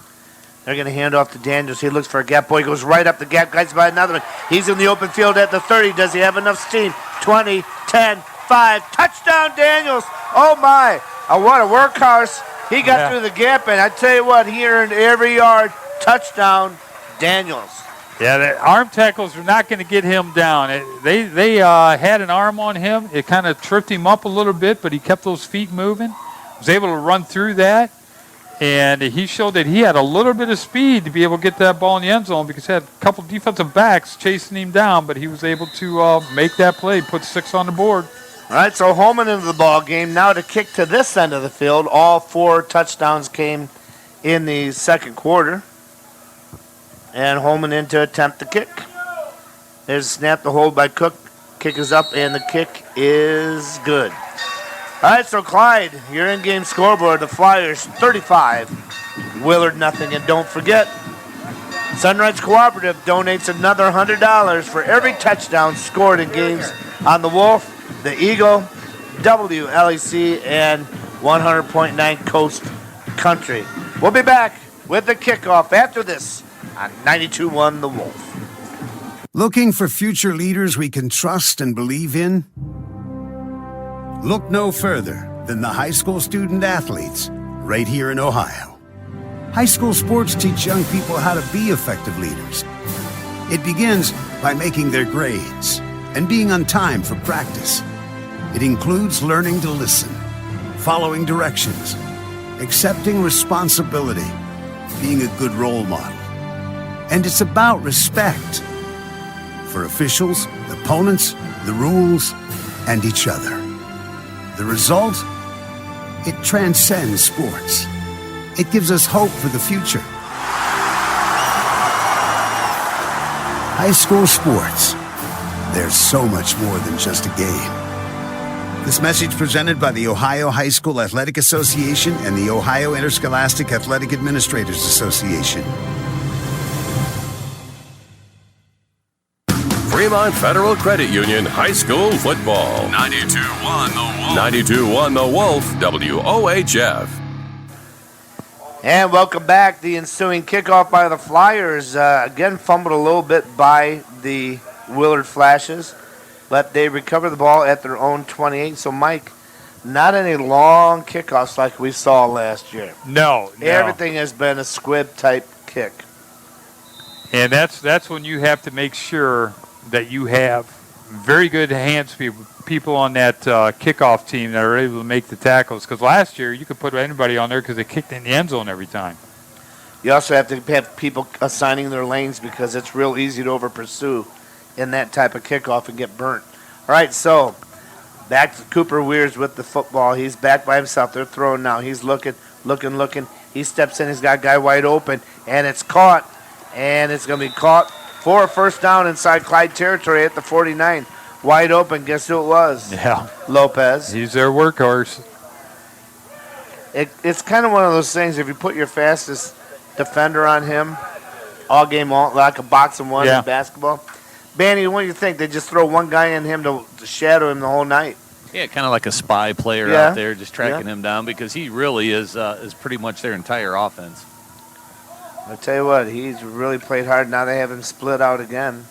They're going to hand off to Daniels. He looks for a gap. Boy, goes right up the gap. Guys by another one. He's in the open field at the 30. Does he have enough steam? 20, 10, 5. Touchdown, Daniels. Oh, my. What a workhorse. He got through the gap, and I tell you what, he earned every yard. Touchdown, Daniels. Yeah, the arm tackles are not going to get him down. They had an arm on him. It kind of tripped him up a little bit, but he kept those feet moving. Was able to run through that. And he showed that he had a little bit of speed to be able to get that ball in the end zone because he had a couple defensive backs chasing him down, but he was able to make that play, put 6 on the board. All right, so Holman into the ball game. Now to kick to this end of the field. All 4 touchdowns came in the second quarter. And Holman in to attempt the kick. There's a snap to hold by Cook. Kick is up, and the kick is good. All right, so Clyde, your in-game scoreboard, the Flyers 35, Willard nothing. And don't forget, Sunrise Cooperative donates another $100 for every touchdown scored in games on the Wolf, the Eagle, WLEC, and 100.9 Coast Country. We'll be back with the kickoff after this on 92.1 The Wolf. Looking for future leaders we can trust and believe in? Look no further than the high school student athletes right here in Ohio. High school sports teach young people how to be effective leaders. It begins by making their grades and being on time for practice. It includes learning to listen, following directions, accepting responsibility, being a good role model. And it's about respect for officials, opponents, the rules, and each other. The result? It transcends sports. It gives us hope for the future. High school sports. There's so much more than just a game. This message presented by the Ohio High School Athletic Association and the Ohio Interscholastic Athletic Administrators Association. Fremont Federal Credit Union High School Football. 92.1 The Wolf. 92.1 The Wolf, WOHF. And welcome back. The ensuing kickoff by the Flyers. Again, fumbled a little bit by the Willard Flashes, but they recover the ball at their own 28. So, Mike, not any long kickoffs like we saw last year. No. Everything has been a squib-type kick. And that's when you have to make sure that you have very good hands people on that kickoff team that are able to make the tackles. Because last year you could put anybody on there because they kicked in the end zone every time. You also have to have people assigning their lanes because it's real easy to over-pursue in that type of kickoff and get burnt. All right, so back to Cooper Weirs with the football. He's back by himself. They're throwing now. He's looking. He steps in. He's got a guy wide open, and it's caught. And it's going to be caught for a first down inside Clyde territory at the 49. Wide open. Guess who it was? Yeah. Lopez. He's their workhorse. It's kind of one of those things, if you put your fastest defender on him, all game long, like a box and one in basketball. Banny, what do you think? They just throw one guy in him to shadow him the whole night? Yeah, kind of like a spy player out there just tracking him down because he really is pretty much their entire offense. I tell you what, he's really played hard. Now they have him split out again.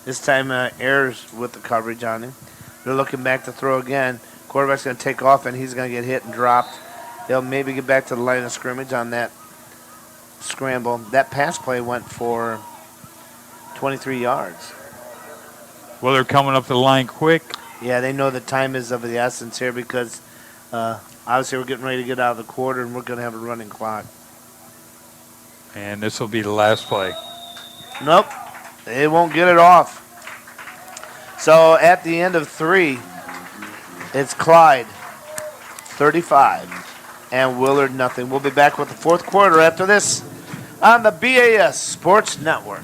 This time Ayers with the coverage on him. They're looking back to throw again. Quarterback's going to take off, and he's going to get hit and dropped. They'll maybe get back to the line of scrimmage on that scramble. That pass play went for 23 yards. Well, they're coming up the line quick. Yeah, they know the time is of the essence here because obviously we're getting ready to get out of the quarter, and we're going to have a running clock. And this will be the last play. Nope. They won't get it off. So at the end of 3, it's Clyde 35 and Willard nothing. We'll be back with the fourth quarter after this on the BAS Sports Network.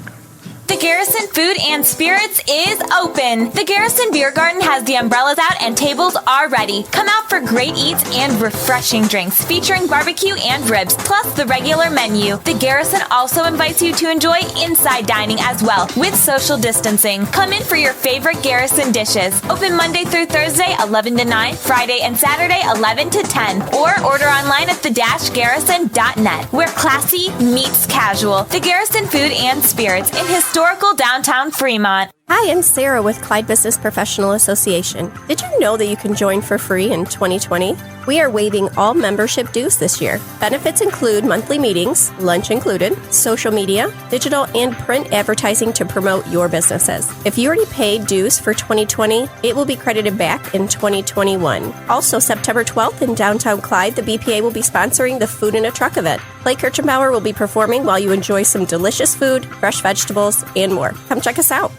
The Garrison Food and Spirits is open. The Garrison Beer Garden has the umbrellas out and tables are ready. Come out for great eats and refreshing drinks featuring barbecue and ribs, plus the regular menu. The Garrison also invites you to enjoy inside dining as well with social distancing. Come in for your favorite Garrison dishes. Open Monday through Thursday, 11 to 9, Friday and Saturday, 11 to 10, or order online at the-garrison.net, where classy meets casual. The Garrison Food and Spirits in historical downtown Fremont. Hi, I'm Sarah with Clyde Business Professional Association. Did you know that you can join for free in 2020? We are waiving all membership dues this year. Benefits include monthly meetings, lunch included, social media, digital and print advertising to promote your businesses. If you already paid dues for 2020, it will be credited back in 2021. Also, September 12th in downtown Clyde, the BPA will be sponsoring the Food in a Truck event. Clay Kirchenbauer will be performing while you enjoy some delicious food, fresh vegetables, and more. Come check us out.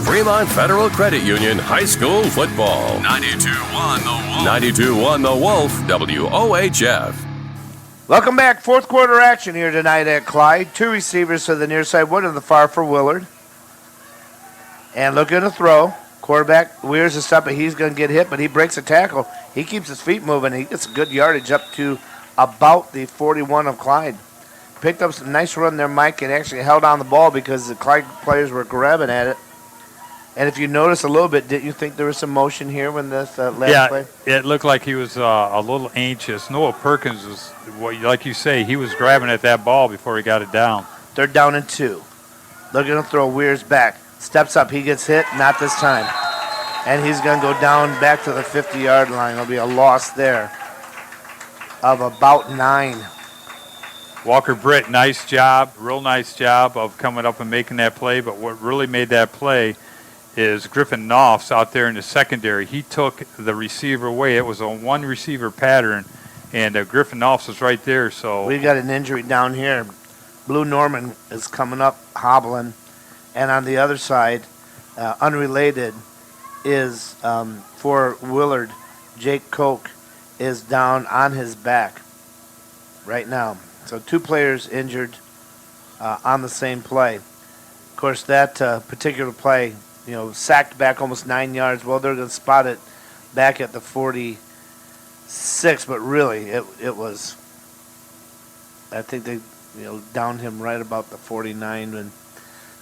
Fremont Federal Credit Union High School Football. 92.1 The Wolf, WOHF. Welcome back. Fourth quarter action here tonight at Clyde. Two receivers to the near side, one to the far for Willard. And looking to throw. Quarterback Weir's a step, but he's going to get hit, but he breaks a tackle. He keeps his feet moving. He gets a good yardage up to about the 41 of Clyde. Picked up some nice run there, Mike, and actually held on the ball because the Clyde players were grabbing at it. And if you notice a little bit, didn't you think there was some motion here when this last play? Yeah, it looked like he was a little anxious. Noah Perkins was, like you say, he was grabbing at that ball before he got it down. They're down in 2. Looking to throw. Weir's back. Steps up. He gets hit. Not this time. And he's going to go down back to the 50-yard line. There'll be a loss there of about 9. Walker Britt, nice job, real nice job of coming up and making that play. But what really made that play is Griffin Knopf's out there in the secondary. He took the receiver away. It was a one-receiver pattern, and Griffin Knopf's was right there. So we got an injury down here. Blue Norman is coming up, hobbling. And on the other side, unrelated, is for Willard, Jake Koch is down on his back right now. So 2 players injured on the same play. Of course, that particular play, sacked back almost 9 yards. Well, they're going to spot it back at the 46, but really it was, I think they downed him right about the 49. And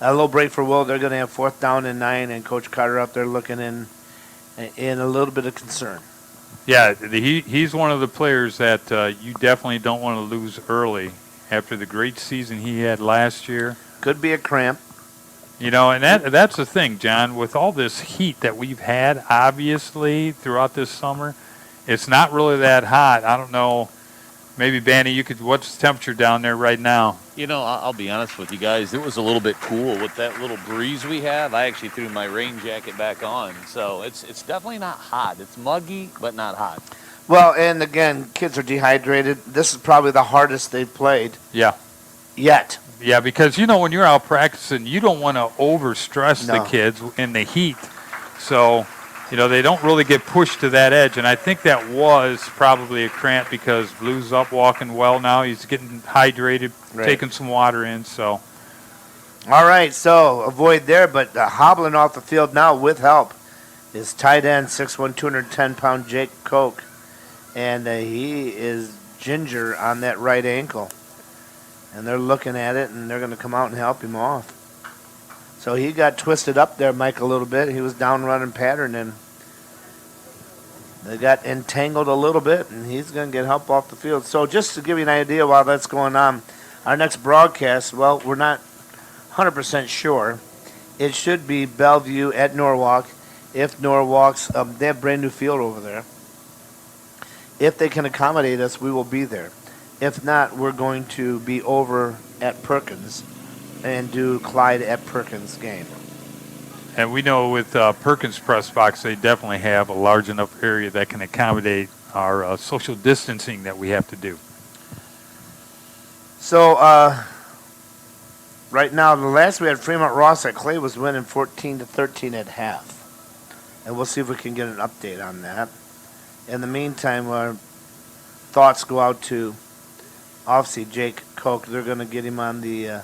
a little break for Will. They're going to have 4th down and 9, and Coach Carter out there looking in a little bit of concern. Yeah, he's one of the players that you definitely don't want to lose early after the great season he had last year. Could be a cramp. And that's the thing, John. With all this heat that we've had, obviously, throughout this summer, it's not really that hot. I don't know. Maybe, Banny, what's the temperature down there right now? I'll be honest with you guys. It was a little bit cool with that little breeze we have. I actually threw my rain jacket back on. So it's definitely not hot. It's muggy, but not hot. Well, and again, kids are dehydrated. This is probably the hardest they've played. Yeah. Yet. Yeah, because, when you're out practicing, you don't want to overstress the kids in the heat. So, they don't really get pushed to that edge. And I think that was probably a cramp because Blue's up walking well now. He's getting hydrated, taking some water in. So, all right, so avoid there, but hobbling off the field now with help is tight end, 6'1", 210-pound Jake Koch. And he is ginger on that right ankle. And they're looking at it, and they're going to come out and help him off. So he got twisted up there, Mike, a little bit. He was down running pattern, and they got entangled a little bit, and he's going to get help off the field. So just to give you an idea while that's going on, our next broadcast, well, we're not 100% sure. It should be Bellevue at Norwalk. If Norwalk's, they have brand new field over there. If they can accommodate us, we will be there. If not, we're going to be over at Perkins and do Clyde at Perkins game. And we know with Perkins Press Box, they definitely have a large enough area that can accommodate our social distancing that we have to do. So right now, the last we had Fremont Ross at Clay was winning 14-13 at half. And we'll see if we can get an update on that. In the meantime, our thoughts go out to obviously Jake Koch. They're going to get him on the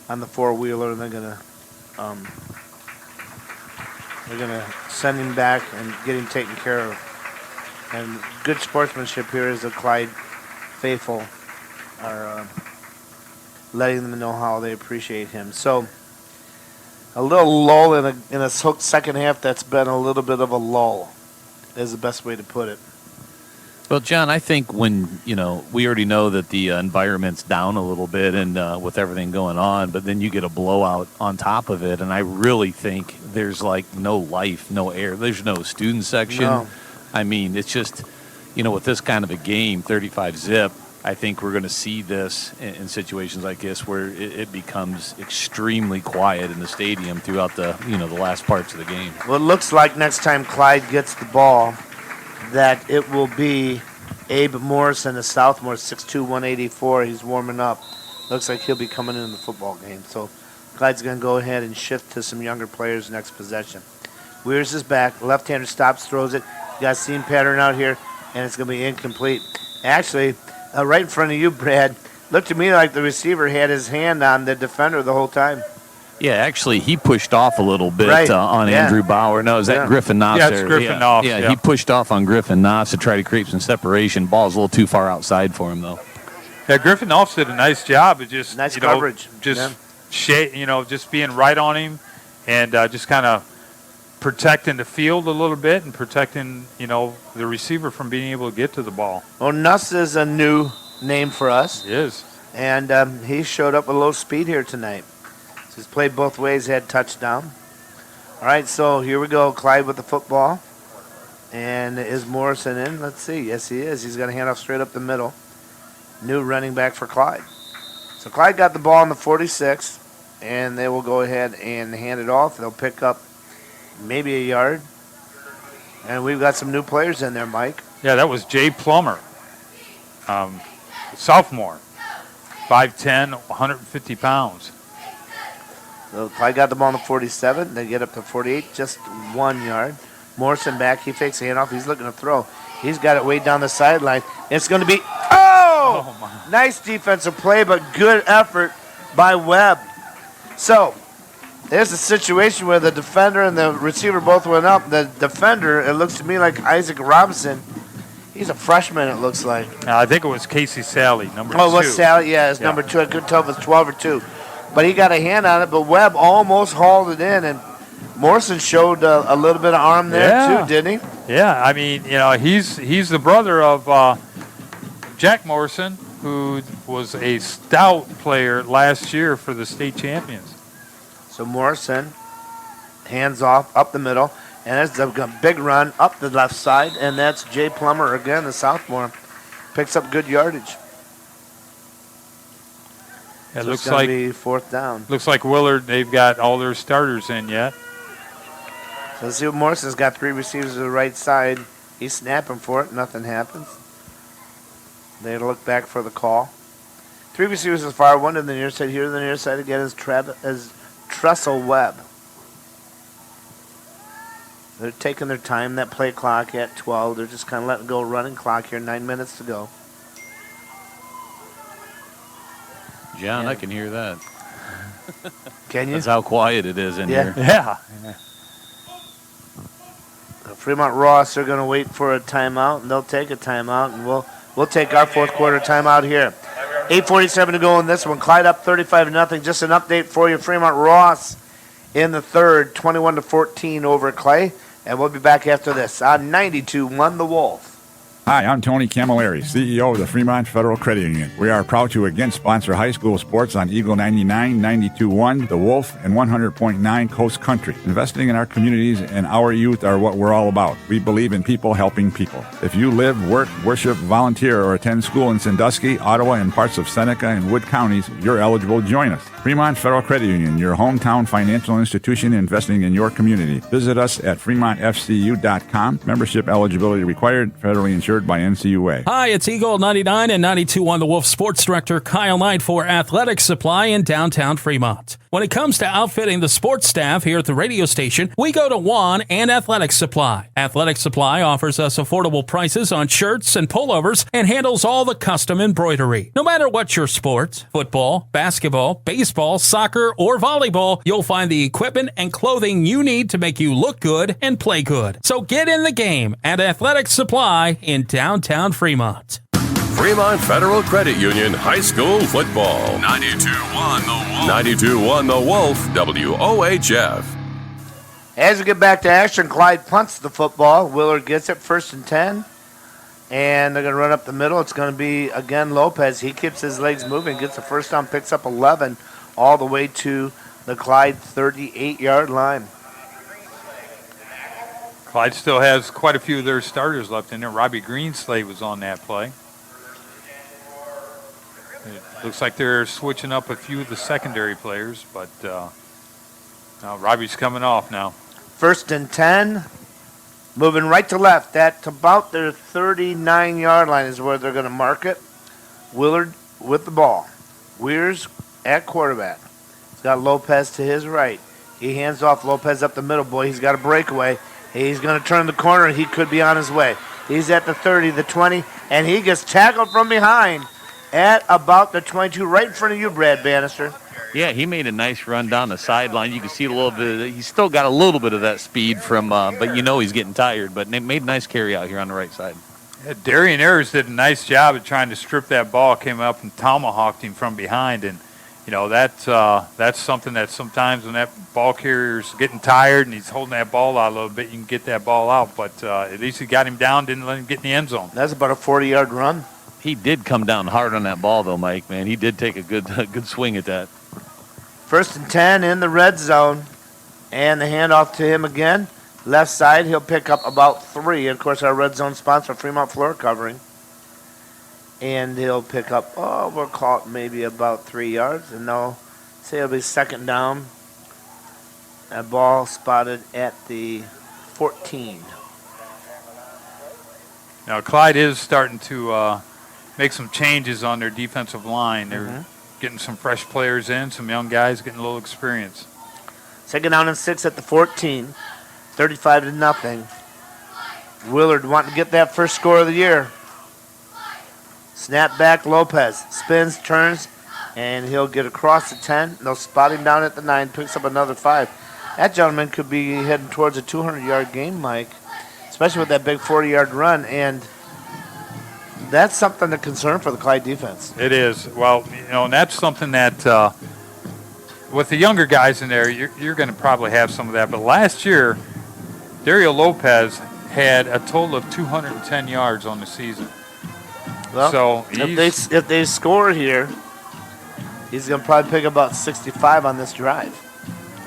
four-wheeler, and they're going to send him back and get him taken care of. And good sportsmanship here as the Clyde faithful are letting them know how they appreciate him. So a little lull in a second half that's been a little bit of a lull is the best way to put it. Well, John, I think when, we already know that the environment's down a little bit and with everything going on, but then you get a blowout on top of it, and I really think there's no life, no air. There's no student section. No. I mean, it's just, with this kind of a game, 35 zip, I think we're going to see this in situations like this where it becomes extremely quiet in the stadium throughout the last parts of the game. Well, it looks like next time Clyde gets the ball, that it will be Abe Morrison, a sophomore, 6'2", 184. He's warming up. Looks like he'll be coming in the football game. So Clyde's going to go ahead and shift to some younger players next possession. Weirs is back. Left-hander stops, throws it. You got a seam pattern out here, and it's going to be incomplete. Actually, right in front of you, Brad, looked to me like the receiver had his hand on the defender the whole time. Yeah, actually, he pushed off a little bit on Andrew Bauer. No, is that Griffin Knopf? Yeah, it's Griffin Knopf. Yeah, he pushed off on Griffin Knopf to try to create some separation. Ball's a little too far outside for him, though. Yeah, Griffin Knopf did a nice job of just nice coverage, just being right on him, and just kind of protecting the field a little bit and protecting the receiver from being able to get to the ball. Well, Nuss is a new name for us. He is, and he showed up with a little speed here tonight. He's played both ways, had touchdown. All right, so here we go. Clyde with the football. And is Morrison in? Let's see. Yes, he is. He's going to hand off straight up the middle. New running back for Clyde. So Clyde got the ball in the 46, and they will go ahead and hand it off. They'll pick up maybe a yard. And we've got some new players in there, Mike. Yeah, that was Jay Plummer, sophomore, 5'10", 150 pounds. So Clyde got the ball in the 47. They get up to 48, just 1 yard. Morrison back. He fakes the handoff. He's looking to throw. He's got it way down the sideline. It's going to be, nice defensive play, but good effort by Webb. So there's a situation where the defender and the receiver both went up. The defender, it looks to me like Isaac Robinson. He's a freshman, it looks like. I think it was Casey Sally, number 2. Oh, it was Sally? Yeah, it's number 2. I couldn't tell if it was 12 or 2. But he got a hand on it, but Webb almost hauled it in, and Morrison showed a little bit of arm there too, didn't he? Yeah, I mean, he's the brother of Jack Morrison, who was a stout player last year for the state champions. So Morrison, hands off, up the middle, and it's a big run up the left side, and that's Jay Plummer again, the sophomore. Picks up good yardage. It so looks it's like be fourth down. Looks like Willard, they've got all their starters in yet. So let's see what Morrison's got. 3 receivers to the right side. He's snapping for it. Nothing happens. They look back for the call. 3 receivers as far. 1 to the near side. Here to the near side again is Tressel Webb. They're taking their time. That play clock at 12. They're just kind of letting go running clock here. 9 minutes to go. John, I can hear that. Can you? That's how quiet it is in here. Yeah. Fremont Ross are going to wait for a timeout, and they'll take a timeout, and we'll take our fourth quarter timeout here. 8:47 to go in this one. Clyde up 35-0. Just an update for you. Fremont Ross in the third, 21-14 over Clay, and we'll be back after this on 92.1 The Wolf. Hi, I'm Tony Camilleri, CEO of the Fremont Federal Credit Union. We are proud to again sponsor high school sports on Eagle 99, 92.1, The Wolf, and 100.9 Coast Country. Investing in our communities and our youth are what we're all about. We believe in people helping people. If you live, work, worship, volunteer, or attend school in Sandusky, Ottawa, and parts of Seneca and Wood counties, you're eligible to join us. Fremont Federal Credit Union, your hometown financial institution investing in your community. Visit us at fremontfcu.com. Membership eligibility required, federally insured by NCUA. Hi, it's Eagle 99 and 92.1 The Wolf Sports Director Kyle Knight for Athletic Supply in downtown Fremont. When it comes to outfitting the sports staff here at the radio station, we go to Juan and Athletic Supply. Athletic Supply offers us affordable prices on shirts and pullovers and handles all the custom embroidery. No matter what your sport, football, basketball, baseball, soccer, or volleyball, you'll find the equipment and clothing you need to make you look good and play good. So get in the game at Athletic Supply in downtown Fremont. Fremont Federal Credit Union High School Football. 92.1 The Wolf. 92.1 The Wolf, WOHF. As we get back to action, Clyde punts the football. Willard gets it, 1st and 10. And they're going to run up the middle. It's going to be, again, Lopez. He keeps his legs moving, gets the first down, picks up 11 all the way to the Clyde 38-yard line. Clyde still has quite a few of their starters left in there. Robbie Greenslade was on that play. It looks like they're switching up a few of the secondary players, but now Robbie's coming off now. 1st and 10. Moving right to left. At about their 39-yard line is where they're going to mark it. Willard with the ball. Weirs at quarterback. He's got Lopez to his right. He hands off Lopez up the middle. Boy, he's got a breakaway. He's going to turn the corner, and he could be on his way. He's at the 30, the 20, and he gets tackled from behind at about the 22, right in front of you, Brad Bannister. Yeah, he made a nice run down the sideline. You can see a little bit. He's still got a little bit of that speed from, but you know he's getting tired. But they made a nice carry out here on the right side. Yeah, Darian Ayers did a nice job of trying to strip that ball. Came up and tomahawked him from behind, and you know that's something that sometimes when that ball carrier's getting tired and he's holding that ball out a little bit, you can get that ball out. But at least he got him down, didn't let him get in the end zone. That's about a 40-yard run. He did come down hard on that ball, though, Mike. Man, he did take a good swing at that. 1st and 10 in the red zone. And the handoff to him again. Left side, he'll pick up about 3. Of course, our red zone sponsor, Fremont Floor Covering. And he'll pick up, we'll call it maybe about 3 yards. And they'll say it'll be 2nd down. A ball spotted at the 14. Now, Clyde is starting to make some changes on their defensive line. They're getting some fresh players in, some young guys getting a little experience. 2nd down and 6 at the 14. 35-0. Willard wanting to get that first score of the year. Snap back, Lopez. Spins, turns, and he'll get across the 10. They'll spot him down at the 9, picks up another 5. That gentleman could be heading towards a 200-yard game, Mike, especially with that big 40-yard run, and that's something to concern for the Clyde defense. It is. Well, you know, and that's something that with the younger guys in there, you're going to probably have some of that. But last year, Dario Lopez had a total of 210 yards on the season. Well, so if they score here, he's going to probably pick about 65 on this drive.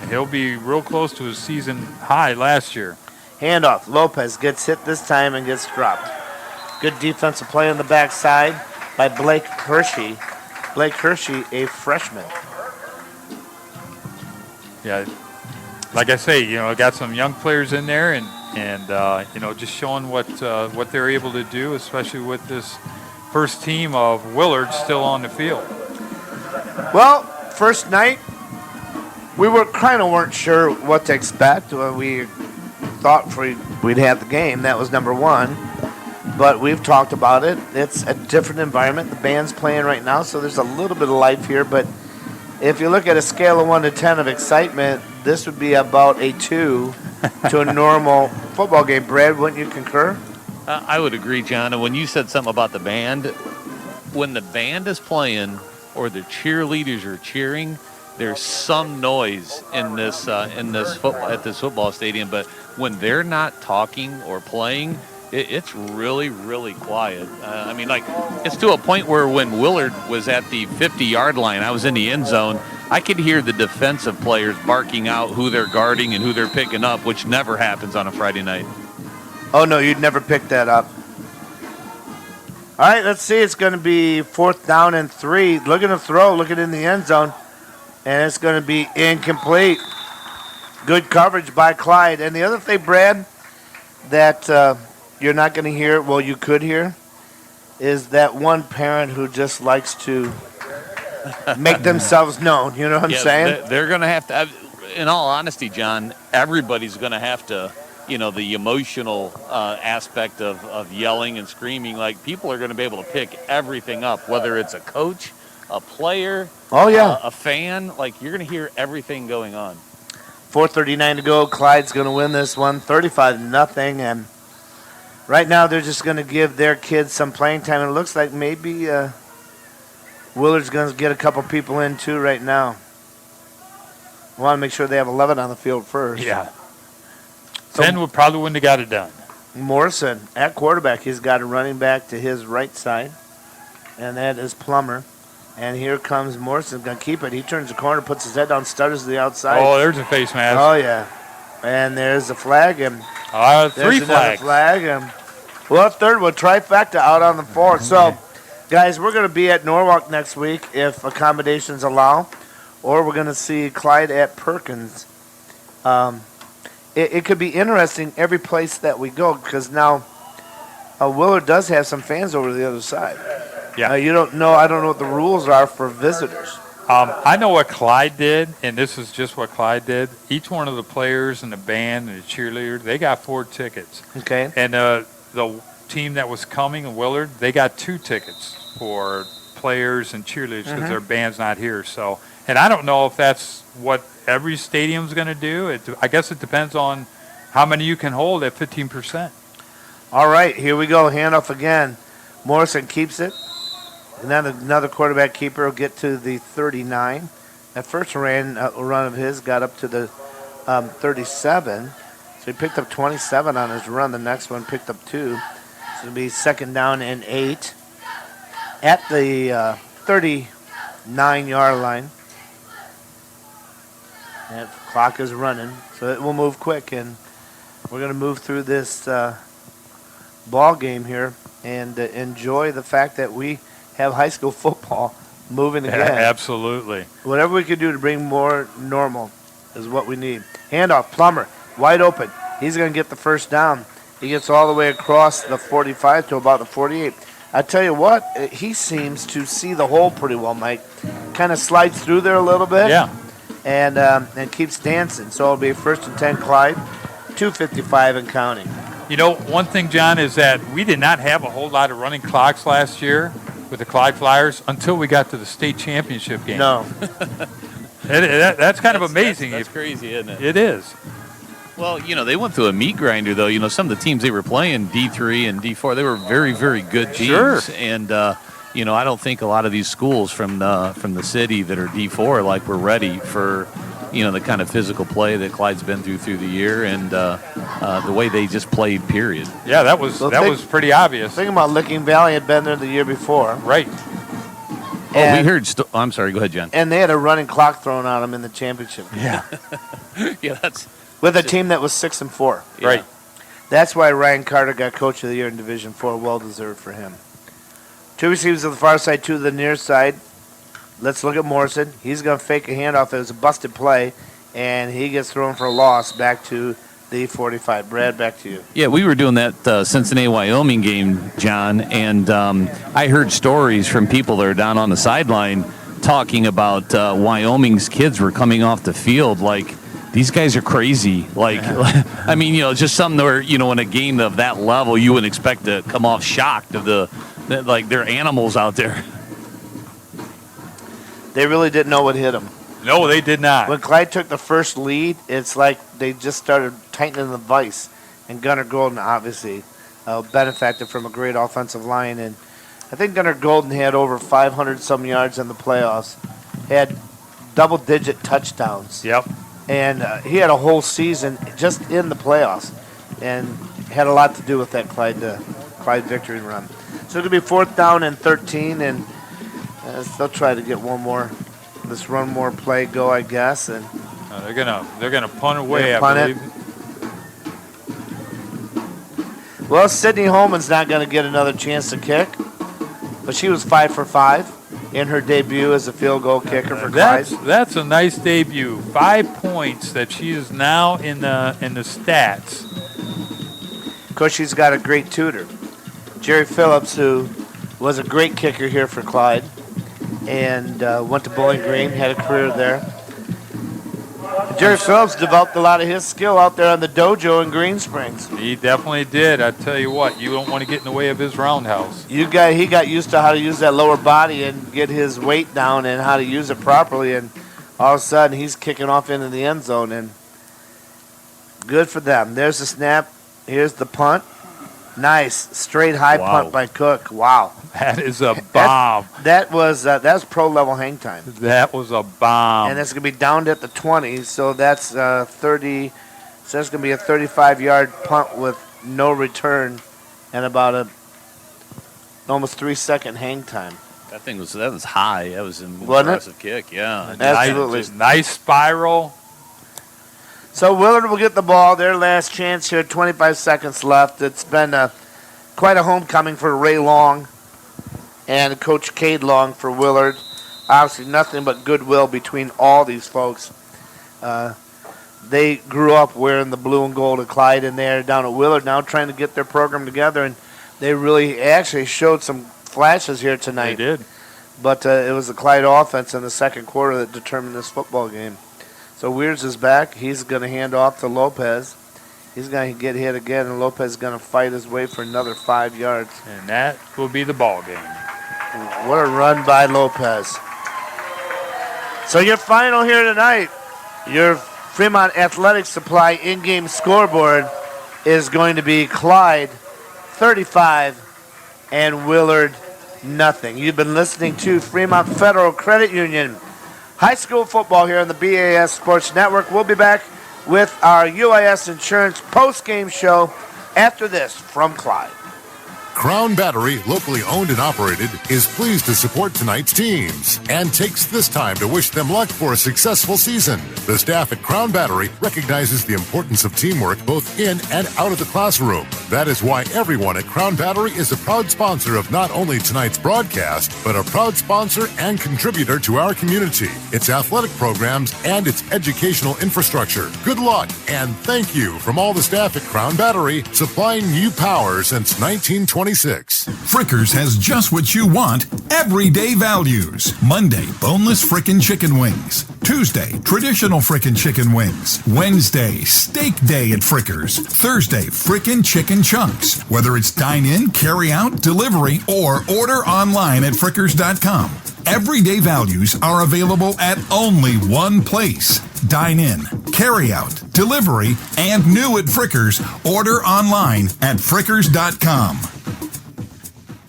He'll be real close to his season high last year. Handoff. Lopez gets hit this time and gets dropped. Good defensive play on the backside by Blake Hershey. Blake Hershey, a freshman. Yeah, like I say, you know, got some young players in there, and you know, just showing what they're able to do, especially with this first team of Willard still on the field. Well, first night, we weren't sure what to expect. We thought we'd have the game. That was number one. But we've talked about it. It's a different environment. The band's playing right now, so there's a little bit of life here. But if you look at a scale of 1 to 10 of excitement, this would be about a 2 to a normal football game. Brad, wouldn't you concur? I would agree, John. And when you said something about the band, when the band is playing or the cheerleaders are cheering, there's some noise in this at this football stadium. But when they're not talking or playing, it's really, really quiet. I mean, like, it's to a point where when Willard was at the 50-yard line, I was in the end zone, I could hear the defensive players barking out who they're guarding and who they're picking up, which never happens on a Friday night. Oh, no, you'd never pick that up. All right, let's see. It's going to be 4th down and 3. Looking to throw, looking in the end zone, and it's going to be incomplete. Good coverage by Clyde. And the other thing, Brad, that you're not going to hear, well, you could hear, is that one parent who just likes to make themselves known. You know what I'm saying? They're going to have to, in all honesty, John, everybody's going to have to, you know, the emotional aspect of yelling and screaming. Like, people are going to be able to pick everything up, whether it's a coach, a player, a fan. Like, you're going to hear everything going on. 4:39 to go. Clyde's going to win this one, 35-0, and right now they're just going to give their kids some playing time. And it looks like maybe Willard's going to get a couple people in too right now. We want to make sure they have 11 on the field first. Yeah. 10 probably wouldn't have got it done. Morrison at quarterback. He's got a running back to his right side, and that is Plummer. And here comes Morrison. Going to keep it. He turns the corner, puts his head down, stutters to the outside. Oh, there's a face mask. Oh, yeah. And there's the flag. And 3 flags. Flag. And well, third one, trifecta out on the fourth. So, guys, we're going to be at Norwalk next week if accommodations allow, or we're going to see Clyde at Perkins. It could be interesting every place that we go because now Willard does have some fans over the other side. Yeah. You don't know. I don't know what the rules are for visitors. I know what Clyde did, and this is just what Clyde did. Each one of the players and the band and the cheerleader, they got 4 tickets. Okay. And the team that was coming, Willard, they got 2 tickets for players and cheerleaders because their band's not here. So, and I don't know if that's what every stadium's going to do. I guess it depends on how many you can hold at 15%. All right, here we go. Handoff again. Morrison keeps it. And then another quarterback keeper will get to the 39. That first run of his got up to the 37. So he picked up 27 on his run. The next one picked up 2. So it'll be 2nd down and 8 at the 39-yard line. That clock is running, so it will move quick, and we're going to move through this ball game here and enjoy the fact that we have high school football moving again. Yeah, absolutely. Whatever we can do to bring more normal is what we need. Handoff, Plummer, wide open. He's going to get the first down. He gets all the way across the 45 to about the 48. I tell you what, he seems to see the hole pretty well, Mike. Kind of slides through there a little bit. Yeah. And keeps dancing. So it'll be 1st and 10 Clyde, 2:55 and counting. You know, one thing, John, is that we did not have a whole lot of running clocks last year with the Clyde Fliers until we got to the state championship game. No. That's kind of amazing. That's crazy, isn't it? It is. Well, they went through a meat grinder, though. Some of the teams they were playing, D3 and D4, they were very, very good teams. Sure. And, I don't think a lot of these schools from the city that are D4 were ready for, the kind of physical play that Clyde's been through the year and the way they just played, period. Yeah, that was pretty obvious. Think about Licking Valley had been there the year before. Right. We heard. I'm sorry. Go ahead, John. And they had a running clock thrown on them in the championship game. Yeah. Yeah, that's with a team that was 6-4. Yeah. Right. That's why Ryan Carter got Coach of the Year in Division 4. Well deserved for him. 2 receivers on the far side, 2 to the near side. Let's look at Morrison. He's going to fake a handoff. It was a busted play, and he gets thrown for a loss back to the 45. Brad, back to you. Yeah, we were doing that Cincinnati-Wyoming game, John, and I heard stories from people that are down on the sideline talking about Wyoming's kids were coming off the field like, these guys are crazy. I mean, just something where, in a game of that level, you wouldn't expect to come off shocked of they're animals out there. They really didn't know what hit them. No, they did not. When Clyde took the first lead, it's like they just started tightening the vise. And Gunnar Golden, obviously, benefited from a great offensive line. And I think Gunnar Golden had over 500-some yards in the playoffs, had double-digit touchdowns. Yep. And he had a whole season just in the playoffs and had a lot to do with that Clyde victory run. So it'll be 4th down and 13, and they'll try to get one more play go, I guess. And they're gonna punt away, I believe. Well, Sydney Holman's not going to get another chance to kick, but she was 5 for 5 in her debut as a field goal kicker for Clyde. That's a nice debut. 5 points that she is now in the stats. Of course, she's got a great tutor, Jerry Phillips, who was a great kicker here for Clyde, and went to Bowling Green, had a career there. Jerry Phillips developed a lot of his skill out there on the dojo in Green Springs. He definitely did. I tell you what, you don't want to get in the way of his roundhouse. He got used to how to use that lower body and get his weight down and how to use it properly, and all of a sudden he's kicking off into the end zone, and good for them. There's the snap. Here's the punt. Nice straight high punt by Cook. Wow, that is a bomb. That was pro level hang time. That was a bomb. And that's gonna be downed at the 20. So that's 30. So that's gonna be a 35-yard punt with no return and about a almost 3-second hang time. That was high. That was an Wasn't it? impressive kick. Yeah, Absolutely. Nice spiral. So Willard will get the ball. Their last chance here, 25 seconds left. It's been quite a homecoming for Ray Long and Coach Cade Long for Willard. Obviously nothing but goodwill between all these folks. They grew up wearing the blue and gold of Clyde, and they're down at Willard now trying to get their program together, and they really actually showed some flashes here tonight. They did. But it was the Clyde offense in the second quarter that determined this football game. So Weirs is back. He's going to hand off to Lopez. He's going to get hit again, and Lopez is going to fight his way for another 5 yards. And that will be the ball game. What a run by Lopez. So your final here tonight, your Fremont Athletic Supply in-game scoreboard is going to be Clyde 35 and Willard nothing. You've been listening to Fremont Federal Credit Union high school football here on the BAS Sports Network. We'll be back with our UIS Insurance post-game show after this from Clyde. Crown Battery, locally owned and operated, is pleased to support tonight's teams and takes this time to wish them luck for a successful season. The staff at Crown Battery recognizes the importance of teamwork both in and out of the classroom. That is why everyone at Crown Battery is a proud sponsor of not only tonight's broadcast, but a proud sponsor and contributor to our community, its athletic programs, and its educational infrastructure. Good luck and thank you from all the staff at Crown Battery, supplying you power since 1926. Frickers has just what you want, everyday values. Monday, boneless frickin' chicken wings. Tuesday, traditional frickin' chicken wings. Wednesday, steak day at Frickers. Thursday, frickin' chicken chunks. Whether it's dine-in, carry-out, delivery, or order online at frickers.com. Everyday values are available at only one place. Dine-in, carry-out, delivery, and new at Frickers. Order online at frickers.com.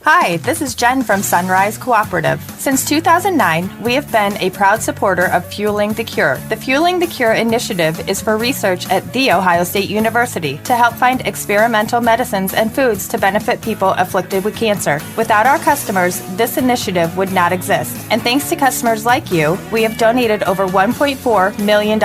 Hi, this is Jen from Sunrise Cooperative. Since 2009, we have been a proud supporter of Fueling the Cure. The Fueling the Cure initiative is for research at The Ohio State University to help find experimental medicines and foods to benefit people afflicted with cancer. Without our customers, this initiative would not exist. And thanks to customers like you, we have donated over $1.4 million.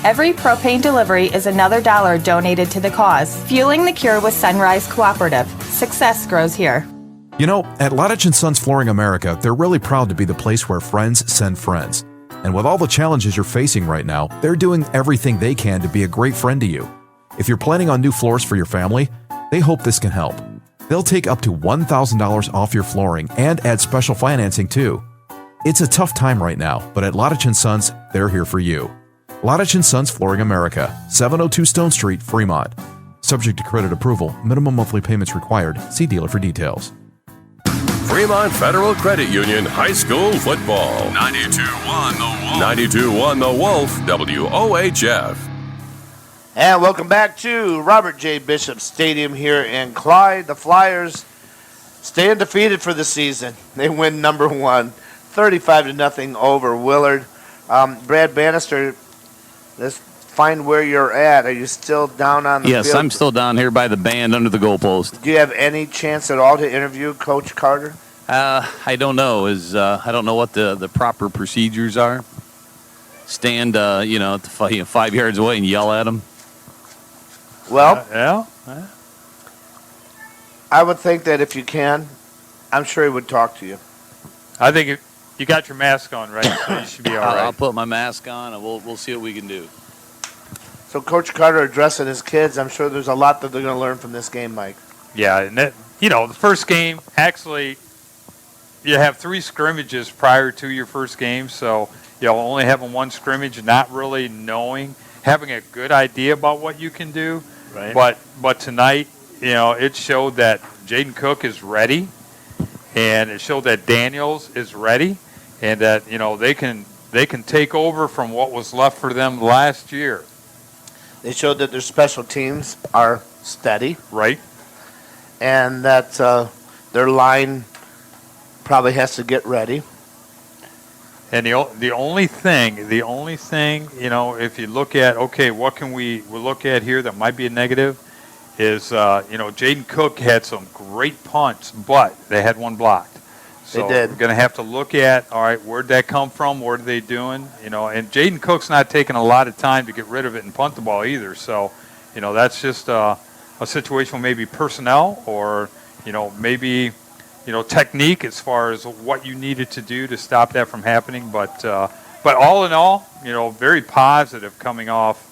Every propane delivery is another dollar donated to the cause. Fueling the Cure with Sunrise Cooperative. Success grows here. You know, at Lottich & Sons Flooring America, they're really proud to be the place where friends send friends. And with all the challenges you're facing right now, they're doing everything they can to be a great friend to you. If you're planning on new floors for your family, they hope this can help. They'll take up to $1,000 off your flooring and add special financing too. It's a tough time right now, but at Lottich & Sons, they're here for you. Lottich & Sons Flooring America, 702 Stone Street, Fremont. Subject to credit approval, minimum monthly payments required. See dealer for details. Fremont Federal Credit Union High School Football. 92.1 The Wolf, WOHF. And welcome back to Robert J. Bishop Stadium here in Clyde. The Flyers stay undefeated for the season. They win number 1, 35-0 over Willard. Brad Bannister, let's find where you're at. Are you still down on the field? Yes, I'm still down here by the band under the goalpost. Do you have any chance at all to interview Coach Carter? I don't know. I don't know what the proper procedures are. Stand, at the 5 yards away and yell at him. Well, yeah. I would think that if you can, I'm sure he would talk to you. I think you got your mask on, right? So you should be all right. I'll put my mask on, and we'll see what we can do. So Coach Carter addressing his kids, I'm sure there's a lot that they're going to learn from this game, Mike. Yeah, and the first game, actually, you have 3 scrimmages prior to your first game, so only having 1 scrimmage, not really knowing, having a good idea about what you can do. Right. But tonight, it showed that Jaden Cook is ready, and it showed that Daniels is ready, and that they can take over from what was left for them last year. They showed that their special teams are steady. Right. And that their line probably has to get ready. And the only thing, if you look at, okay, what can we look at here that might be a negative, is, Jaden Cook had some great punts, but they had one blocked. So They did. we're going to have to look at, all right, where'd that come from? What are they doing? And Jaden Cook's not taking a lot of time to get rid of it and punt the ball either. So, that's just a situation where maybe personnel or, maybe, technique as far as what you needed to do to stop that from happening. But all in all, very positive coming off,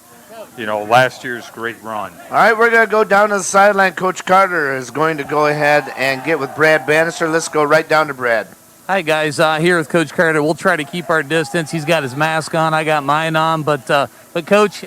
last year's great run. All right, we're going to go down to the sideline. Coach Carter is going to go ahead and get with Brad Bannister. Let's go right down to Brad. Hi, guys. Here with Coach Carter. We'll try to keep our distance. He's got his mask on. I got mine on. But Coach,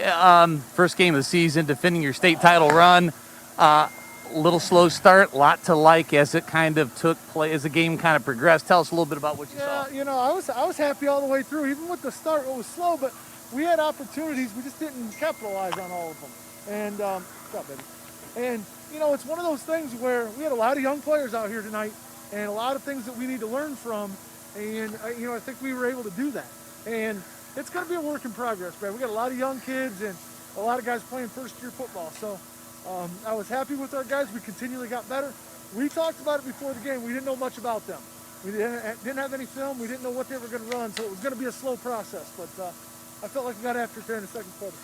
first game of the season, defending your state title run. A little slow start, lot to like as it kind of took play, as the game kind of progressed. Tell us a little bit about what you saw. I was happy all the way through. Even with the start, it was slow, but we had opportunities. We just didn't capitalize on all of them. And, stop, baby. And, it's one of those things where we had a lot of young players out here tonight and a lot of things that we need to learn from. And, I think we were able to do that. And it's going to be a work in progress, Brad. We got a lot of young kids and a lot of guys playing first-year football. So I was happy with our guys. We continually got better. We talked about it before the game. We didn't know much about them. We didn't have any film. We didn't know what they were going to run. So it was going to be a slow process. But I felt like we got after it there in the second quarter.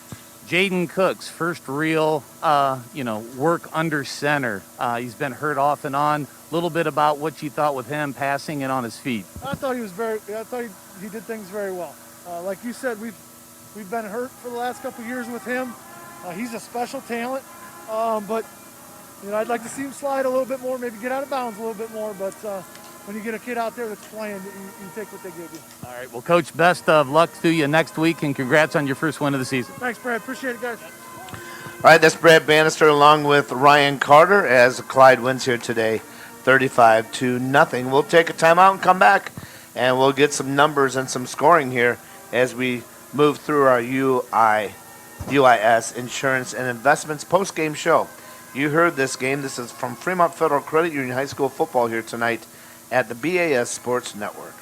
Jaden Cook's first real, work under center. He's been hurt off and on. A little bit about what you thought with him passing and on his feet. I thought he did things very well. Like you said, we've been hurt for the last couple of years with him. He's a special talent, but I'd like to see him slide a little bit more, maybe get out of bounds a little bit more. But when you get a kid out there that's playing, you take what they give you. All right. Well, Coach, best of luck to you next week, and congrats on your first win of the season. Thanks, Brad. Appreciate it, guys. All right, that's Brad Bannister along with Ryan Carter as Clyde wins here today, 35-0. We'll take a timeout and come back, and we'll get some numbers and some scoring here as we move through our UIS Insurance and Investments post-game show. You heard this game. This is from Fremont Federal Credit Union High School football here tonight at the BAS Sports Network.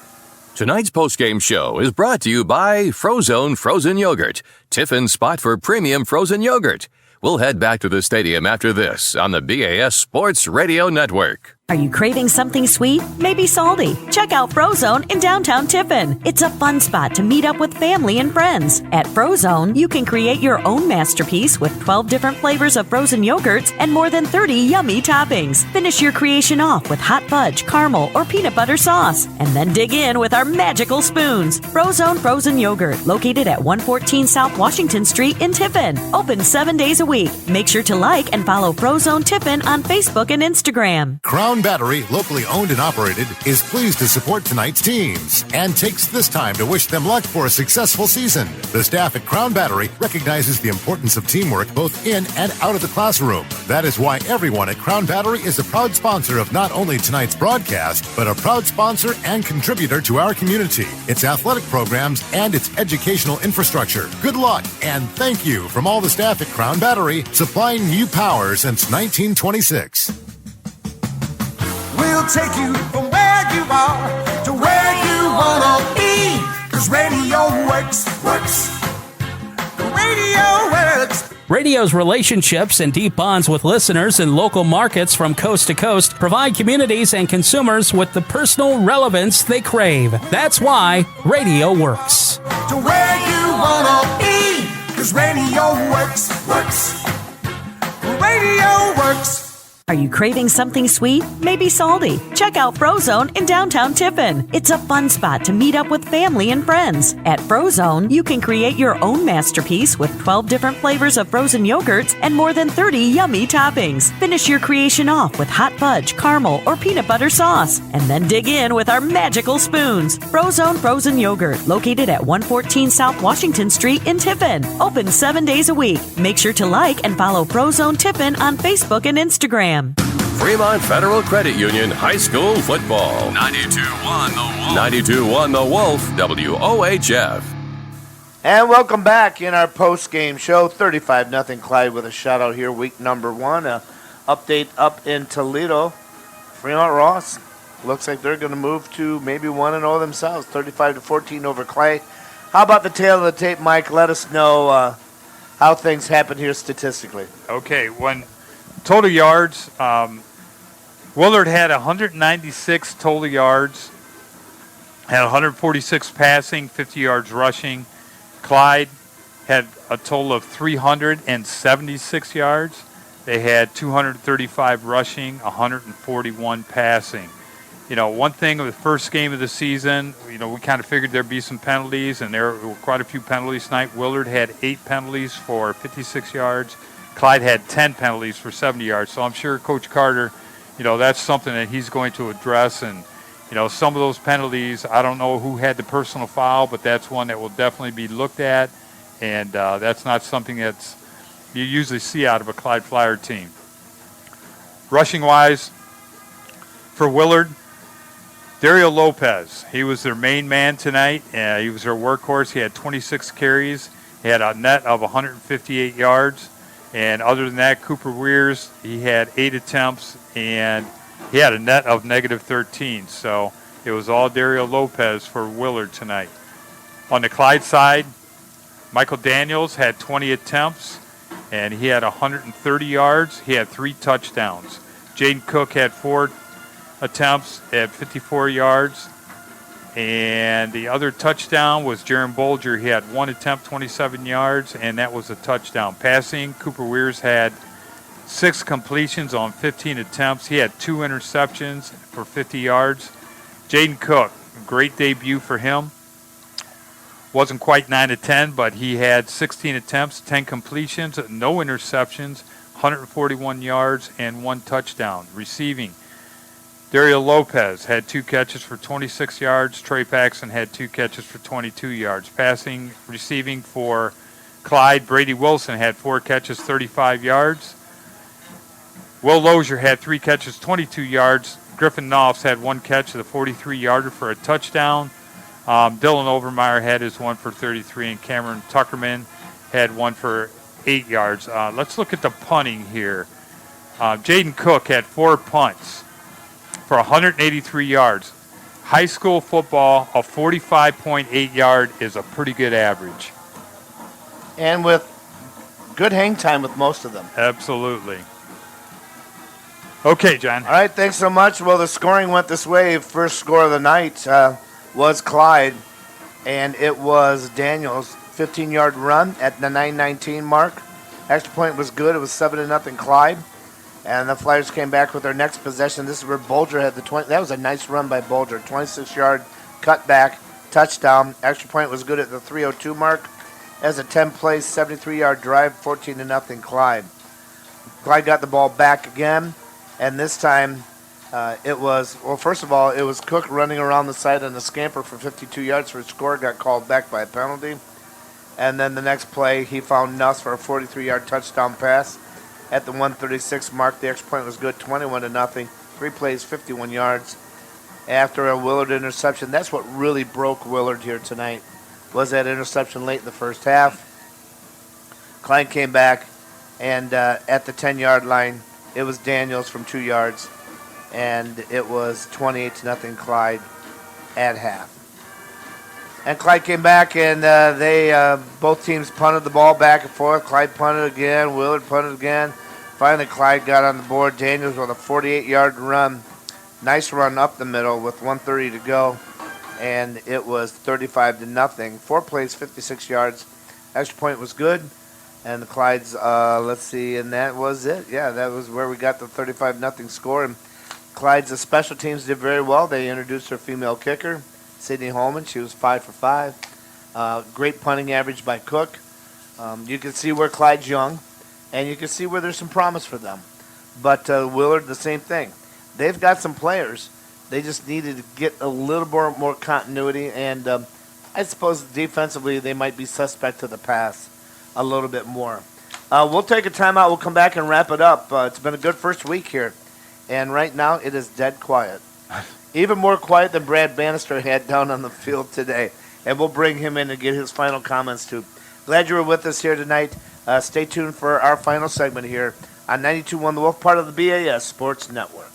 Tonight's postgame show is brought to you by Frozone Frozen Yogurt, Tiffin's spot for premium frozen yogurt. We'll head back to the stadium after this on the BAS Sports Radio Network. Are you craving something sweet? Maybe salty? Check out Frozone in downtown Tiffin. It's a fun spot to meet up with family and friends. At Frozone, you can create your own masterpiece with 12 different flavors of frozen yogurts and more than 30 yummy toppings. Finish your creation off with hot fudge, caramel, or peanut butter sauce, and then dig in with our magical spoons. Frozone Frozen Yogurt, located at 114 South Washington Street in Tiffin. Open 7 days a week. Make sure to like and follow Frozone Tiffin on Facebook and Instagram. Crown Battery, locally owned and operated, is pleased to support tonight's teams and takes this time to wish them luck for a successful season. The staff at Crown Battery recognizes the importance of teamwork both in and out of the classroom. That is why everyone at Crown Battery is a proud sponsor of not only tonight's broadcast, but a proud sponsor and contributor to our community, its athletic programs, and its educational infrastructure. Good luck and thank you from all the staff at Crown Battery, supplying you power since 1926. We'll take you from where you are to where you wanna be. 'Cause radio works. The radio works. Radio's relationships and deep bonds with listeners in local markets from coast to coast provide communities and consumers with the personal relevance they crave. That's why radio works. To where you wanna be. 'Cause radio works. Radio works. Are you craving something sweet? Maybe salty? Check out Frozone in downtown Tiffin. It's a fun spot to meet up with family and friends. At Frozone, you can create your own masterpiece with 12 different flavors of frozen yogurts and more than 30 yummy toppings. Finish your creation off with hot fudge, caramel, or peanut butter sauce, and then dig in with our magical spoons. Frozone Frozen Yogurt, located at 114 South Washington Street in Tiffin. Open 7 days a week. Make sure to like and follow Frozone Tiffin on Facebook and Instagram. Fremont Federal Credit Union High School Football. 92-1 The Wolf. 92-1 The Wolf, WOHF. And welcome back in our post-game show. 35-0 Clyde with a shout-out here, week number 1. Update up in Toledo. Fremont Ross looks like they're going to move to maybe 1-0 themselves, 35-14 over Clay. How about the tail of the tape, Mike? Let us know how things happen here statistically. Okay, when Total yards, Willard had 196 total yards, had 146 passing, 50 yards rushing. Clyde had a total of 376 yards. They had 235 rushing, 141 passing. You know, one thing of the first game of the season, you know, we kind of figured there'd be some penalties, and there were quite a few penalties tonight. Willard had 8 penalties for 56 yards. Clyde had 10 penalties for 70 yards. So I'm sure Coach Carter, you know, that's something that he's going to address. And, you know, some of those penalties, I don't know who had the personal foul, but that's one that will definitely be looked at. And that's not something that's you usually see out of a Clyde Flyer team. Rushing-wise, for Willard, Dario Lopez, he was their main man tonight. He was their workhorse. He had 26 carries. He had a net of 158 yards. And other than that, Cooper Weirs, he had 8 attempts, and he had a net of -13. So it was all Dario Lopez for Willard tonight. On the Clyde side, Michael Daniels had 20 attempts, and he had 130 yards. He had 3 touchdowns. Jaden Cook had 4 attempts at 54 yards. And the other touchdown was Jaron Bolger. He had 1 attempt, 27 yards, and that was a touchdown. Passing, Cooper Weirs had 6 completions on 15 attempts. He had 2 interceptions for 50 yards. Jaden Cook, great debut for him. Wasn't quite 9 of 10, but he had 16 attempts, 10 completions, no interceptions, 141 yards, and 1 touchdown. Receiving, Dario Lopez had 2 catches for 26 yards. Trey Paxson had 2 catches for 22 yards. Passing, receiving for Clyde, Brady Wilson had 4 catches, 35 yards. Will Lozier had 3 catches, 22 yards. Griffin Knopfs had 1 catch at a 43-yarder for a touchdown. Dylan Overmeyer had his 1 for 33, and Cameron Tuckerman had 1 for 8 yards. Let's look at the punting here. Jaden Cook had 4 punts for 183 yards. High school football, a 45.8 yard is a pretty good average. And with good hang time with most of them. Absolutely. Okay, John. All right, thanks so much. Well, the scoring went this way. First score of the night was Clyde, and it was Daniels' 15-yard run at the 9:19 mark. Extra point was good. It was 7-0 Clyde. And the Flyers came back with their next possession. This is where Bolger had the 20. That was a nice run by Bolger. 26-yard cutback, touchdown. Extra point was good at the 3:02 mark. As a 10-play, 73-yard drive, 14-0 Clyde. Clyde got the ball back again, and this time it was, well, first of all, it was Cook running around the side on the scamper for 52 yards for a score, got called back by a penalty. And then the next play, he found Nuss for a 43-yard touchdown pass. At the 136 mark, the extra point was good, 21-0. 3 plays, 51 yards. After a Willard interception, that's what really broke Willard here tonight, was that interception late in the first half. Clyde came back, and at the 10-yard line, it was Daniels from 2 yards, and it was 28-0 Clyde at half. And Clyde came back, and they both teams punted the ball back and forth. Clyde punted again. Willard punted again. Finally, Clyde got on the board. Daniels with a 48-yard run. Nice run up the middle with 1:30 to go. And it was 35-0. 4 plays, 56 yards. Extra point was good. And the Clyde's, let's see, and that was it. Yeah, that was where we got the 35-0 score. And Clyde's special teams did very well. They introduced their female kicker, Sydney Holman. She was 5 for 5. Great punting average by Cook. You can see where Clyde's young, and you can see where there's some promise for them. But Willard, the same thing. They've got some players. They just needed to get a little more continuity, and I suppose defensively they might be suspect to the pass a little bit more. We'll take a timeout. We'll come back and wrap it up. It's been a good first week here, and right now it is dead quiet. Even more quiet than Brad Bannister had down on the field today. And we'll bring him in and get his final comments, too. Glad you were with us here tonight. Stay tuned for our final segment here on 92.1 The Wolf, part of the BAS Sports Network.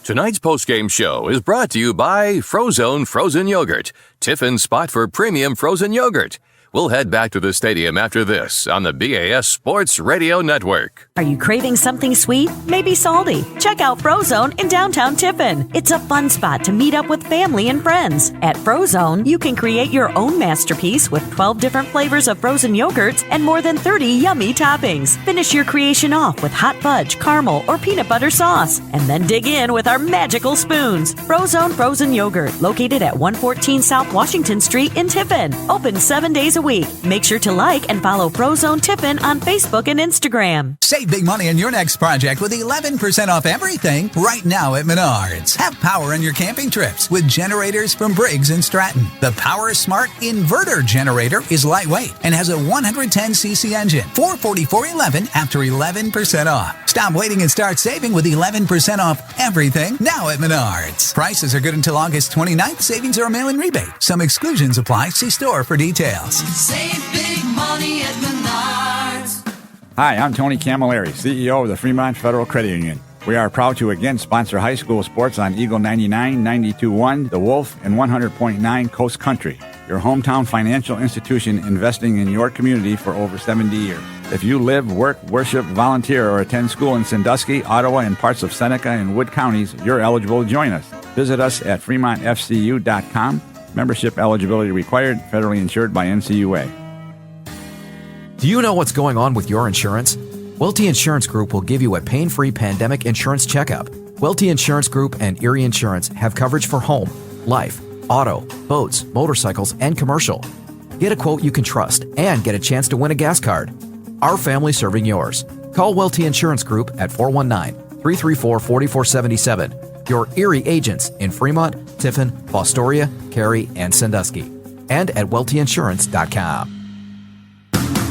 Tonight's postgame show is brought to you by Frozone Frozen Yogurt, Tiffin's spot for premium frozen yogurt. We'll head back to the stadium after this on the BAS Sports Radio Network. Are you craving something sweet? Maybe salty? Check out Frozone in downtown Tiffin. It's a fun spot to meet up with family and friends. At Frozone, you can create your own masterpiece with 12 different flavors of frozen yogurts and more than 30 yummy toppings. Finish your creation off with hot fudge, caramel, or peanut butter sauce, and then dig in with our magical spoons. Frozone Frozen Yogurt, located at 114 South Washington Street in Tiffin. Open 7 days a week. Make sure to like and follow Frozone Tiffin on Facebook and Instagram. Save big money on your next project with 11% off everything right now at Menards. Have power on your camping trips with generators from Briggs & Stratton. The Power Smart Inverter Generator is lightweight and has a 110cc engine. $444.11 after 11% off. Stop waiting and start saving with 11% off everything now at Menards. Prices are good until August 29th. Savings are a mail-in rebate. Some exclusions apply. See store for details. Save big money at Menards. Hi, I'm Tony Camilleri, CEO of the Fremont Federal Credit Union. We are proud to again sponsor high school sports on Eagle 99, 92.1, The Wolf, and 100.9 Coast Country. Your hometown financial institution investing in your community for over 70 years. If you live, work, worship, volunteer, or attend school in Sandusky, Ottawa, and parts of Seneca and Wood counties, you're eligible to join us. Visit us at fremontfcu.com. Membership eligibility required, federally insured by NCUA. Do you know what's going on with your insurance? Welty Insurance Group will give you a pain-free pandemic insurance checkup. Welty Insurance Group and Erie Insurance have coverage for home, life, auto, boats, motorcycles, and commercial. Get a quote you can trust and get a chance to win a gas card. Our family serving yours. Call Welty Insurance Group at 419-334-4477. Your Erie agents in Fremont, Tiffin, Fostoria, Cary, and Sandusky. And at weltyinsurance.com.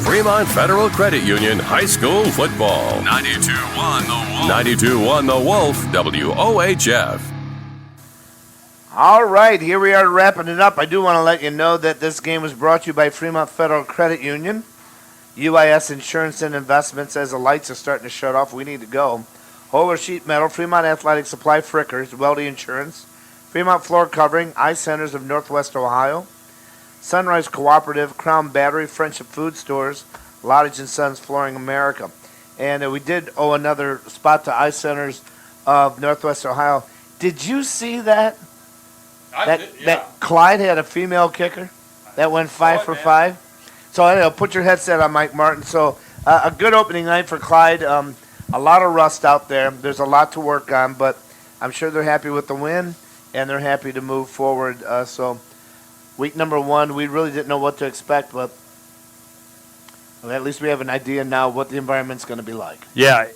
Fremont Federal Credit Union High School Football. 92.1 The Wolf. 92.1 The Wolf, WOHF. All right, here we are wrapping it up. I do want to let you know that this game was brought to you by Fremont Federal Credit Union. UIS Insurance and Investments. As the lights are starting to shut off, we need to go. Holer Sheet Metal, Fremont Athletic Supply, Frickers, Weldy Insurance, Fremont Floor Covering, Eye Centers of Northwest Ohio, Sunrise Cooperative, Crown Battery, Friendship Food Stores, Lodge & Sons Flooring America. And we did owe another spot to Eye Centers of Northwest Ohio. Did you see that? That Clyde had a female kicker that went 5 for 5? So put your headset on, Mike Martin. So a good opening night for Clyde. A lot of rust out there. There's a lot to work on, but I'm sure they're happy with the win, and they're happy to move forward. So week number 1, we really didn't know what to expect, but at least we have an idea now what the environment's going to be like. Yeah,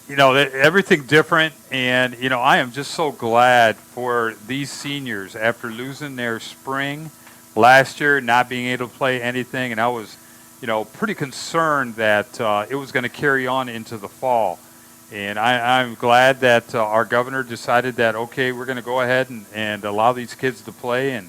everything different, and, I am just so glad for these seniors after losing their spring last year, not being able to play anything, and I was pretty concerned that it was going to carry on into the fall. And I'm glad that our governor decided that, okay, we're going to go ahead and allow these kids to play. And